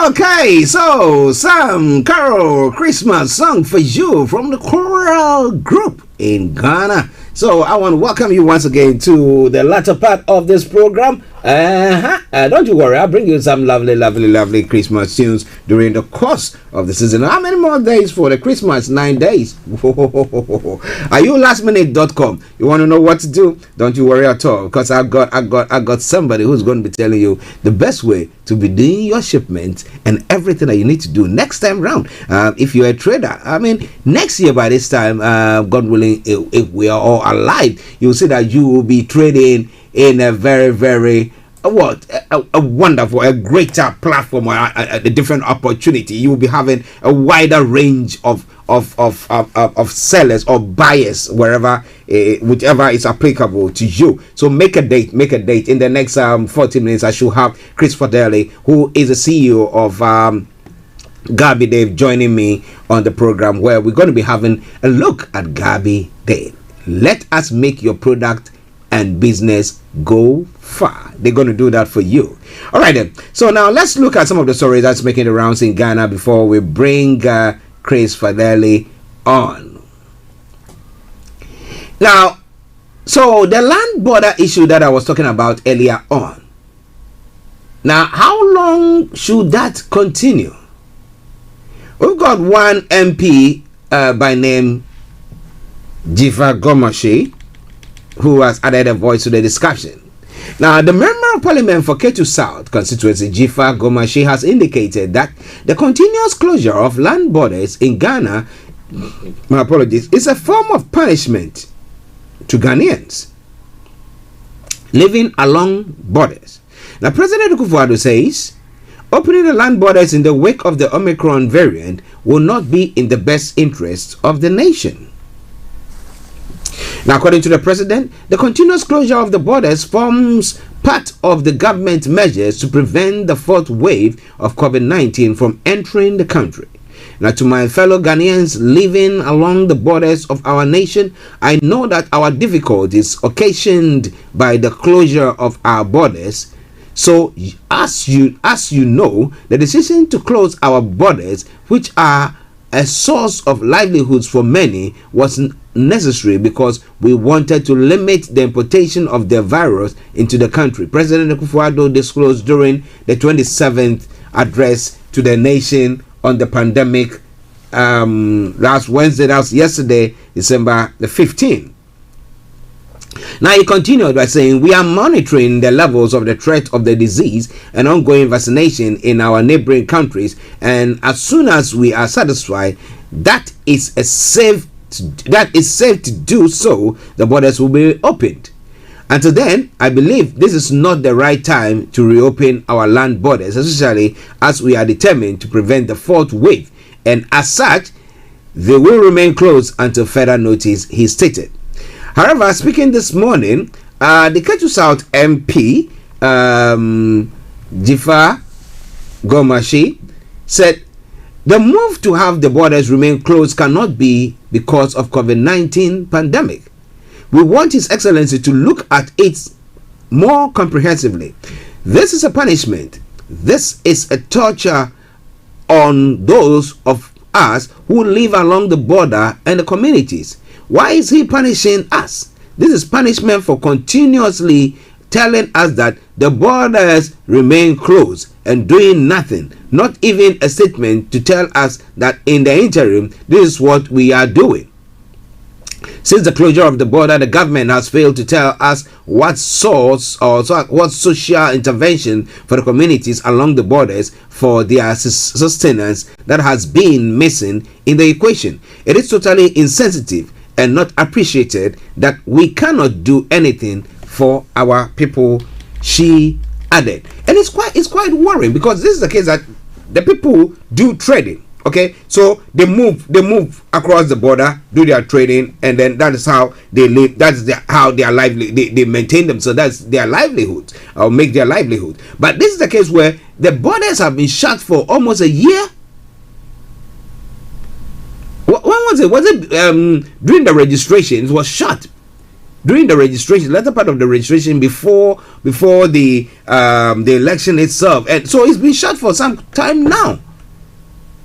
S13: Okay, so some carol Christmas song for you from the choral group in Ghana. So I want to welcome you once again to the latter part of this program. Don't you worry, I'll bring you some lovely Christmas tunes during the course of the season. How many more days for the Christmas? 9 days. Are you lastminute.com? You want to know what to do? Don't you worry at all, because I got somebody who's going to be telling you the best way to be doing your shipment and everything that you need to do next time round. If you're a trader, I mean, next year by this time, God willing, if we are all alive, you'll see that you will be trading in a very a wonderful, a greater platform, a different opportunity. You will be having a wider range of sellers or buyers wherever, whichever is applicable to you. So make a date. In the next 40 minutes, I should have Chris Fadele, who is the CEO of Gabi Dave, joining me on the program, where we're going to be having a look at Gabi Dave. Let us make your product and business go far. They're going to do that for you. All right then. So now let's look at some of the stories that's making the rounds in Ghana before we bring Chris Fadele on. Now, so the land border issue that I was talking about earlier on. Now, how long should that continue? We've got one MP by name Jifa Gomashi, who has added a voice to the discussion. Now, the Member of Parliament for Ketu South constituency, Jifa Gomashi, has indicated that the continuous closure of land borders in Ghana, my apologies, is a form of punishment to Ghanaians living along borders. Now, President Akufo-Addo says opening the land borders in the wake of the Omicron variant will not be in the best interest of the nation. Now, according to the president, the continuous closure of the borders forms part of the government measures to prevent the fourth wave of COVID-19 from entering the country. Now, to my fellow Ghanaians living along the borders of our nation, I know that our difficulties occasioned by the closure of our borders. So, as you know, the decision to close our borders, which are a source of livelihoods for many, was necessary because we wanted to limit the importation of the virus into the country. President Akufo-Addo disclosed during the 27th address to the nation on the pandemic last Wednesday, that was yesterday, December the 15th. Now, he continued by saying, we are monitoring the levels of the threat of the disease and ongoing vaccination in our neighboring countries, and as soon as we are satisfied that is safe to do so, the borders will be opened. Until then, I believe this is not the right time to reopen our land borders, especially as we are determined to prevent the fourth wave, and as such, they will remain closed until further notice, he stated. However, speaking this morning, the Ketu South MP, Jifa Gomashi, said the move to have the borders remain closed cannot be because of COVID-19 pandemic. We want His Excellency to look at it more comprehensively. This is a punishment. This is a torture on those of us who live along the border and the communities. Why is He punishing us? This is punishment for continuously telling us that the borders remain closed and doing nothing, not even a statement to tell us that in the interim, this is what we are doing. Since the closure of the border, the government has failed to tell us what source or what social intervention for the communities along the borders for their sustenance that has been missing in the equation. It is totally insensitive and not appreciated that we cannot do anything for our people, she added. And it's quite worrying, because this is the case that the people do trading. Okay, so they move across the border, do their trading, and then that is how they live. That's how their they maintain them. So that's their livelihood, or make their livelihood. But this is the case where the borders have been shut for almost a year. When was it? Was it during the registration? It was shut during the registration, latter part of the registration before the election itself, and so it's been shut for some time now.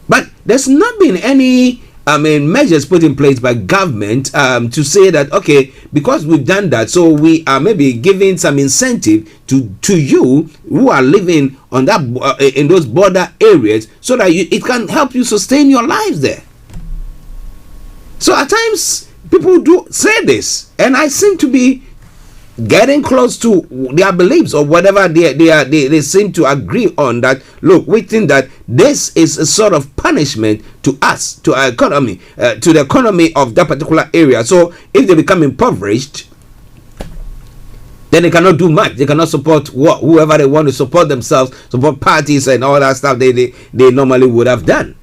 S13: But there's not been any measures put in place by government to say that, okay, because we've done that, so we are maybe giving some incentive to you who are living on that in those border areas, so that it can help you sustain your lives there. So at times people do say this, and I seem to be getting close to their beliefs, or whatever they seem to agree on, that look, we think that this is a sort of punishment to us, to our economy, to the economy of that particular area. So if they become impoverished, then they cannot do much. They cannot support whoever they want to support themselves, support parties and all that stuff they normally would have done.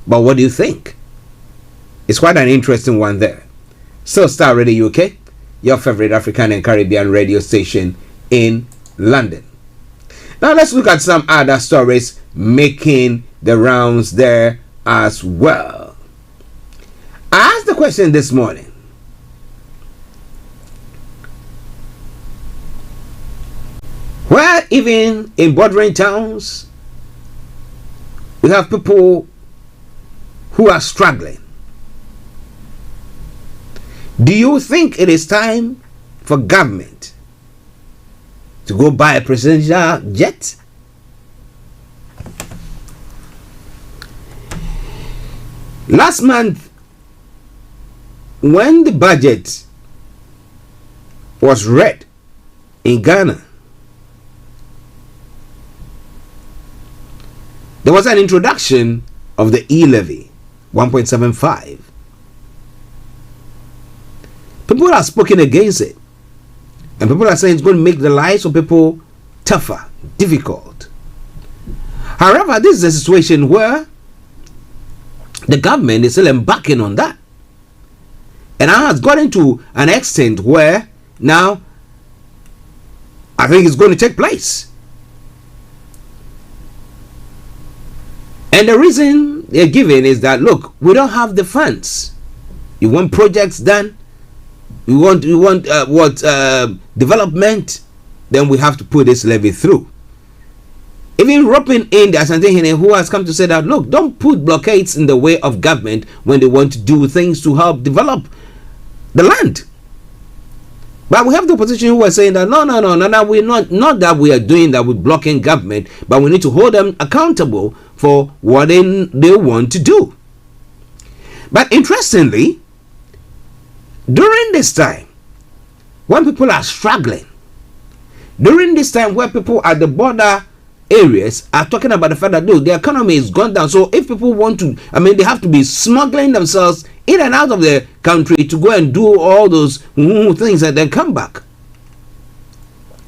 S13: But what do you think? It's quite an interesting one there. So Starr Radio UK, your favorite African and Caribbean radio station in London. Now let's look at some other stories making the rounds there as well. I asked the question this morning: where even in bordering towns we have people who are struggling, do you think it is time for government to go buy a presidential jet? Last month, when the budget was read in Ghana, there was an introduction of the e-levy 1.75. People are speaking against it, and people are saying it's going to make the lives of people tougher, difficult. However, this is a situation where the government is still embarking on that, and now has gotten to an extent where now I think it's going to take place. And the reason they're giving is that, look, we don't have the funds. You want projects done, you want development, then we have to put this levy through. Even roping in the Asante who has come to say that, look, don't put blockades in the way of government when they want to do things to help develop the land. But we have the opposition who are saying that no, we're not that we are doing that, we're blocking government, but we need to hold them accountable for what they want to do. But interestingly, during this time, when people are struggling, during this time where people at the border areas are talking about the fact that, look, the economy is gone down, so if people want to, they have to be smuggling themselves in and out of the country to go and do all those things and then come back.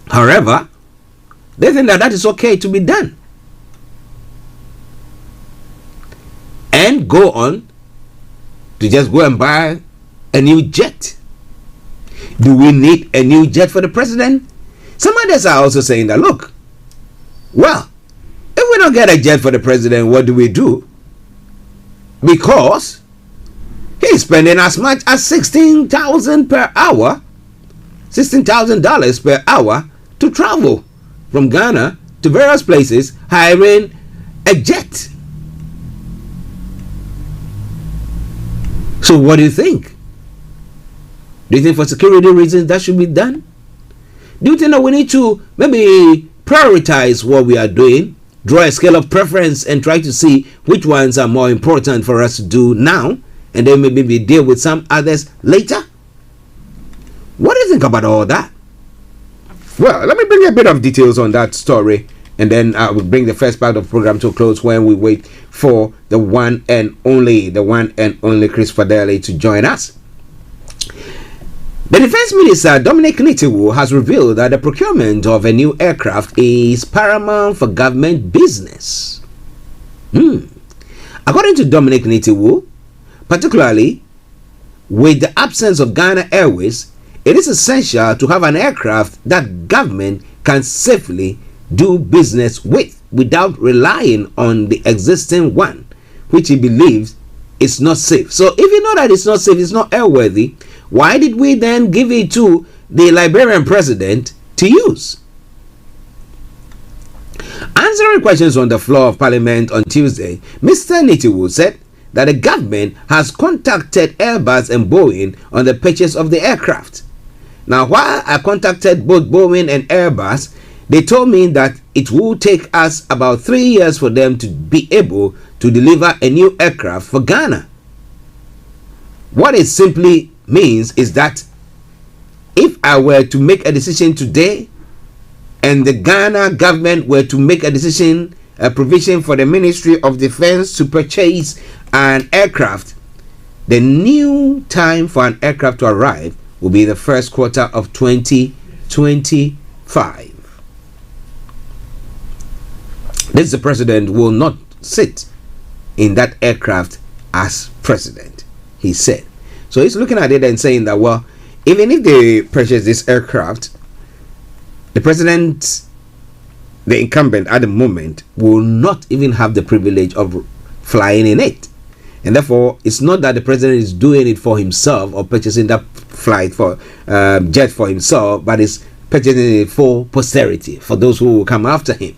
S13: However, they think that is okay to be done, and go on to just go and buy a new jet. Do we need a new jet for the president? Some others are also saying that, look, well, if we don't get a jet for the president, what do we do? Because he's spending as much as $16,000 per hour, $16,000 per hour to travel from Ghana to various places, hiring a jet. So what do you think? Do you think for security reasons that should be done? Do you think that we need to maybe prioritize what we are doing, draw a scale of preference, and try to see which ones are more important for us to do now, and then maybe deal with some others later? What do you think about all that? Well, let me bring you a bit of details on that story, and then I will bring the first part of the program to a close when we wait for the one and only Chris Fadele to join us. The Defense Minister, Dominic Nitiwu, has revealed that the procurement of a new aircraft is paramount for government business. According to Dominic Nitiwu, particularly with the absence of Ghana Airways, it is essential to have an aircraft that government can safely do business with without relying on the existing one, which he believes is not safe. So if you know that it's not safe, it's not airworthy, why did we then give it to the Liberian president to use? Answering questions on the floor of Parliament on Tuesday, Mr. Nitiwu said that the government has contacted Airbus and Boeing on the purchase of the aircraft. Now, while I contacted both Boeing and Airbus, they told me that it will take us about 3 years for them to be able to deliver a new aircraft for Ghana. What it simply means is that if I were to make a decision today and the Ghana government were to make a decision, a provision for the Ministry of Defense to purchase an aircraft, the new time for an aircraft to arrive will be the first quarter of 2025. This the president will not sit in that aircraft as president, he said. So he's looking at it and saying that, well, even if they purchase this aircraft, the president, the incumbent at the moment, will not even have the privilege of flying in it. And therefore, it's not that the president is doing it for himself or purchasing that flight for jet for himself, but is purchasing it for posterity, for those who will come after him.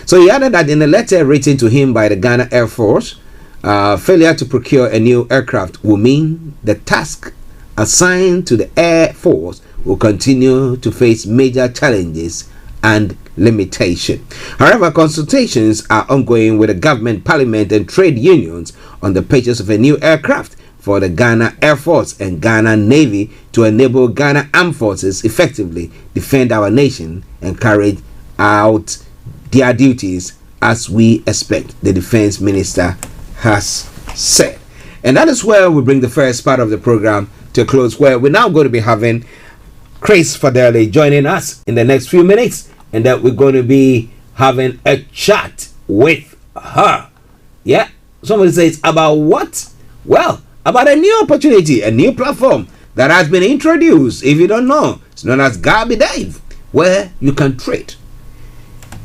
S13: So he added that in a letter written to him by the Ghana Air Force, failure to procure a new aircraft will mean the task assigned to the Air Force will continue to face major challenges and limitation. However, consultations are ongoing with the government, parliament, and trade unions on the purchase of a new aircraft for the Ghana Air Force and Ghana Navy to enable Ghana Armed Forces effectively defend our nation and carry out their duties as we expect, the Defense Minister has said. And that is where we bring the first part of the program to a close, where we're now going to be having Chris Fadele joining us in the next few minutes, and that we're going to be having a chat with her. Yeah, somebody says about what? Well, about a new opportunity, a new platform that has been introduced. If you don't know, it's known as Gabi Dave, where you can trade.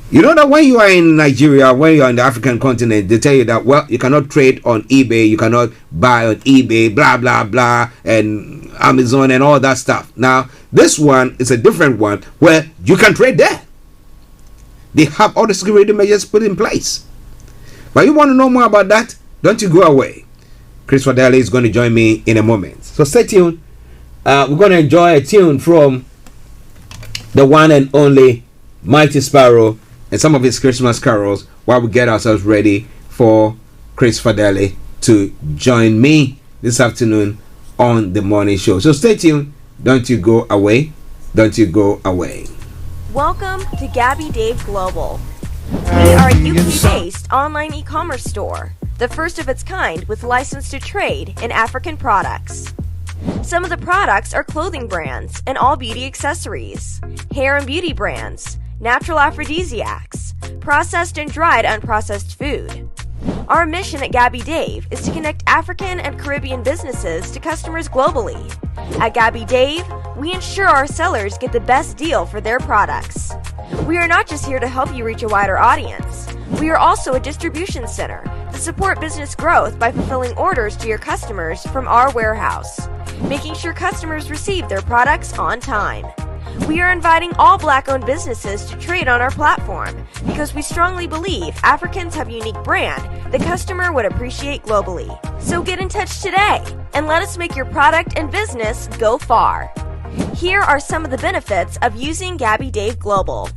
S13: You know that when you are in Nigeria, when you are in the African continent, they tell you that, well, you cannot trade on eBay, you cannot buy on eBay, blah, blah, blah, and Amazon and all that stuff. Now, this one is a different one where you can trade there. They have all the security measures put in place. But you want to know more about that? Don't you go away. Chris Fadele is going to join me in a moment. So stay tuned. We're going to enjoy a tune from the one and only Mighty Sparrow and some of his Christmas carols while we get ourselves ready for Chris Fadele to join me this afternoon on the morning show. So stay tuned. Don't you go away. Don't you go away.
S5: Welcome to Gabi Dave Global. We are a UK-based online e-commerce store, the first of its kind with license to trade in African products. Some of the products are clothing brands and all beauty accessories, hair and beauty brands, natural aphrodisiacs, processed and dried unprocessed food. Our mission at Gabi Dave is to connect African and Caribbean businesses to customers globally. At Gabi Dave, we ensure our sellers get the best deal for their products. We are not just here to help you reach a wider audience. We are also a distribution center to support business growth by fulfilling orders to your customers from our warehouse, making sure customers receive their products on time. We are inviting all Black-owned businesses to trade on our platform because we strongly believe Africans have a unique brand the customer would appreciate globally. So get in touch today and let us make your product and business go far. Here are some of the benefits of using Gabi Dave Global.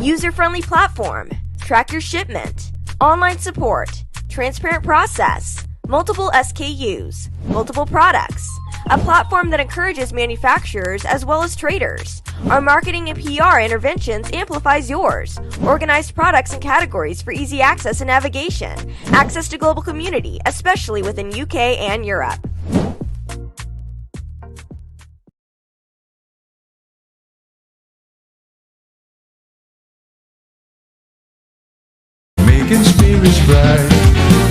S5: User-friendly platform, track your shipment, online support, transparent process, multiple SKUs, multiple products, a platform that encourages manufacturers as well as traders. Our marketing and PR interventions amplifies yours. Organized products and categories for easy access and navigation. Access to global community, especially within UK and Europe.
S3: Making spirits bright.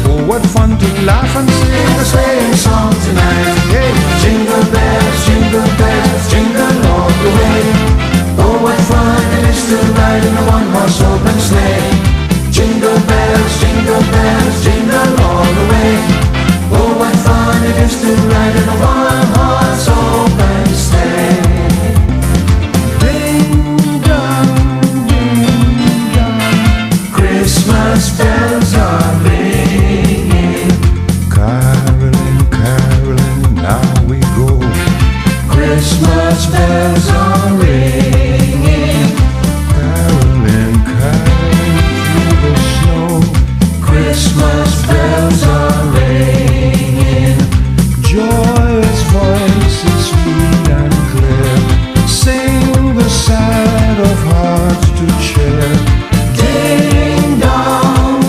S3: Oh, what fun to laugh and sing a sleighing song tonight. Hey, jingle bells, jingle all the way. Oh, what fun it is to ride in a one-horse open sleigh. Jingle bells, jingle all the way. Oh, what fun it is to ride in a one-horse open sleigh. Ding dong, Christmas bells are ringing. Caroling, caroling, now we go. Christmas bells are ringing. Caroling, caroling through the snow. Christmas bells are ringing. Joyous voices sweet and clear sing the sad of hearts to cheer. Ding dong,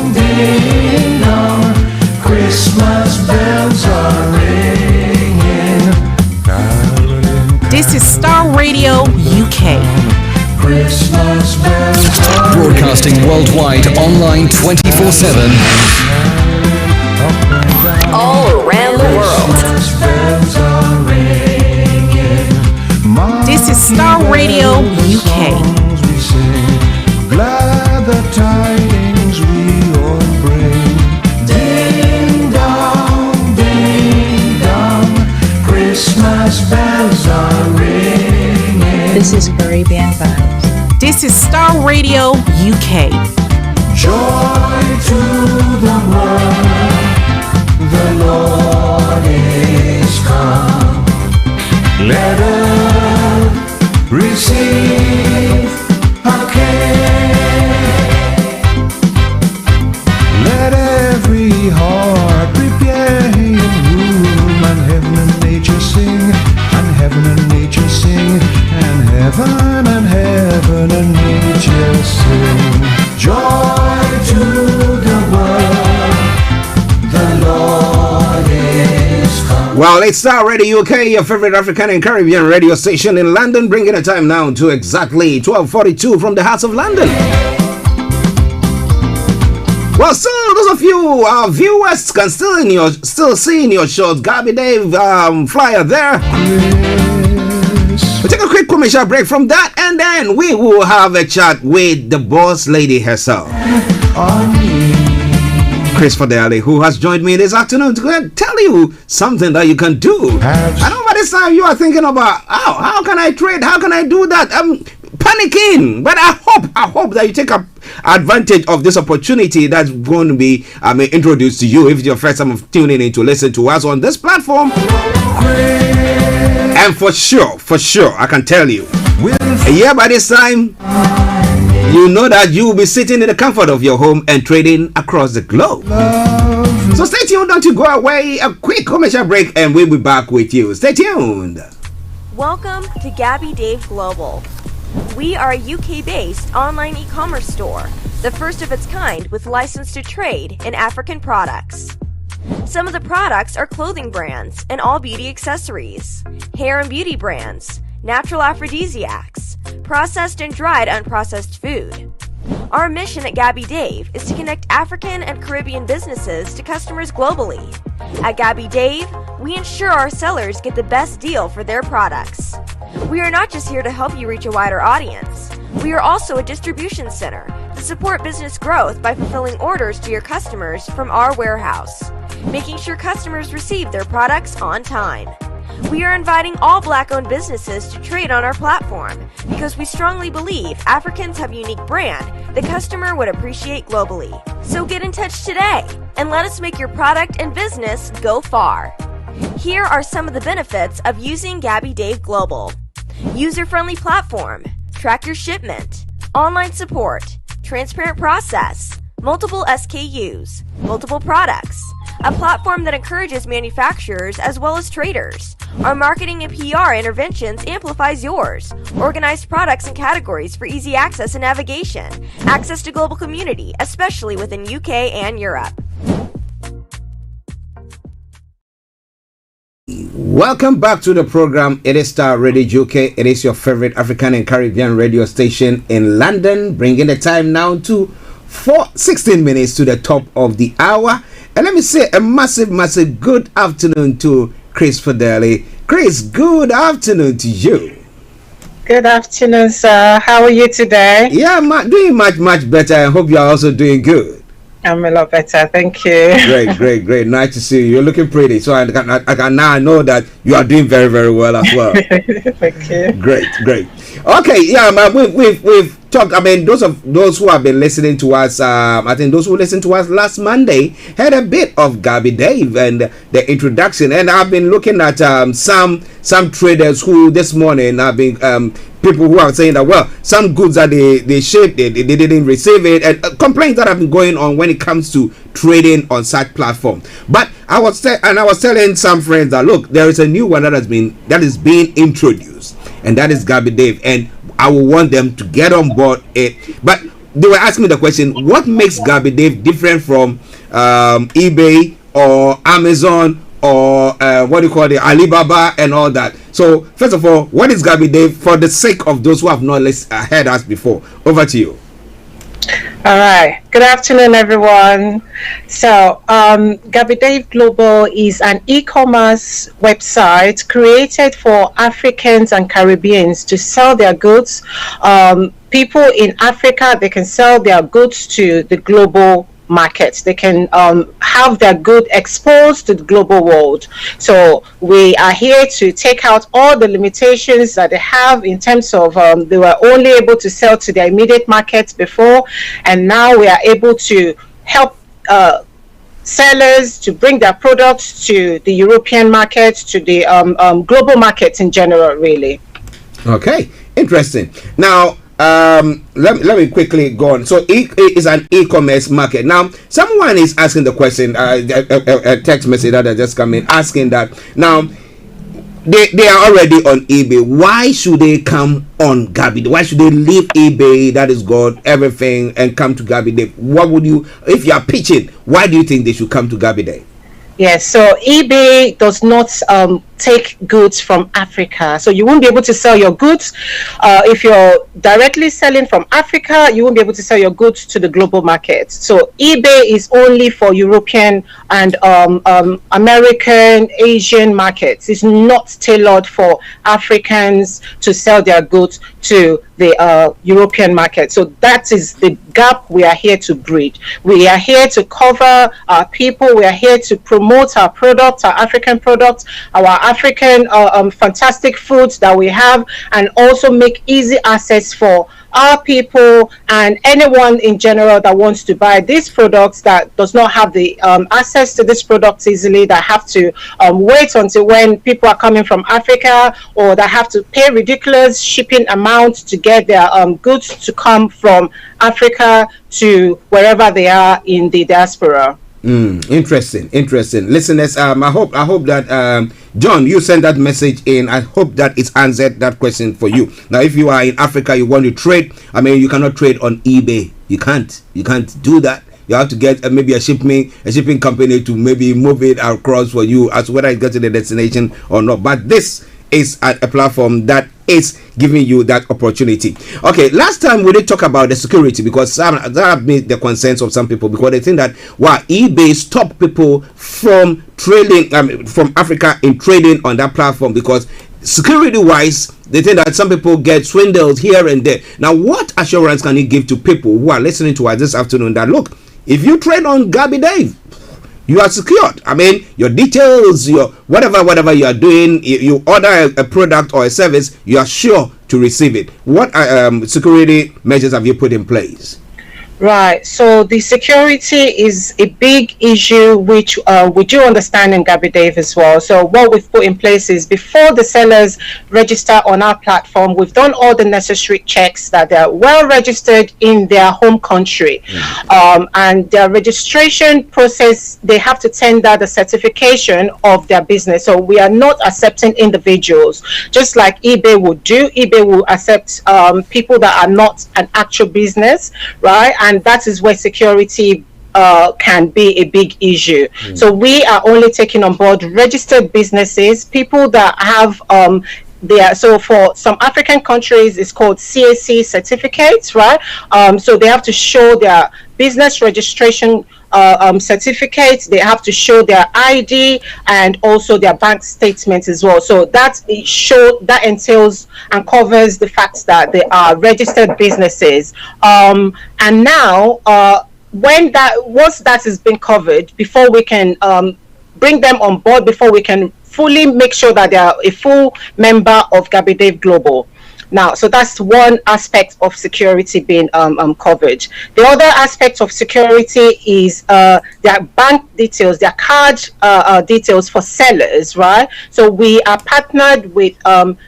S3: Christmas bells are ringing.
S20: This is Starr Radio UK.
S3: Christmas bells are
S21: Broadcasting worldwide online 24/7.
S20: All around the world.
S3: bells are ringing.
S20: This is Starr Radio UK.
S3: Songs we sing, glad the tidings we all bring. Ding dong, Christmas bells are ringing.
S1: This is Caribbean Vibes.
S20: This is Starr Radio UK.
S3: Joy to the world, the Lord is come. Let earth receive her King. Let every heart prepare him room and and heaven and nature sing. Joy to the world, the Lord is come.
S13: Well, it's Starr Radio UK, your favorite African and Caribbean radio station in London, bringing the time now to exactly 12:42 from the Heart of London. Well, so those of you viewers can still see in your shows Gabby Dave flyer there. We'll take a quick commercial break from that, and then we will have a chat with the boss lady herself, Chris Fadele, who has joined me this afternoon to tell you something that you can do. I know by this time you are thinking about how can I trade? How can I do that? I'm panicking, but I hope that you take advantage of this opportunity that's going to be introduced to you if it's your first time of tuning in to listen to us on this platform. And for sure, I can tell you, a year by this time, you know that you will be sitting in the comfort of your home and trading across the globe. So stay tuned, don't you go away. A quick commercial break and we'll be back with you. Stay tuned.
S5: Welcome to Gabby Dave Global. We are a UK-based online e-commerce store, the first of its kind with license to trade in African products. Some of the products are clothing brands and all beauty accessories, hair and beauty brands, natural aphrodisiacs, processed and dried unprocessed food. Our mission at Gabby Dave is to connect African and Caribbean businesses to customers globally. At Gabby Dave, we ensure our sellers get the best deal for their products. We are not just here to help you reach a wider audience. We are also a distribution center to support business growth by fulfilling orders to your customers from our warehouse, making sure customers receive their products on time. We are inviting all Black-owned businesses to trade on our platform because we strongly believe Africans have a unique brand the customer would appreciate globally. So get in touch today and let us make your product and business go far. Here are some of the benefits of using Gabby Dave Global. User-friendly platform, track your shipment, online support, transparent process, multiple SKUs, multiple products, a platform that encourages manufacturers as well as traders. Our marketing and PR interventions amplifies yours. Organized products and categories for easy access and navigation. Access to global community, especially within UK and Europe.
S13: Welcome back to the program. It is Starr Radio UK. It is your favorite African and Caribbean radio station in London, bringing the time now to 16 minutes to the top of the hour. And let me say a massive good afternoon to Chris Fadele. Chris, good afternoon to you.
S8: Good afternoon, sir. How are you today?
S13: Yeah, I'm doing much better. I hope you are also doing good.
S8: I'm a lot better, thank you.
S13: Great. Nice to see you. You're looking pretty. So I can now know that you are doing very well as well.
S8: Thank you.
S13: Great. Okay, yeah, we've talked. I mean, those who have been listening to us, I think those who listened to us last Monday had a bit of Gabby Dave and the introduction. And I've been looking at some traders who this morning have been people who are saying that, well, some goods that they shipped, they didn't receive it, and complaints that have been going on when it comes to trading on such platform. But I was telling some friends that, look, there is a new one that is being introduced, and that is Gabby Dave, and I will want them to get on board it. But they were asking me the question, what makes Gabby Dave different from eBay or Amazon or Alibaba and all that? So first of all, what is Gabby Dave, for the sake of those who have not heard us before? Over to you.
S8: All right. Good afternoon, everyone. So Gabby Dave Global is an e-commerce website created for Africans and Caribbeans to sell their goods. People in Africa, they can sell their goods to the global markets. They can have their good exposed to the global world. So we are here to take out all the limitations that they have in terms of they were only able to sell to their immediate markets before, and now we are able to help sellers to bring their products to the European market, to the global markets in general, really. Okay, interesting. Now let me quickly go on. So it is an e-commerce market. Now someone is asking the question, a text message that just come in asking that, now
S13: they are already on eBay. Why should they come on Gabi? Why should they leave eBay that is got everything and come to Gabi Day? What would you, if you are pitching, why do you think they should come to Gabi Day?
S8: Yes, so eBay does not take goods from Africa. So you won't be able to sell your goods. If you're directly selling from Africa, you won't be able to sell your goods to the global market. So eBay is only for European and American, Asian markets. It's not tailored for Africans to sell their goods to the European market. So that is the gap we are here to bridge. We are here to cover our people. We are here to promote our products, our African products, our African fantastic foods that we have, and also make easy access for our people and anyone in general that wants to buy these products that does not have the access to these products easily, that have to wait until when people are coming from Africa, or that have to pay ridiculous shipping amounts to get their goods to come from Africa to wherever they are in the diaspora.
S13: Interesting. Listeners, I hope that John, you sent that message in. I hope that it's answered that question for you. Now, if you are in Africa, you want to trade. I mean, you cannot trade on eBay. You can't do that. You have to get maybe a shipping company to maybe move it across for you, as whether it gets to the destination or not. But this is a platform that is giving you that opportunity. Okay, last time we did talk about the security, because that have made the concerns of some people, because they think that eBay stop people from trading from Africa in trading on that platform, because security wise they think that some people get swindled here and there. Now, what assurance can you give to people who are listening to us this afternoon that, look, if you trade on Gabi Dave, you are secured? I mean, your details, your whatever you are doing, you order a product or a service, you are sure to receive it. What security measures have you put in place?
S8: Right. So the security is a big issue, which we do understand in Gabi Dave as well. So what we've put in place is, before the sellers register on our platform, we've done all the necessary checks that they're well registered in their home country. And their registration process, they have to tender the certification of their business. So we are not accepting individuals, just like eBay would do. eBay will accept people that are not an actual business, right? And that is where security can be a big issue. So we are only taking on board registered businesses, people that have so for some African countries it's called CAC certificates, right? So they have to show their business registration certificates, they have to show their ID and also their bank statements as well. So that entails and covers the fact that they are registered businesses. And now once that has been covered, before we can bring them on board, before we can fully make sure that they are a full member of Gabi Dave Global. Now, so that's one aspect of security being covered. The other aspect of security is their bank details, their card details for sellers, right? So we are partnered with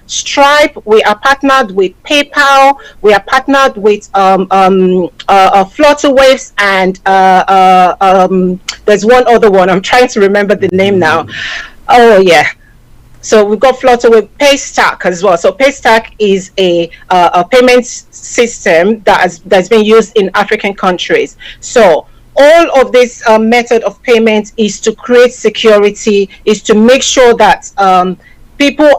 S8: Stripe, we are partnered with PayPal, we are partnered with Flutterwaves, and there's one other one. I'm trying to remember the name now. Oh, yeah. So we've got Flutter with Paystack as well. So Paystack is a payment system that's been used in African countries. So all of this method of payment is to create security, is to make sure that people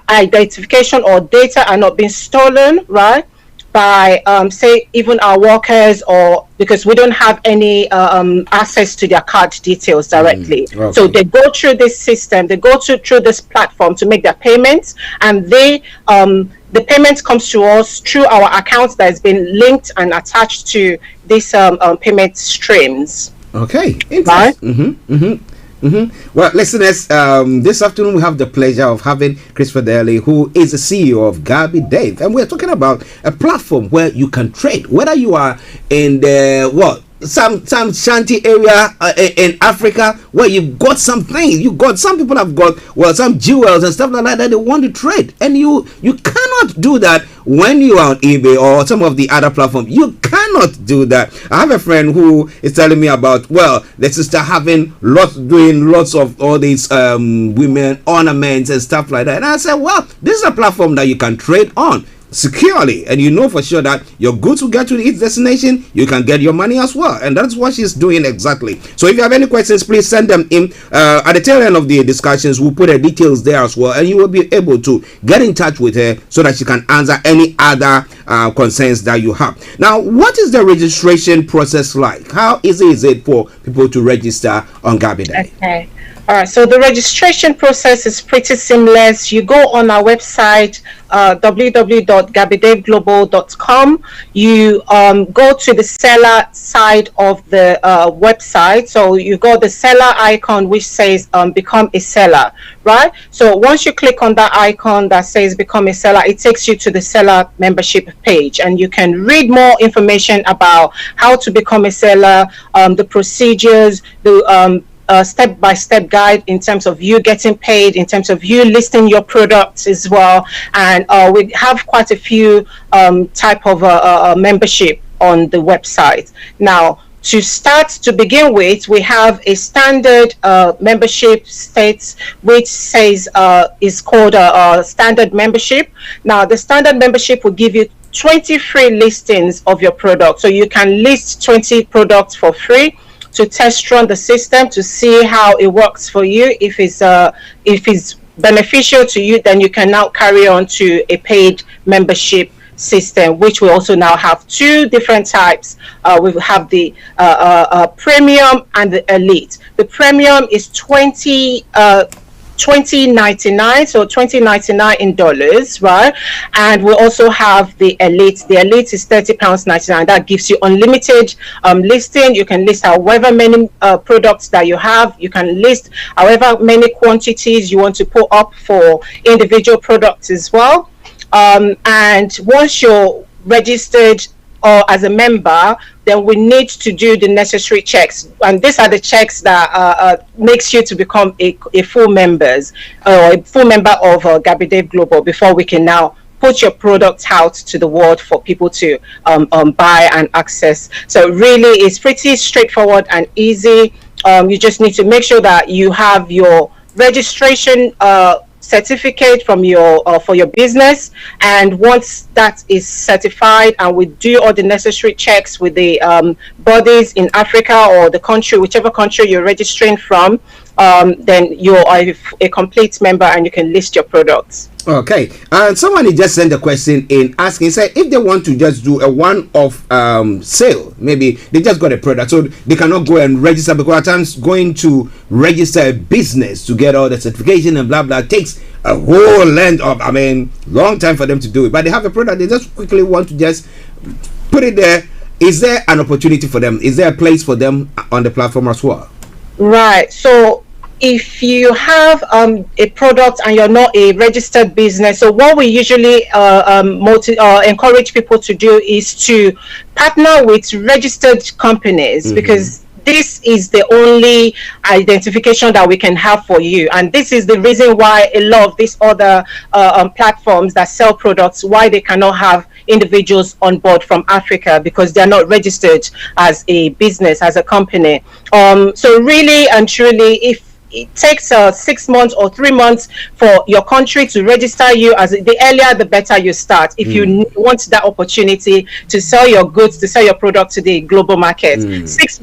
S8: identification or data are not being stolen, right? By say even our workers, or because we don't have any access to their card details directly. Okay. So they go through this system, they go through this platform to make their payments, and the payment comes to us through our accounts that has been linked and attached to these payment streams.
S13: Okay, interesting. Right? Well, listeners, this afternoon we have the pleasure of having Chris Fadele, who is the CEO of Gabi Dave, and we're talking about a platform where you can trade, whether you are in the some shanty area in Africa where you've got some things. You got some people have got some jewels and stuff like that they want to trade, and you cannot do that when you are on eBay or some of the other platforms. You cannot do that. I have a friend who is telling me about the sister doing lots of all these women ornaments and stuff like that, and I said, well, this is a platform that you can trade on securely, and you know for sure that your goods will get to its destination. You can get your money as well, and that's what she's doing exactly. So if you have any questions, please send them in. At the tail end of the discussions, we'll put the details there as well, and you will be able to get in touch with her so that she can answer any other concerns that you have. Now, what is the registration process like? How easy is it for people to register on Gabi Day?
S8: Okay. All right, so the registration process is pretty seamless. You go on our website, www.gabidaveglobal.com. You go to the seller side of the website. So you got the seller icon which says become a seller, right? So once you click on that icon that says become a seller, it takes you to the seller membership page, and you can read more information about how to become a seller, the procedures, the step-by-step guide in terms of you getting paid, in terms of you listing your products as well. And we have quite a few type of membership on the website. Now, to begin with, we have a standard membership states which says is called a standard membership. Now, the standard membership will give you 20 free listings of your product. So you can list 20 products for free to test run the system to see how it works for you. If it's beneficial to you, then you can now carry on to a paid membership system, which we also now have two different types. We have the premium and the elite. The premium is $20.99, so $20.99 in dollars, right? And we also have the elite. The elite is £30.99. That gives you unlimited listing. You can list however many products that you have. You can list however many quantities you want to put up for individual products as well. And once you're registered or as a member, then we need to do the necessary checks, and these are the checks that makes you to become a full member of Gabi Dave Global before we can now put your products out to the world for people to buy and access. So really, it's pretty straightforward and easy. You just need to make sure that you have your registration certificate from your for your business, and once that is certified and we do all the necessary checks with the bodies in Africa or the country, whichever country you're registering from, then you're a complete member and you can list your products.
S13: Okay, and somebody just sent a question in asking, say, if they want to just do a one-off sale, maybe they just got a product, so they cannot go and register, because at times going to register a business to get all the certification and blah blah takes a whole length of, long time for them to do it. But they have a product, they just quickly want to just put it there. Is there an opportunity for them? Is there a place for them on the platform as well?
S8: Right. So if you have a product and you're not a registered business, so what we usually encourage people to do is to partner with registered companies, because this is the only identification that we can have for you. And this is the reason why a lot of these other platforms that sell products, why they cannot have individuals on board from Africa, because they're not registered as a business, as a company. So really and truly, if it takes 6 months or 3 months for your country to register you, as the earlier the better you start, if you want that opportunity to sell your goods, to sell your product to the global market.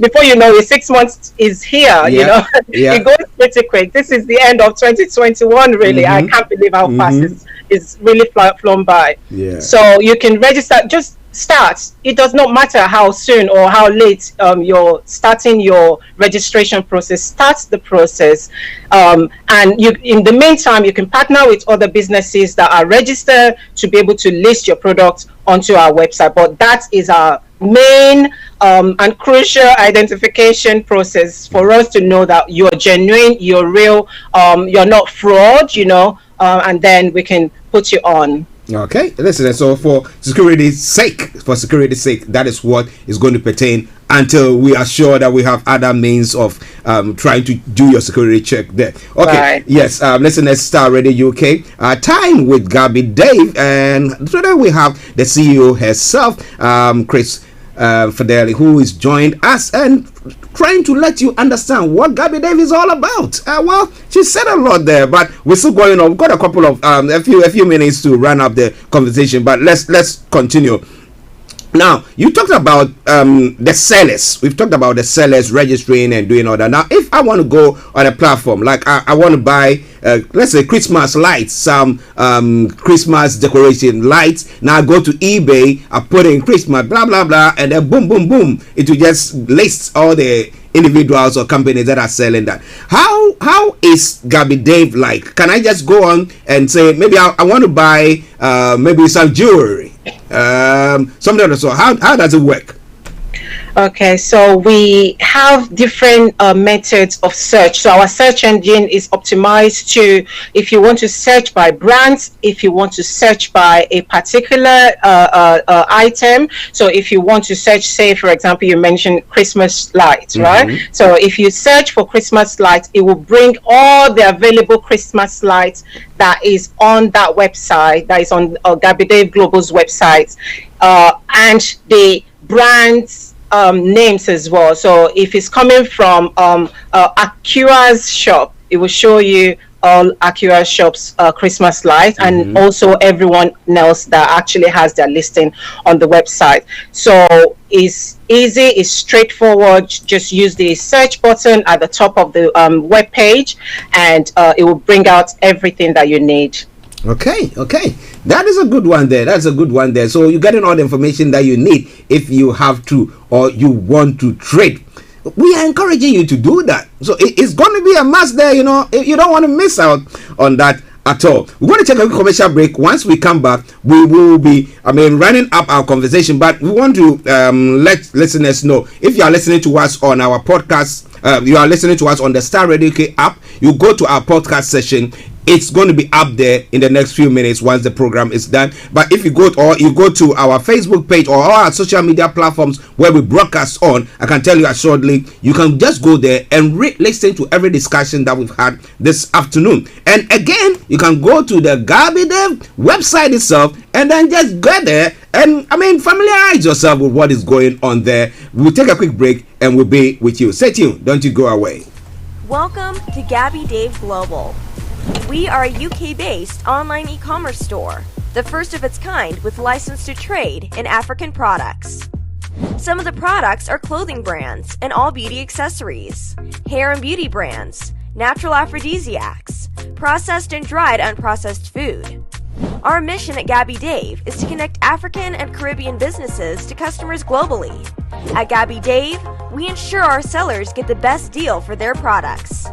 S8: Before you know it, 6 months is here. You know, it goes pretty quick. This is the end of 2021, really. I can't believe how fast it's really flown by. So you can register, just start. It does not matter how soon or how late you're starting your registration process. Start the process, and you, in the meantime, you can partner with other businesses that are registered to be able to list your product onto our website. But that is our main and crucial identification process for us to know that you're genuine, you're real, you're not fraud, and then we can put you on.
S13: Okay, listen, so for security's sake, that is what is going to pertain until we are sure that we have other means of trying to do your security check there. Okay,
S8: Right.
S13: yes, listeners, Star Radio UK, time with Gabby Dave, and today we have the CEO herself, Chris Fadele, who is joined us and trying to let you understand what Gabby Dave is all about. Well, she said a lot there, but we're still going on. We've got a couple of a few minutes to run up the conversation, but let's continue. Now, you talked about the sellers. We've talked about the sellers registering and doing all that. Now, if I want to go on a platform, like I want to buy, let's say, Christmas lights, some Christmas decoration lights. Now, I go to eBay, I put in Christmas, blah, blah, blah, and then boom, boom, boom. It will just list all the individuals or companies that are selling that. How is Gabby Dave like? Can I just go on and say, maybe I want to buy maybe some jewelry? Something of the sort. How does it work?
S8: Okay, so we have different methods of search. So our search engine is optimized to, if you want to search by brands, if you want to search by a particular item. So if you want to search, say, for example, you mentioned Christmas lights, right? So if you search for Christmas lights, it will bring all the available Christmas lights that is on that website, that is on Gabby Dave Global's website, and the brands names as well. So if it's coming from Acura's shop, it will show you all Acura shops Christmas lights, and also everyone else that actually has their listing on the website. So it's easy, it's straightforward. Just use the search button at the top of the web page, and it will bring out everything that you need.
S13: Okay, that is a good one there. That's a good one there. So you're getting all the information that you need if you have to or you want to trade. We are encouraging you to do that. So it's going to be a must there. You know, you don't want to miss out on that at all. We're going to take a commercial break. Once we come back, we will be, running up our conversation. But we want to let listeners know, if you are listening to us on our podcast, you are listening to us on the Starr Radio UK app, you go to our podcast session. It's going to be up there in the next few minutes once the program is done. But if you go to our Facebook page or all our social media platforms where we broadcast on, I can tell you assuredly, you can just go there and listen to every discussion that we've had this afternoon. And again, you can go to the Gabby Dave website itself and then just go there and familiarize yourself with what is going on there. We'll take a quick break and we'll be with you. Stay tuned. Don't you go away.
S5: Welcome to Gabby Dave Global. We are a UK-based online e-commerce store, the first of its kind with license to trade in African products. Some of the products are clothing brands and all beauty accessories, hair and beauty brands, natural aphrodisiacs, processed and dried unprocessed food. Our mission at Gabby Dave is to connect African and Caribbean businesses to customers globally. At Gabby Dave, we ensure our sellers get the best deal for their products.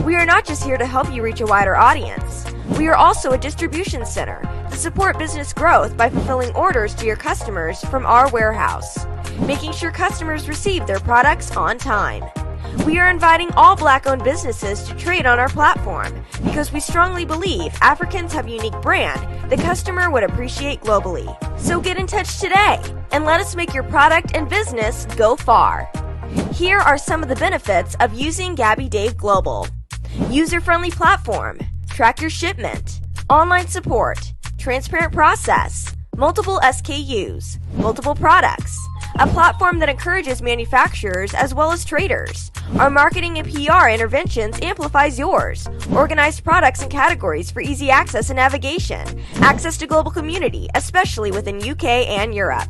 S5: We are not just here to help you reach a wider audience. We are also a distribution center to support business growth by fulfilling orders to your customers from our warehouse, making sure customers receive their products on time. We are inviting all Black-owned businesses to trade on our platform because we strongly believe Africans have a unique brand the customer would appreciate globally. So get in touch today and let us make your product and business go far. Here are some of the benefits of using Gabby Dave Global. User-friendly platform, track your shipment, online support, transparent process, multiple SKUs, multiple products, a platform that encourages manufacturers as well as traders. Our marketing and PR interventions amplifies yours. Organized products and categories for easy access and navigation. Access to global community, especially within UK and Europe.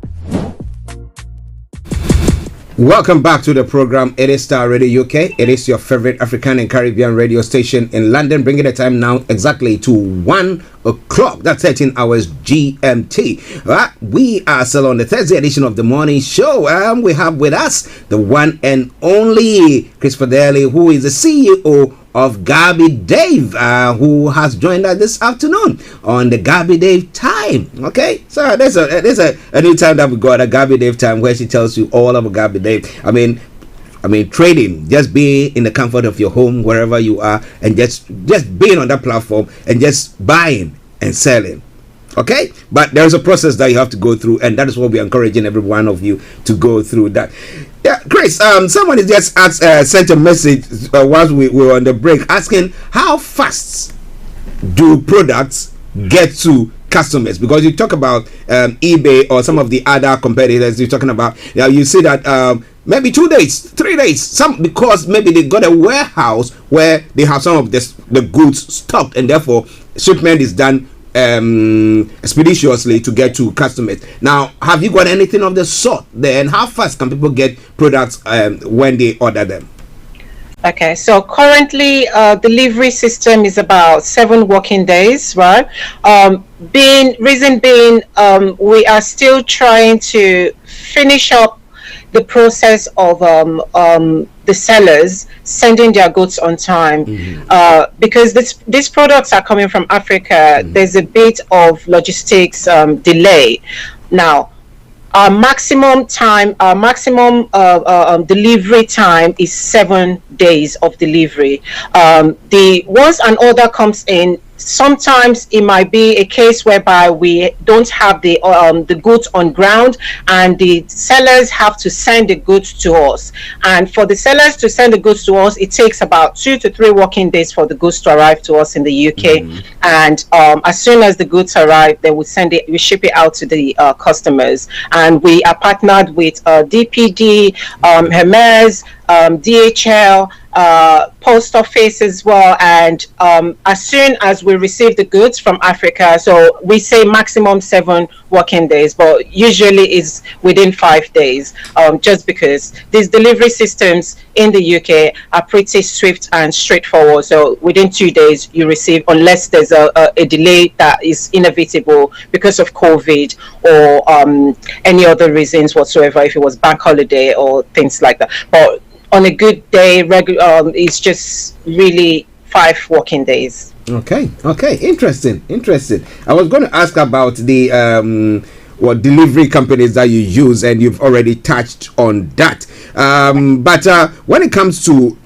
S13: Welcome back to the program. It is Starr Radio UK. It is your favorite African and Caribbean radio station in London, bringing the time now exactly to 1 o'clock. That's 13 hours GMT. We are still on the Thursday edition of the morning show. We have with us the one and only Chris Fadele, who is the CEO of Gabby Dave, who has joined us this afternoon on the Gabby Dave time. Okay, so there's a new time that we got, a Gabby Dave time, where she tells you all about Gabby Dave. I mean trading, just being in the comfort of your home wherever you are, and just being on that platform and just buying and selling. Okay, but there is a process that you have to go through, and that is what we're encouraging every one of you to go through that. Yeah, Grace, someone has just sent a message whilst we were on the break asking how fast do products get to customers, because you talk about eBay or some of the other competitors you're talking about. You see that maybe 2 days, 3 days, some, because maybe they got a warehouse where they have some of the goods stocked, and therefore shipment is done expeditiously to get to customers. Now, have you got anything of the sort there, and how fast can people get products when they order them?
S8: Okay, so currently delivery system is about 7 working days, right? Reason being, we are still trying to finish up the process of the sellers sending their goods on time, because these products are coming from Africa. There's a bit of logistics delay. Now, our maximum delivery time is 7 days of delivery. Once an order comes in, sometimes it might be a case whereby we don't have the goods on ground, and the sellers have to send the goods to us. And for the sellers to send the goods to us, it takes about 2 to 3 working days for the goods to arrive to us in the UK. And as soon as the goods arrive, then we ship it out to the customers. And we are partnered with DPD, Hermes, DHL, post office as well, and as soon as we receive the goods from Africa, so we say maximum 7 working days, but usually is within 5 days, just because these delivery systems in the UK are pretty swift and straightforward. So within 2 days you receive, unless there's a delay that is inevitable because of COVID or any other reasons whatsoever, if it was bank holiday or things like that. But on a good day, it's just really 5 working days.
S13: Okay, interesting. I was going to ask about the what delivery companies that you use, and you've already touched on that. But when it comes to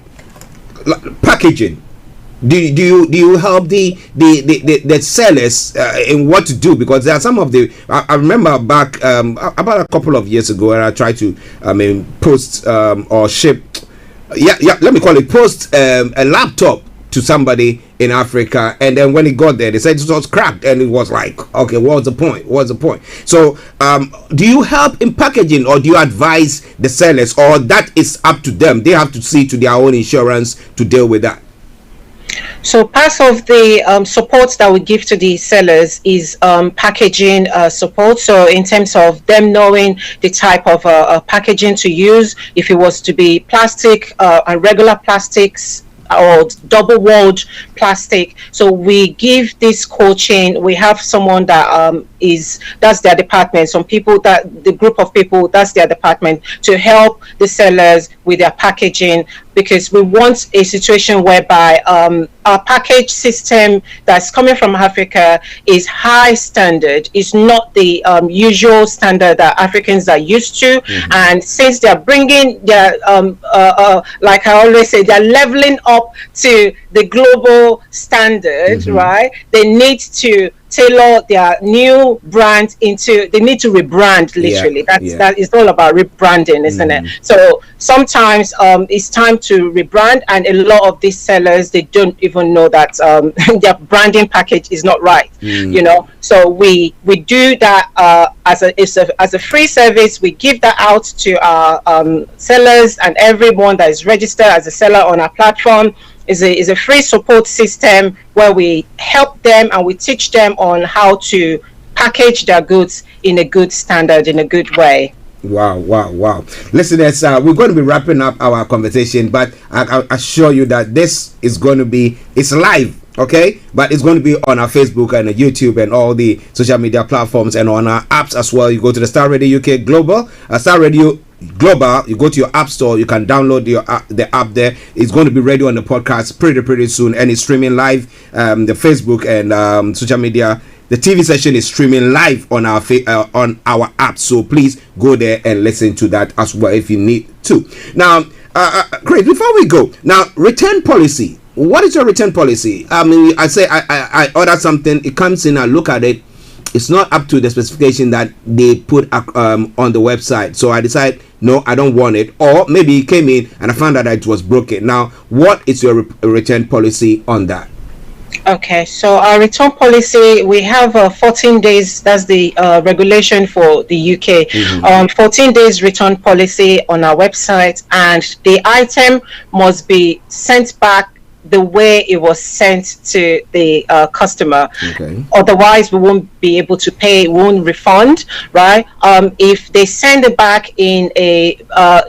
S13: packaging, do you help the sellers in what to do? Because there are some of the I remember back about a couple of years ago, where I tried to post or ship let me call it post a laptop to somebody in Africa, and then when it got there, they said it was cracked, and it was like, okay, what's the point? So do you help in packaging, or do you advise the sellers, or that is up to them? They have to see to their own insurance to deal with that.
S8: So part of the support that we give to the sellers is packaging support. So in terms of them knowing the type of packaging to use, if it was to be plastic and regular plastics, or double-walled plastic. So we give this coaching. We have someone that that's their department. Some people, that the group of people, that's their department, to help the sellers with their packaging, because we want a situation whereby our package system that's coming from Africa is high standard. It's not the usual standard that Africans are used to. And since they're bringing their, like I always say, they're leveling up to the global standard, right? They need to tailor their new brand into, they need to rebrand, literally. That is all about rebranding, isn't it? So sometimes it's time to rebrand, and a lot of these sellers, they don't even know that their branding package is not right. You know, so we do that as a free service. We give that out to our sellers, and everyone that is registered as a seller on our platform is a free support system where we help them and we teach them on how to package their goods in a good standard, in a good way.
S13: Wow. Listeners, we're going to be wrapping up our conversation, but I assure you that this is going to be, it's live, okay? But it's going to be on our Facebook and YouTube and all the social media platforms, and on our apps as well. You go to the Starr Radio UK Global, Starr Radio Global, you go to your app store, you can download the app there. It's going to be ready on the podcast pretty soon, and it's streaming live. The Facebook and social media, the TV session is streaming live on our app, so please go there and listen to that as well if you need to. Now, great, before we go, now, return policy. What is your return policy? I mean, I say I order something, it comes in, I look at it, it's not up to the specification that they put on the website. So I decided, no, I don't want it. Or maybe it came in and I found out that it was broken. Now, what is your return policy on that?
S8: Okay, so our return policy, we have 14 days. That's the regulation for the UK. 14 days return policy on our website, and the item must be sent back the way it was sent to the customer. Otherwise, we won't be able to pay, won't refund, right? If they send it back in a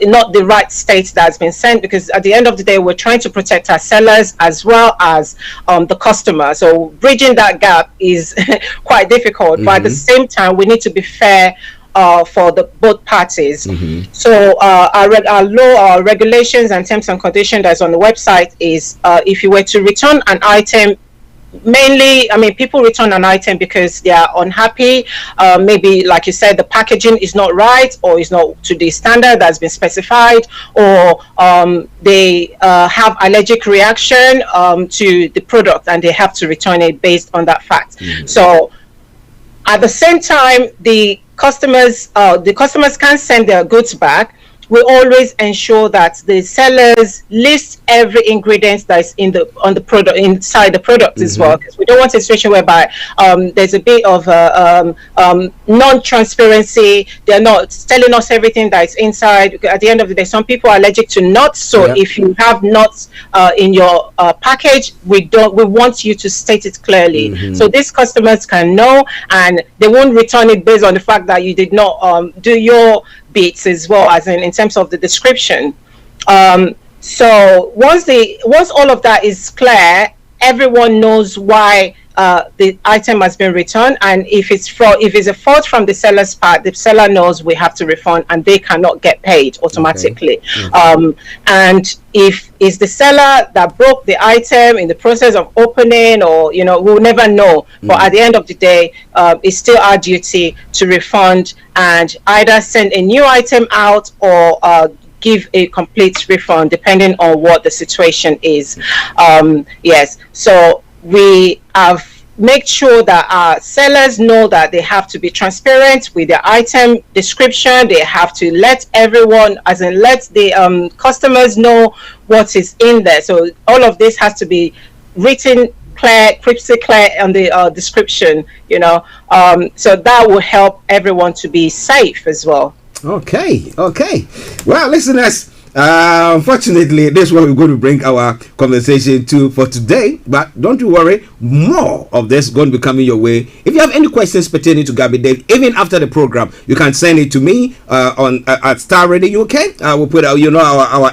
S8: not the right state that's been sent, because at the end of the day, we're trying to protect our sellers as well as the customer. So bridging that gap is quite difficult, but at the same time, we need to be fair for the both parties. So our law, our regulations and terms and conditions that's on the website is if you were to return an item, mainly, I mean, people return an item because they are unhappy. Maybe, like you said, the packaging is not right, or is not to the standard that's been specified, or they have allergic reaction to the product, and they have to return it based on that fact. So at the same time, the customers can send their goods back. We always ensure that the sellers list every ingredient that's on the product, inside the product as well, because we don't want a situation whereby there's a bit of non-transparency. They're not telling us everything that's inside. At the end of the day, some people are allergic to nuts, so if you have nuts in your package, we want you to state it clearly, so these customers can know, and they won't return it based on the fact that you did not do your bits as well, as in terms of the description. So once all of that is clear, everyone knows why the item has been returned, and if it's a fault from the seller's part, the seller knows we have to refund, and they cannot get paid automatically. And if it's the seller that broke the item in the process of opening, or we'll never know, but at the end of the day, it's still our duty to refund and either send a new item out or give a complete refund, depending on what the situation is. Yes, so we have made sure that our sellers know that they have to be transparent with their item description. They have to let everyone, as in let the customers know what is in there. So all of this has to be written clear, crystal clear on the description, so that will help everyone to be safe as well.
S13: Okay. Well, listeners, unfortunately, this is where we're going to bring our conversation to for today. But don't you worry, more of this is going to be coming your way. If you have any questions pertaining to Gabby Dave, even after the program, you can send it to me at Starr Radio UK. We'll put our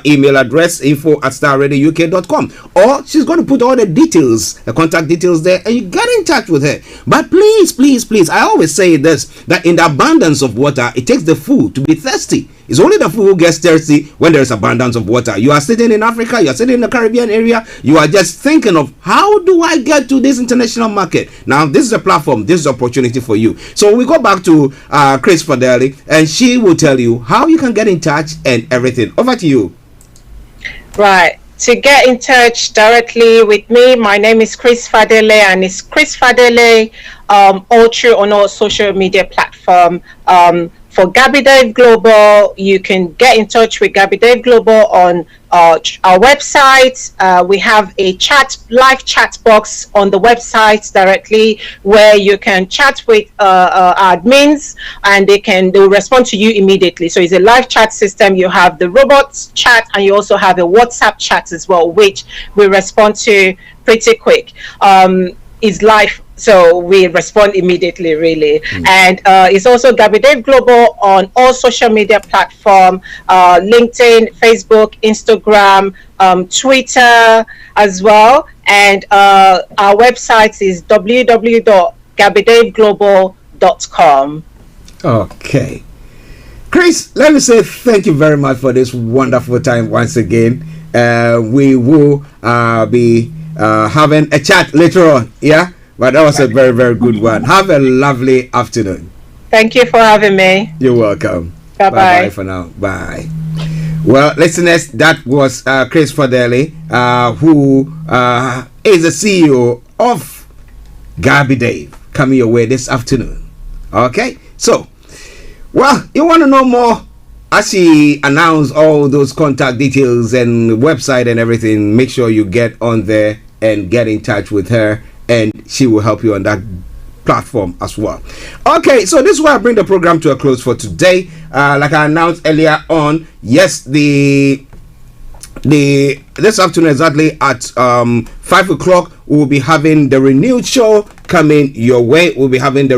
S13: email address, info@starradiouk.com, or she's going to put all the details, the contact details there, and you get in touch with her. But please, I always say this, that in the abundance of water, it takes the fool to be thirsty. It's only the fool who gets thirsty when there's abundance of water. You are sitting in Africa, you are sitting in the Caribbean area, you are just thinking of, how do I get to this international market? Now, this is a platform, this is an opportunity for you. So we go back to Chris Fadele, and she will tell you how you can get in touch and everything. Over to you.
S8: Right. To get in touch directly with me, my name is Chris Fadele, and it's Chris Fadele all through on all social media platform. For Gabby Dave Global, you can get in touch with Gabby Dave Global on our website. We have a live chat box on the website directly, where you can chat with admins, and they'll respond to you immediately. So it's a live chat system. You have the robots chat, and you also have a WhatsApp chat as well, which we respond to pretty quick. It's live, so we respond immediately, really. And it's also Gabby Dave Global on all social media platforms, LinkedIn, Facebook, Instagram, Twitter as well. And our website is www.gabbydaveglobal.com.
S13: Okay. Chris, let me say thank you very much for this wonderful time once again. We will be having a chat later on, yeah? But that was a very, very good one. Have a lovely afternoon.
S8: Thank you for having me.
S13: You're welcome.
S8: Bye-bye.
S13: Bye-bye for now. Bye. Well, listeners, that was Chris Fadele, who is the CEO of Gabby Dave, coming your way this afternoon. Okay, so, well, you want to know more? As she announced all those contact details and website and everything, make sure you get on there and get in touch with her, and she will help you on that platform as well. Okay, so this is where I bring the program to a close for today. Like I announced earlier on, yes, this afternoon exactly at 5 o'clock, we'll be having the renewed show coming your way. We will be having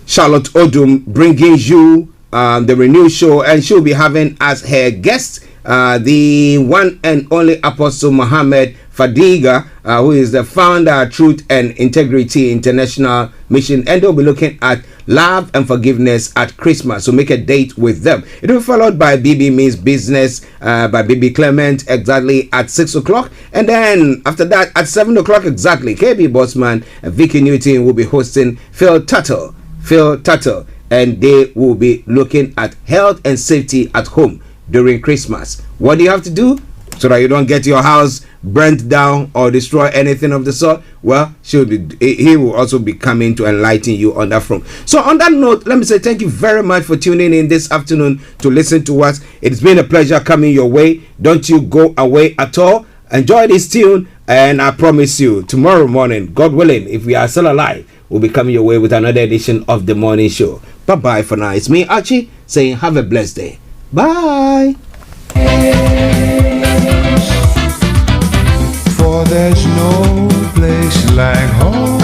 S13: Charlotte Odum bringing you the renewed show, and she'll be having as her guest the one and only Apostle Muhammad Fadele, who is the founder of Truth and Integrity International Mission, and they'll be looking at love and forgiveness at Christmas. So make a date with them. It will be followed by BB Means Business by BB Clement exactly at 6 o'clock, and then after that at 7 o'clock exactly, KB Bossman and Vicky Newton will be hosting Phil Tuttle, and they will be looking at health and safety at home during Christmas. What do you have to do so that you don't get your house burnt down or destroy anything of the sort? Well, he will also be coming to enlighten you on that front. So on that note, let me say thank you very much for tuning in this afternoon to listen to us. It's been a pleasure coming your way. Don't you go away at all. Enjoy this tune, and I promise you, tomorrow morning, God willing, if we are still alive, we'll be coming your way with another edition of the morning show. Bye bye for now. It's me, Archie, saying have a blessed day. Bye.
S3: For there's no place like home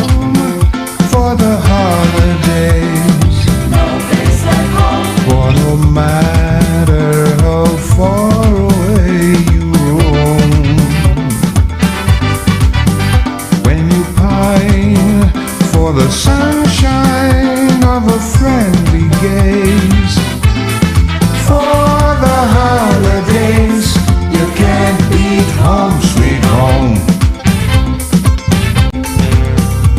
S3: for the holidays. No place like home. For no matter how far away you roam, when you pine for the sunshine of a friendly gaze, for the holidays, you can't beat home sweet home.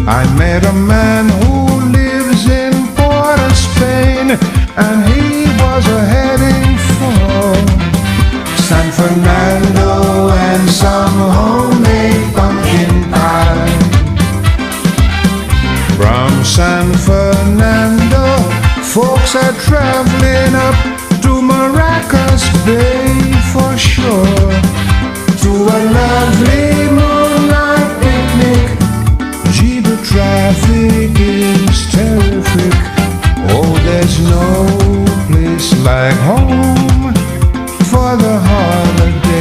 S3: I met a man who lives in Port of Spain, and he was heading for San Fernando and some homemade pumpkin pie. From San Fernando, folks are traveling up to Maracas Bay for sure, to a lovely moonlight picnic. Gee, the traffic is terrific. Oh, there's no place like home for the heart.